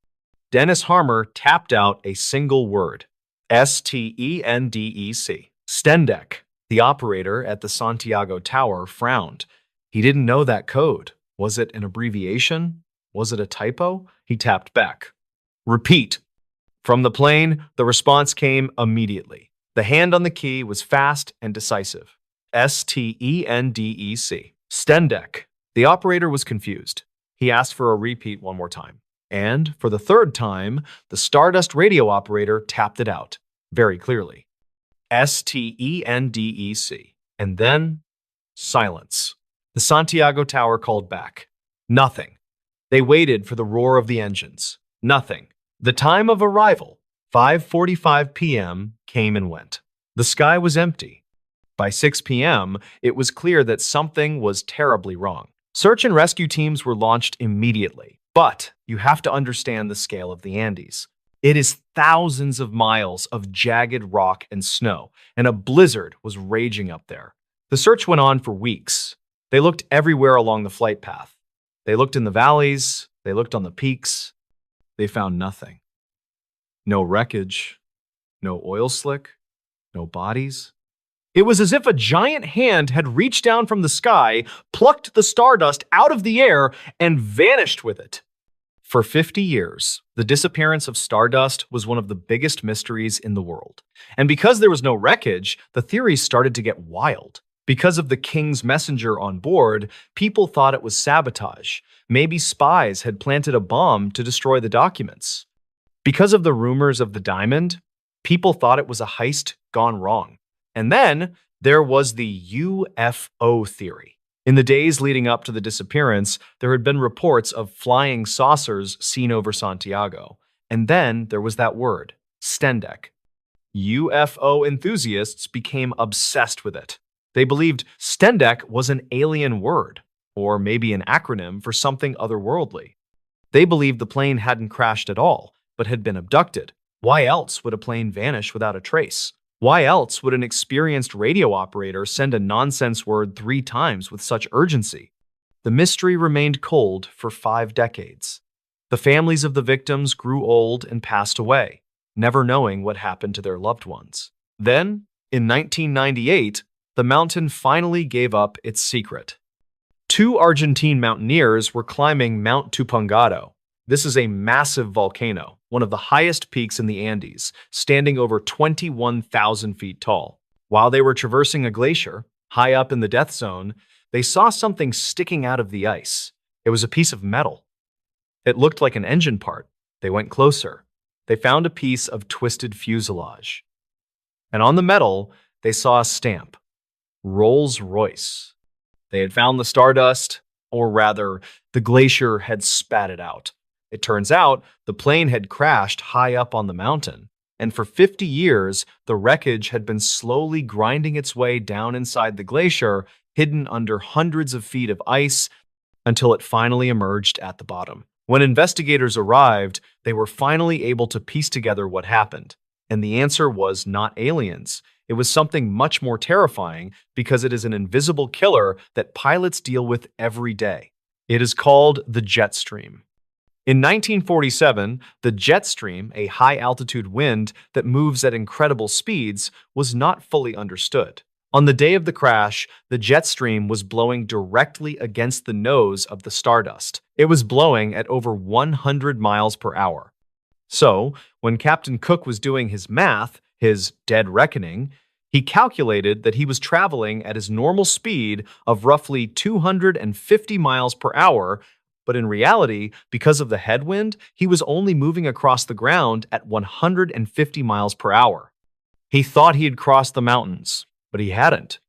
Dennis Harmer tapped out a single word, Stendec. Stendec. The operator at the Santiago Tower frowned. He didn't know that code. Was it an abbreviation? Was it a typo? He tapped back. Repeat. From the plane, the response came immediately. The hand on the key was fast and decisive. Stendec. Stendec. The operator was confused. He asked for a repeat one more time. And for the third time, the Stardust radio operator tapped it out, very clearly. Stendec. And then, silence. The Santiago Tower called back. Nothing. They waited for the roar of the engines. Nothing. The time of arrival, 5:45 p.m., came and went. The sky was empty. By 6 p.m., it was clear that something was terribly wrong. Search and rescue teams were launched immediately. But you have to understand the scale of the Andes. It is thousands of miles of jagged rock and snow, and a blizzard was raging up there. The search went on for weeks. They looked everywhere along the flight path. They looked in the valleys. They looked on the peaks. They found nothing. No wreckage, no oil slick, no bodies. It was as if a giant hand had reached down from the sky, plucked the stardust out of the air, and vanished with it. For 50 years, the disappearance of stardust was one of the biggest mysteries in the world. And because there was no wreckage, the theories started to get wild. Because of the king's messenger on board, people thought it was sabotage. Maybe spies had planted a bomb to destroy the documents. Because of the rumors of the diamond, people thought it was a heist gone wrong. And then there was the UFO theory. In the days leading up to the disappearance, there had been reports of flying saucers seen over Santiago. And then there was that word, Stendec. UFO enthusiasts became obsessed with it. They believed Stendec was an alien word, or maybe an acronym for something otherworldly. They believed the plane hadn't crashed at all, but had been abducted. Why else would a plane vanish without a trace? Why else would an experienced radio operator send a nonsense word 3 times with such urgency? The mystery remained cold for 5 decades. The families of the victims grew old and passed away, never knowing what happened to their loved ones. Then, in 1998, the mountain finally gave up its secret. 2 Argentine mountaineers were climbing Mount Tupungato. This is a massive volcano, one of the highest peaks in the Andes, standing over 21,000 feet tall. While they were traversing a glacier, high up in the death zone, they saw something sticking out of the ice. It was a piece of metal. It looked like an engine part. They went closer. They found a piece of twisted fuselage. And on the metal, they saw a stamp. Rolls-Royce. They had found the stardust, or rather, the glacier had spat it out. It turns out the plane had crashed high up on the mountain, and for 50 years, the wreckage had been slowly grinding its way down inside the glacier, hidden under hundreds of feet of ice, until it finally emerged at the bottom. When investigators arrived, they were finally able to piece together what happened. And the answer was not aliens. It was something much more terrifying because it is an invisible killer that pilots deal with every day. It is called the jet stream. In 1947, the jet stream, a high-altitude wind that moves at incredible speeds, was not fully understood. On the day of the crash, the jet stream was blowing directly against the nose of the stardust. It was blowing at over 100 miles per hour. So, when Captain Cook was doing his math, his dead reckoning, he calculated that he was traveling at his normal speed of roughly 250 miles per hour, but in reality, because of the headwind, he was only moving across the ground at 150 miles per hour. He thought he had crossed the mountains, but he hadn't.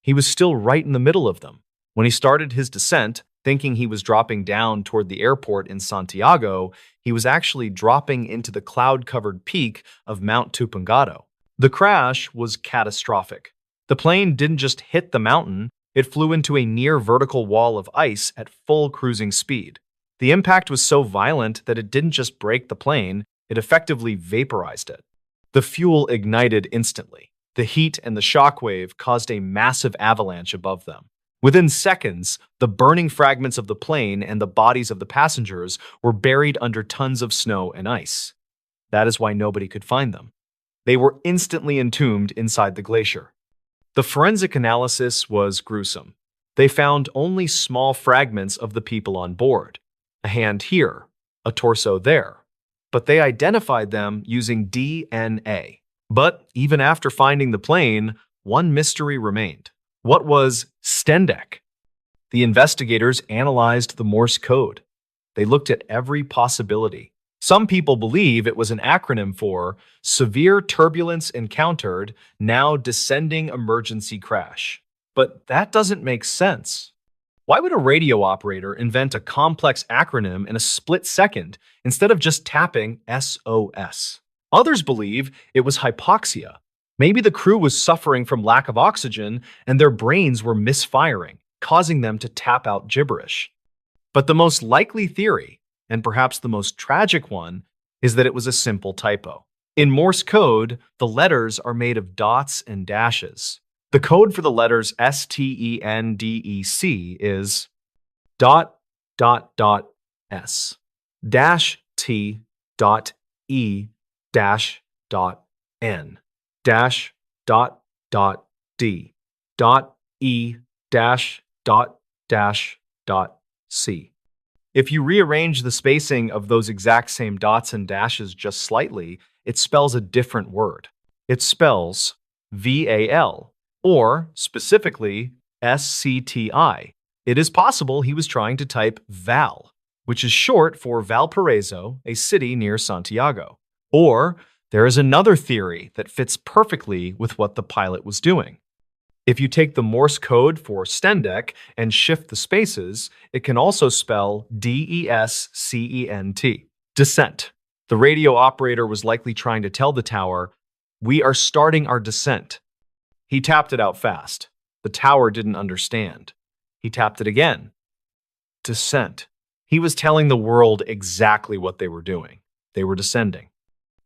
He was still right in the middle of them. When he started his descent, thinking he was dropping down toward the airport in Santiago, he was actually dropping into the cloud-covered peak of Mount Tupungato. The crash was catastrophic. The plane didn't just hit the mountain, it flew into a near-vertical wall of ice at full cruising speed. The impact was so violent that it didn't just break the plane, it effectively vaporized it. The fuel ignited instantly. The heat and the shockwave caused a massive avalanche above them. Within seconds, the burning fragments of the plane and the bodies of the passengers were buried under tons of snow and ice. That is why nobody could find them. They were instantly entombed inside the glacier. The forensic analysis was gruesome. They found only small fragments of the people on board. A hand here, a torso there. But they identified them using DNA. But even after finding the plane, one mystery remained. What was Stendek? The investigators analyzed the Morse code. They looked at every possibility. Some people believe it was an acronym for Severe Turbulence Encountered, Now Descending Emergency Crash. But that doesn't make sense. Why would a radio operator invent a complex acronym in a split second instead of just tapping SOS? Others believe it was hypoxia. Maybe the crew was suffering from lack of oxygen and their brains were misfiring, causing them to tap out gibberish. But the most likely theory, and perhaps the most tragic one, is that it was a simple typo. In Morse code, the letters are made of dots and dashes. The code for the letters STENDEC is dot dot dot S dash T dot E dash dot N dash dot dot D dot E dash dot C. If you rearrange the spacing of those exact same dots and dashes just slightly, it spells a different word. It spells VAL, or specifically SCTI. It is possible he was trying to type Val, which is short for Valparaiso, a city near Santiago. Or there is another theory that fits perfectly with what the pilot was doing. If you take the Morse code for Stendek and shift the spaces, it can also spell DESCENT, descent. The radio operator was likely trying to tell the tower, "We are starting our descent." He tapped it out fast. The tower didn't understand. He tapped it again. Descent. He was telling the world exactly what they were doing. They were descending.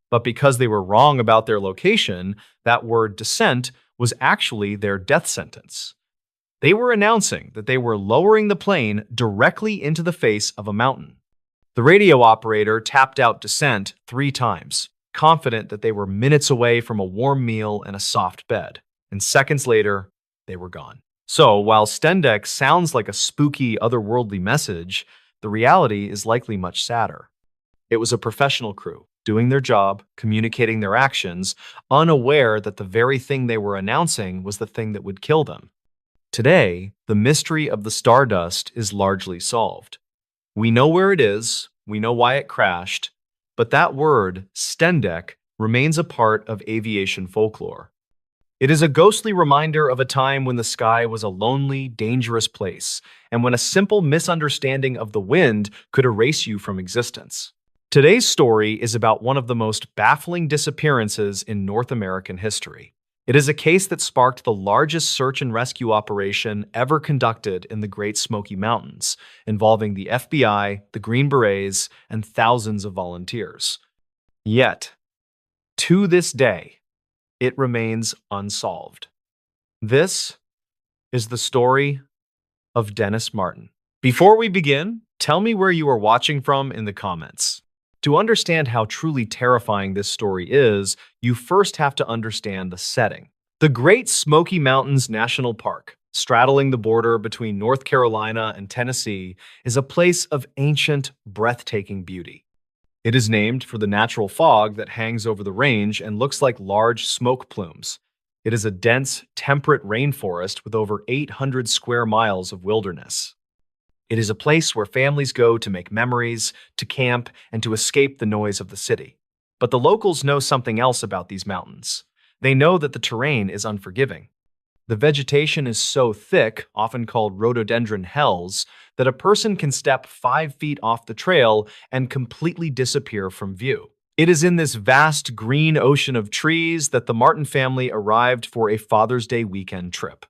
But because they were wrong about their location, that word descent was actually their death sentence. They were announcing that they were lowering the plane directly into the face of a mountain. The radio operator tapped out descent 3 times, confident that they were minutes away from a warm meal and a soft bed. And seconds later, they were gone. So, while Stendek sounds like a spooky, otherworldly message, the reality is likely much sadder. It was a professional crew, doing their job, communicating their actions, unaware that the very thing they were announcing was the thing that would kill them. Today, the mystery of the Stardust is largely solved. We know where it is, we know why it crashed, but that word, Stendek, remains a part of aviation folklore. It is a ghostly reminder of a time when the sky was a lonely, dangerous place, and when a simple misunderstanding of the wind could erase you from existence. Today's story is about one of the most baffling disappearances in North American history. It is a case that sparked the largest search and rescue operation ever conducted in the Great Smoky Mountains, involving the FBI, the Green Berets, and thousands of volunteers. Yet, to this day, it remains unsolved. This is the story of Dennis Martin. Before we begin, tell me where you are watching from in the comments. To understand how truly terrifying this story is, you first have to understand the setting. The Great Smoky Mountains National Park, straddling the border between North Carolina and Tennessee, is a place of ancient, breathtaking beauty. It is named for the natural fog that hangs over the range and looks like large smoke plumes. It is a dense, temperate rainforest with over 800 square miles of wilderness. It is a place where families go to make memories, to camp, and to escape the noise of the city. But the locals know something else about these mountains. They know that the terrain is unforgiving. The vegetation is so thick, often called rhododendron hells, that a person can step 5 feet off the trail and completely disappear from view. It is in this vast green ocean of trees that the Martin family arrived for a Father's Day weekend trip.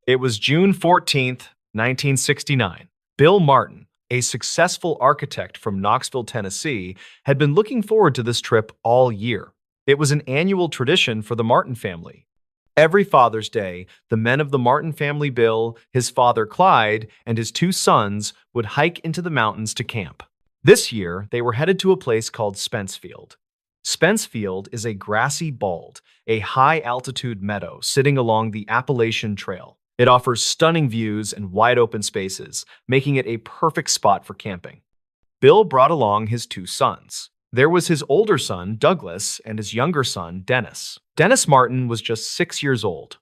It was June 14th, 1969. Bill Martin, a successful architect from Knoxville, Tennessee, had been looking forward to this trip all year. It was an annual tradition for the Martin family. Every Father's Day, the men of the Martin family, Bill, his father Clyde, and his 2 sons would hike into the mountains to camp. This year, they were headed to a place called Spencefield. Spencefield is a grassy bald, a high-altitude meadow sitting along the Appalachian Trail. It offers stunning views and wide-open spaces, making it a perfect spot for camping. Bill brought along his 2 sons. There was his older son, Douglas, and his younger son, Dennis. Dennis Martin was just 6 years old.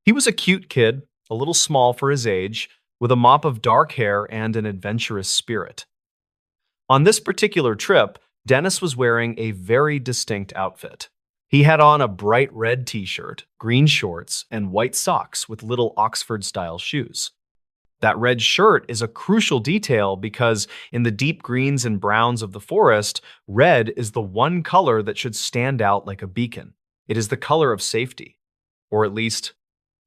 He was a cute kid, a little small for his age, with a mop of dark hair and an adventurous spirit. On this particular trip, Dennis was wearing a very distinct outfit. He had on a bright red t-shirt, green shorts, and white socks with little Oxford-style shoes. That red shirt is a crucial detail because in the deep greens and browns of the forest, red is the one color that should stand out like a beacon. It is the color of safety, or at least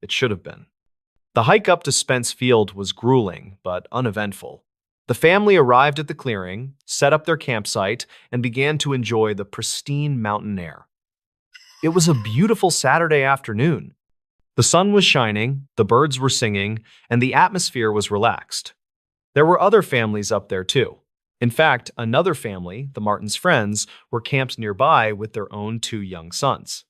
it should have been. The hike up to Spence Field was grueling but uneventful. The family arrived at the clearing, set up their campsite, and began to enjoy the pristine mountain air. It was a beautiful Saturday afternoon. The sun was shining, the birds were singing, and the atmosphere was relaxed. There were other families up there too. In fact, another family, the Martins' friends, were camped nearby with their own 2 young sons.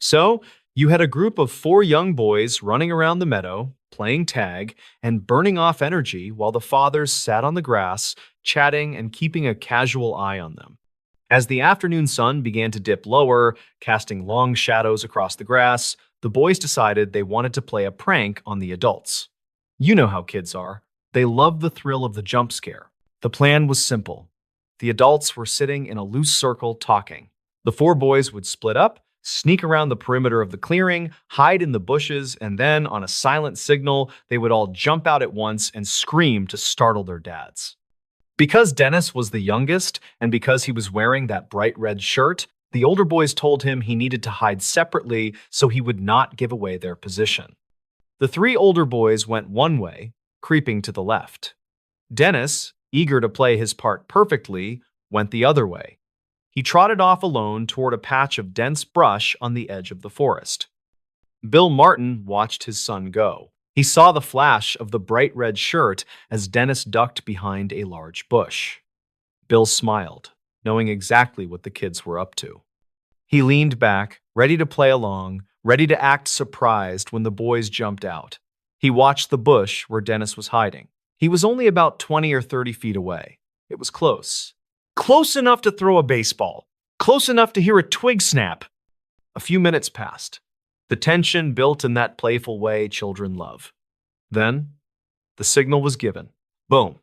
So, you had a group of 4 young boys running around the meadow, playing tag, and burning off energy while the fathers sat on the grass, chatting and keeping a casual eye on them. As the afternoon sun began to dip lower, casting long shadows across the grass, the boys decided they wanted to play a prank on the adults. You know how kids are. They love the thrill of the jump scare. The plan was simple. The adults were sitting in a loose circle talking. The 4 boys would split up, sneak around the perimeter of the clearing, hide in the bushes, and then, on a silent signal, they would all jump out at once and scream to startle their dads. Because Dennis was the youngest, and because he was wearing that bright red shirt, the older boys told him he needed to hide separately so he would not give away their position. The 3 older boys went one way, creeping to the left. Dennis, eager to play his part perfectly, went the other way. He trotted off alone toward a patch of dense brush on the edge of the forest. Bill Martin watched his son go. He saw the flash of the bright red shirt as Dennis ducked behind a large bush. Bill smiled, knowing exactly what the kids were up to. He leaned back, ready to play along, ready to act surprised when the boys jumped out. He watched the bush where Dennis was hiding. He was only about 20 or 30 feet away. It was close. Close enough to throw a baseball. Close enough to hear a twig snap. A few minutes passed. The tension built in that playful way children love. Then, the signal was given. Boom.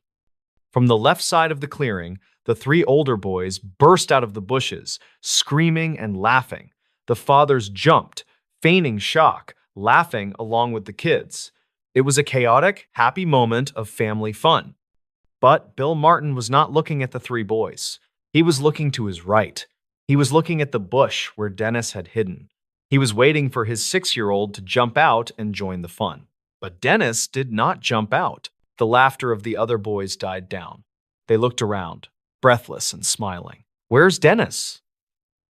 From the left side of the clearing, the three older boys burst out of the bushes, screaming and laughing. The fathers jumped, feigning shock, laughing along with the kids. It was a chaotic, happy moment of family fun. But Bill Martin was not looking at the three boys. He was looking to his right. He was looking at the bush where Dennis had hidden. He was waiting for his 6-year-old to jump out and join the fun. But Dennis did not jump out. The laughter of the other boys died down. They looked around, breathless and smiling. "Where's Dennis?"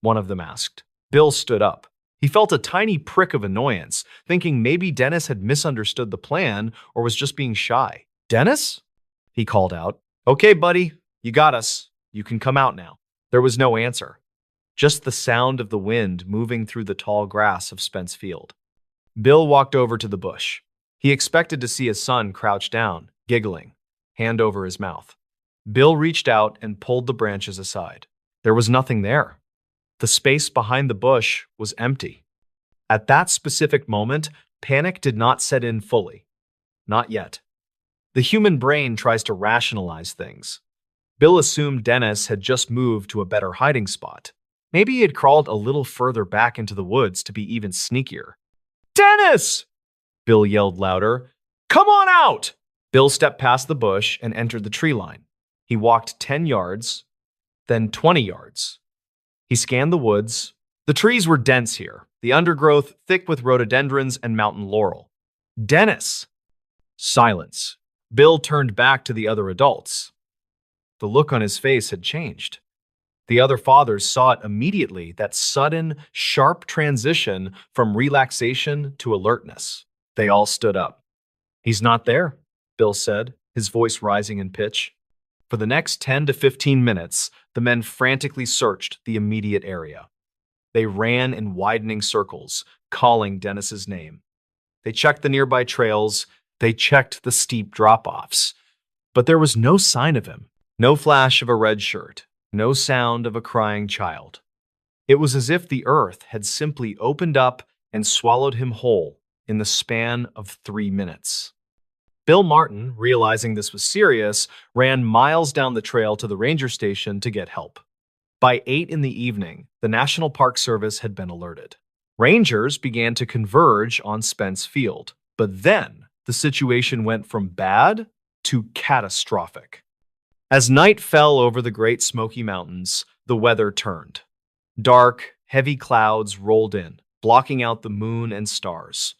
one of them asked. Bill stood up. He felt a tiny prick of annoyance, thinking maybe Dennis had misunderstood the plan or was just being shy. "Dennis?" he called out. "Okay, buddy, you got us. You can come out now." There was no answer, just the sound of the wind moving through the tall grass of Spence Field. Bill walked over to the bush. He expected to see his son crouch down, giggling, hand over his mouth. Bill reached out and pulled the branches aside. There was nothing there. The space behind the bush was empty. At that specific moment, panic did not set in fully. Not yet. The human brain tries to rationalize things. Bill assumed Dennis had just moved to a better hiding spot. Maybe he had crawled a little further back into the woods to be even sneakier. "Dennis!" Bill yelled louder. "Come on out!" Bill stepped past the bush and entered the tree line. He walked 10 yards, then 20 yards. He scanned the woods. The trees were dense here, the undergrowth thick with rhododendrons and mountain laurel. "Dennis!" Silence. Bill turned back to the other adults. The look on his face had changed. The other fathers saw it immediately, that sudden, sharp transition from relaxation to alertness. They all stood up. "He's not there," Bill said, his voice rising in pitch. For the next 10 to 15 minutes, the men frantically searched the immediate area. They ran in widening circles, calling Dennis's name. They checked the nearby trails. They checked the steep drop-offs. But there was no sign of him. No flash of a red shirt. No sound of a crying child. It was as if the earth had simply opened up and swallowed him whole in the span of 3 minutes. Bill Martin, realizing this was serious, ran miles down the trail to the ranger station to get help. By 8 in the evening, the National Park Service had been alerted. Rangers began to converge on Spence Field, but then the situation went from bad to catastrophic. As night fell over the Great Smoky Mountains, the weather turned. Dark, heavy clouds rolled in, blocking out the moon and stars.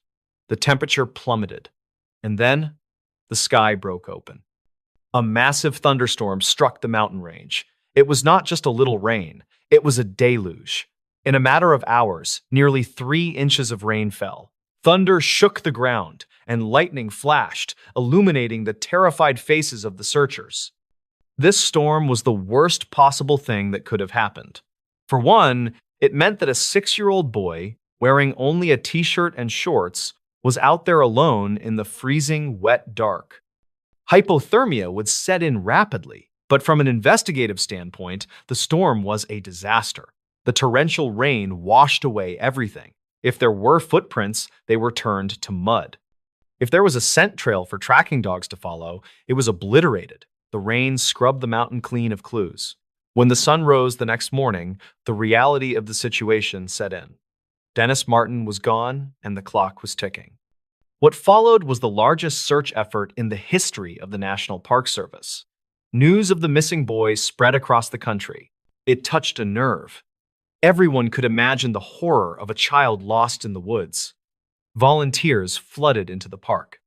The temperature plummeted, and then the sky broke open. A massive thunderstorm struck the mountain range. It was not just a little rain, it was a deluge. In a matter of hours, nearly 3 inches of rain fell. Thunder shook the ground, and lightning flashed, illuminating the terrified faces of the searchers. This storm was the worst possible thing that could have happened. For one, it meant that a 6-year-old boy, wearing only a t-shirt and shorts, was out there alone in the freezing, wet dark. Hypothermia would set in rapidly, but from an investigative standpoint, the storm was a disaster. The torrential rain washed away everything. If there were footprints, they were turned to mud. If there was a scent trail for tracking dogs to follow, it was obliterated. The rain scrubbed the mountain clean of clues. When the sun rose the next morning, the reality of the situation set in. Dennis Martin was gone, and the clock was ticking. What followed was the largest search effort in the history of the National Park Service. News of the missing boy spread across the country. It touched a nerve. Everyone could imagine the horror of a child lost in the woods. Volunteers flooded into the park.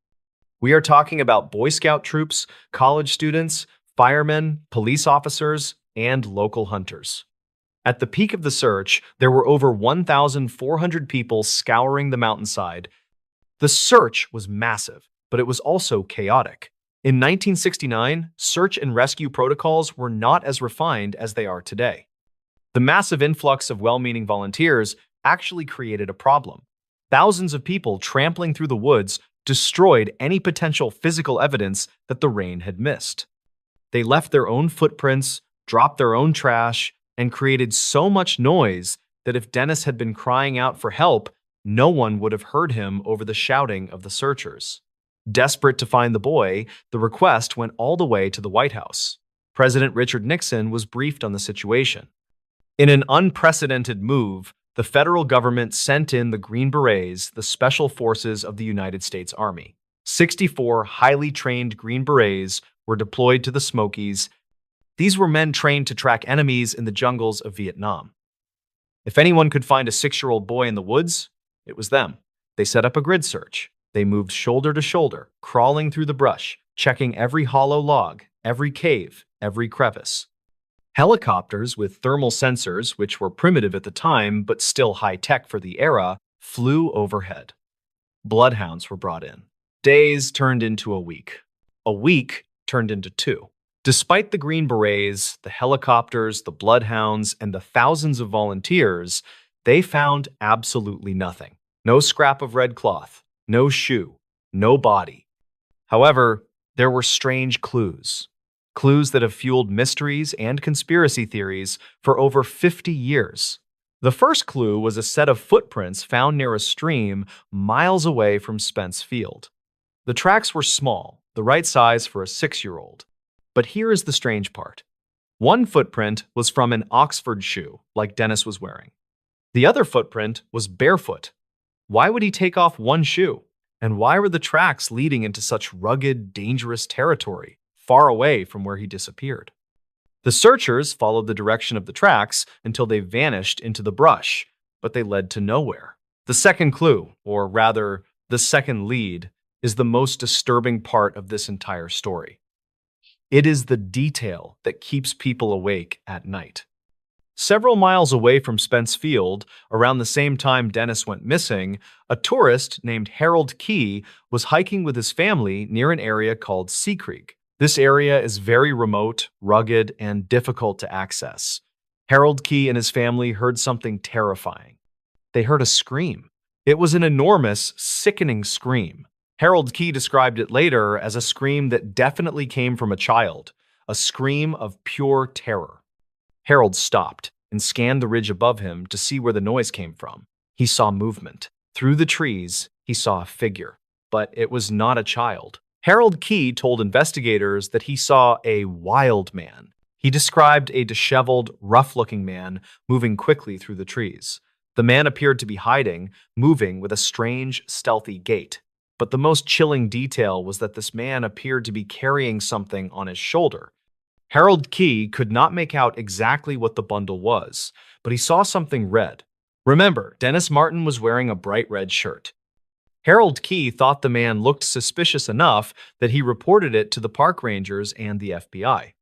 We are talking about Boy Scout troops, college students, firemen, police officers, and local hunters. At the peak of the search, there were over 1,400 people scouring the mountainside. The search was massive, but it was also chaotic. In 1969, search and rescue protocols were not as refined as they are today. The massive influx of well-meaning volunteers actually created a problem. Thousands of people trampling through the woods destroyed any potential physical evidence that the rain had missed. They left their own footprints, dropped their own trash, and created so much noise that if Dennis had been crying out for help, no one would have heard him over the shouting of the searchers. Desperate to find the boy, the request went all the way to the White House. President Richard Nixon was briefed on the situation. In an unprecedented move, the federal government sent in the Green Berets, the special forces of the United States Army. 64 highly trained Green Berets were deployed to the Smokies. These were men trained to track enemies in the jungles of Vietnam. If anyone could find a 6-year-old boy in the woods, it was them. They set up a grid search. They moved shoulder to shoulder, crawling through the brush, checking every hollow log, every cave, every crevice. Helicopters with thermal sensors, which were primitive at the time but still high-tech for the era, flew overhead. Bloodhounds were brought in. Days turned into a week. A week turned into 2. Despite the Green Berets, the helicopters, the bloodhounds, and the thousands of volunteers, they found absolutely nothing. No scrap of red cloth, no shoe, no body. However, there were strange clues. Clues that have fueled mysteries and conspiracy theories for over 50 years. The first clue was a set of footprints found near a stream miles away from Spence Field. The tracks were small, the right size for a 6-year-old. But here is the strange part. One footprint was from an Oxford shoe, like Dennis was wearing. The other footprint was barefoot. Why would he take off one shoe? And why were the tracks leading into such rugged, dangerous territory, far away from where he disappeared? The searchers followed the direction of the tracks until they vanished into the brush, but they led to nowhere. The second clue, or rather, the second lead, is the most disturbing part of this entire story. It is the detail that keeps people awake at night. Several miles away from Spence Field, around the same time Dennis went missing, a tourist named Harold Key was hiking with his family near an area called Sea Creek. This area is very remote, rugged, and difficult to access. Harold Key and his family heard something terrifying. They heard a scream. It was an enormous, sickening scream. Harold Key described it later as a scream that definitely came from a child, a scream of pure terror. Harold stopped and scanned the ridge above him to see where the noise came from. He saw movement. Through the trees, he saw a figure, but it was not a child. Harold Key told investigators that he saw a wild man. He described a disheveled, rough-looking man moving quickly through the trees. The man appeared to be hiding, moving with a strange, stealthy gait. But the most chilling detail was that this man appeared to be carrying something on his shoulder. Harold Key could not make out exactly what the bundle was, but he saw something red. Remember, Dennis Martin was wearing a bright red shirt. Harold Key thought the man looked suspicious enough that he reported it to the park rangers and the FBI.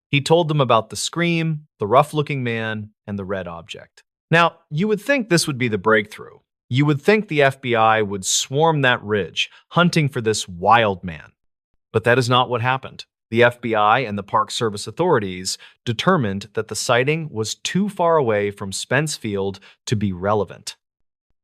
He told them about the scream, the rough-looking man, and the red object. Now, you would think this would be the breakthrough. You would think the FBI would swarm that ridge, hunting for this wild man. But that is not what happened. The FBI and the Park Service authorities determined that the sighting was too far away from Spence Field to be relevant.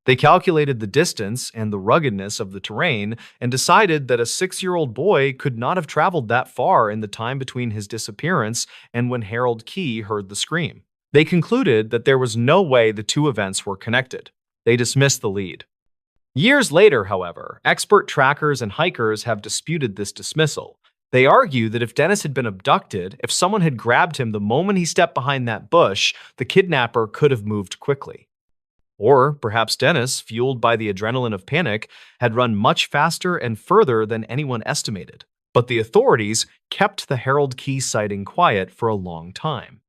They calculated the distance and the ruggedness of the terrain and decided that a 6-year-old boy could not have traveled that far in the time between his disappearance and when Harold Key heard the scream. They concluded that there was no way the two events were connected. They dismissed the lead. Years later, however, expert trackers and hikers have disputed this dismissal. They argue that if Dennis had been abducted, if someone had grabbed him the moment he stepped behind that bush, the kidnapper could have moved quickly. Or perhaps Dennis, fueled by the adrenaline of panic, had run much faster and further than anyone estimated. But the authorities kept the Harold Key sighting quiet for a long time.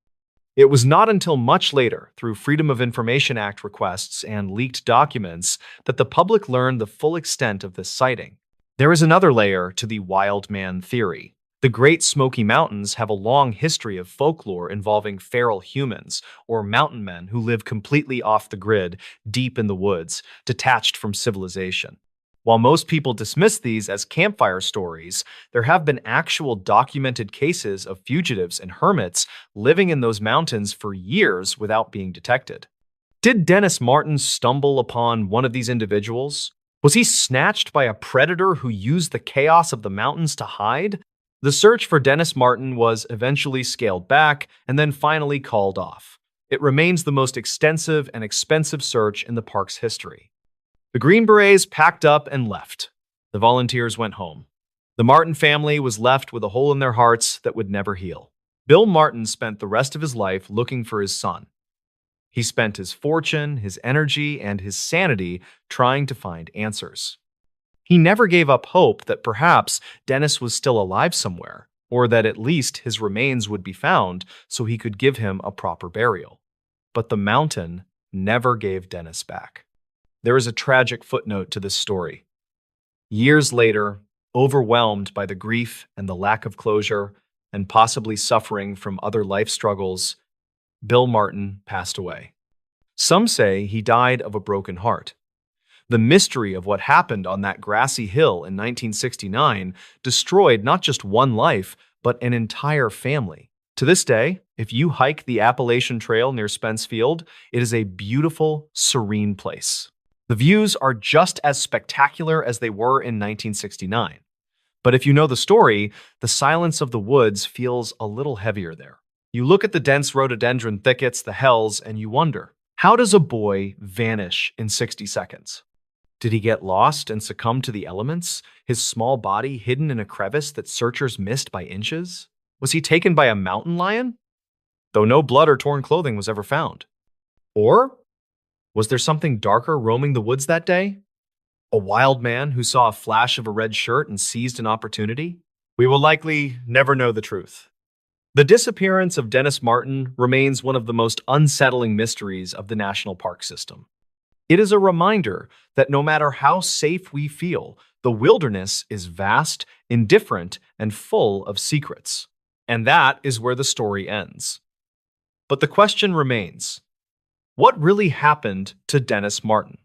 It was not until much later, through Freedom of Information Act requests and leaked documents, that the public learned the full extent of this sighting. There is another layer to the wild man theory. The Great Smoky Mountains have a long history of folklore involving feral humans, or mountain men who live completely off the grid, deep in the woods, detached from civilization. While most people dismiss these as campfire stories, there have been actual documented cases of fugitives and hermits living in those mountains for years without being detected. Did Dennis Martin stumble upon one of these individuals? Was he snatched by a predator who used the chaos of the mountains to hide? The search for Dennis Martin was eventually scaled back and then finally called off. It remains the most extensive and expensive search in the park's history. The Green Berets packed up and left. The volunteers went home. The Martin family was left with a hole in their hearts that would never heal. Bill Martin spent the rest of his life looking for his son. He spent his fortune, his energy, and his sanity trying to find answers. He never gave up hope that perhaps Dennis was still alive somewhere, or that at least his remains would be found so he could give him a proper burial. But the mountain never gave Dennis back. There is a tragic footnote to this story. Years later, overwhelmed by the grief and the lack of closure, and possibly suffering from other life struggles, Bill Martin passed away. Some say he died of a broken heart. The mystery of what happened on that grassy hill in 1969 destroyed not just one life, but an entire family. To this day, if you hike the Appalachian Trail near Spence Field, it is a beautiful, serene place. The views are just as spectacular as they were in 1969. But if you know the story, the silence of the woods feels a little heavier there. You look at the dense rhododendron thickets, the hells, and you wonder, how does a boy vanish in 60 seconds? Did he get lost and succumb to the elements, his small body hidden in a crevice that searchers missed by inches? Was he taken by a mountain lion? Though no blood or torn clothing was ever found. Or was there something darker roaming the woods that day? A wild man who saw a flash of a red shirt and seized an opportunity? We will likely never know the truth. The disappearance of Dennis Martin remains one of the most unsettling mysteries of the national park system. It is a reminder that no matter how safe we feel, the wilderness is vast, indifferent, and full of secrets. And that is where the story ends. But the question remains, what really happened to Dennis Martin?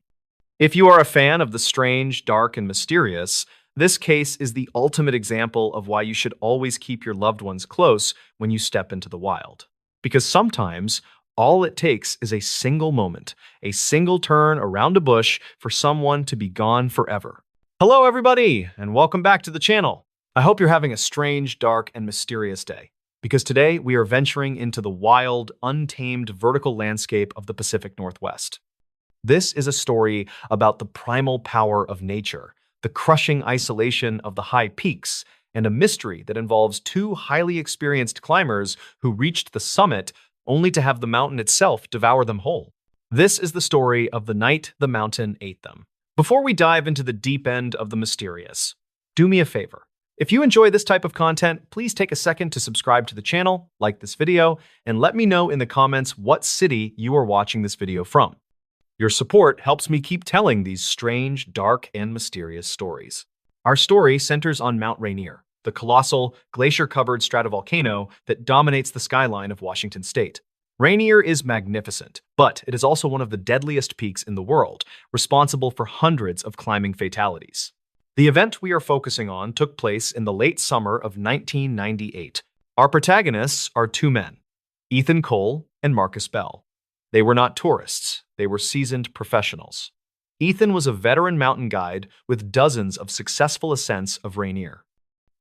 If you are a fan of the strange, dark, and mysterious, this case is the ultimate example of why you should always keep your loved ones close when you step into the wild. Because sometimes, all it takes is a single moment, a single turn around a bush for someone to be gone forever. Hello, everybody, and welcome back to the channel. I hope you're having a strange, dark, and mysterious day, because today we are venturing into the wild, untamed vertical landscape of the Pacific Northwest. This is a story about the primal power of nature, the crushing isolation of the high peaks, and a mystery that involves two highly experienced climbers who reached the summit only to have the mountain itself devour them whole. This is the story of the night the mountain ate them. Before we dive into the deep end of the mysterious, do me a favor. If you enjoy this type of content, please take a second to subscribe to the channel, like this video, and let me know in the comments what city you are watching this video from. Your support helps me keep telling these strange, dark, and mysterious stories. Our story centers on Mount Rainier, the colossal, glacier-covered stratovolcano that dominates the skyline of Washington state. Rainier is magnificent, but it is also one of the deadliest peaks in the world, responsible for hundreds of climbing fatalities. The event we are focusing on took place in the late summer of 1998. Our protagonists are two men, Ethan Cole and Marcus Bell. They were not tourists, they were seasoned professionals. Ethan was a veteran mountain guide with dozens of successful ascents of Rainier.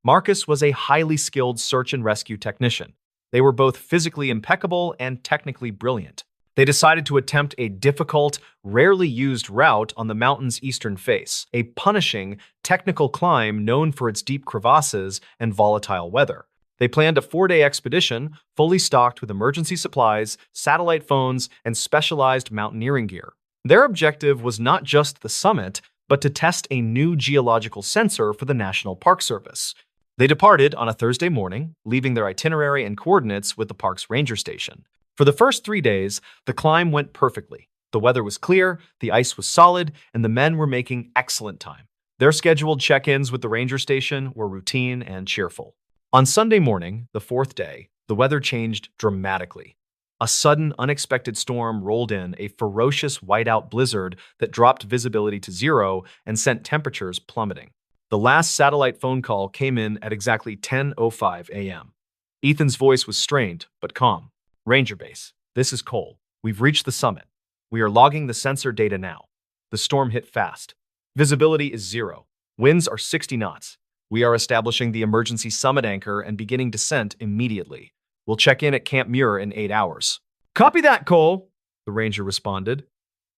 Marcus was a highly skilled search and rescue technician. They were both physically impeccable and technically brilliant. They decided to attempt a difficult, rarely used route on the mountain's eastern face, a punishing, technical climb known for its deep crevasses and volatile weather. They planned a 4-day expedition, fully stocked with emergency supplies, satellite phones, and specialized mountaineering gear. Their objective was not just the summit, but to test a new geological sensor for the National Park Service. They departed on a Thursday morning, leaving their itinerary and coordinates with the park's ranger station. For the first 3 days, the climb went perfectly. The weather was clear, the ice was solid, and the men were making excellent time. Their scheduled check-ins with the ranger station were routine and cheerful. On Sunday morning, the fourth day, the weather changed dramatically. A sudden, unexpected storm rolled in, a ferocious whiteout blizzard that dropped visibility to zero and sent temperatures plummeting. The last satellite phone call came in at exactly 10:05 a.m. Ethan's voice was strained, but calm. Ranger Base, this is Cole. We've reached the summit. We are logging the sensor data now. The storm hit fast. Visibility is zero. Winds are 60 knots. We are establishing the emergency summit anchor and beginning descent immediately. We'll check in at Camp Muir in 8 hours. Copy that, Cole, the ranger responded.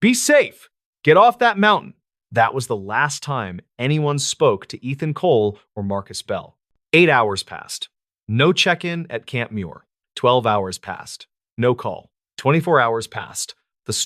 Be safe. Get off that mountain. That was the last time anyone spoke to Ethan Cole or Marcus Bell. 8 hours passed. No check-in at Camp Muir. 12 hours passed. No call. 24 hours passed. The storm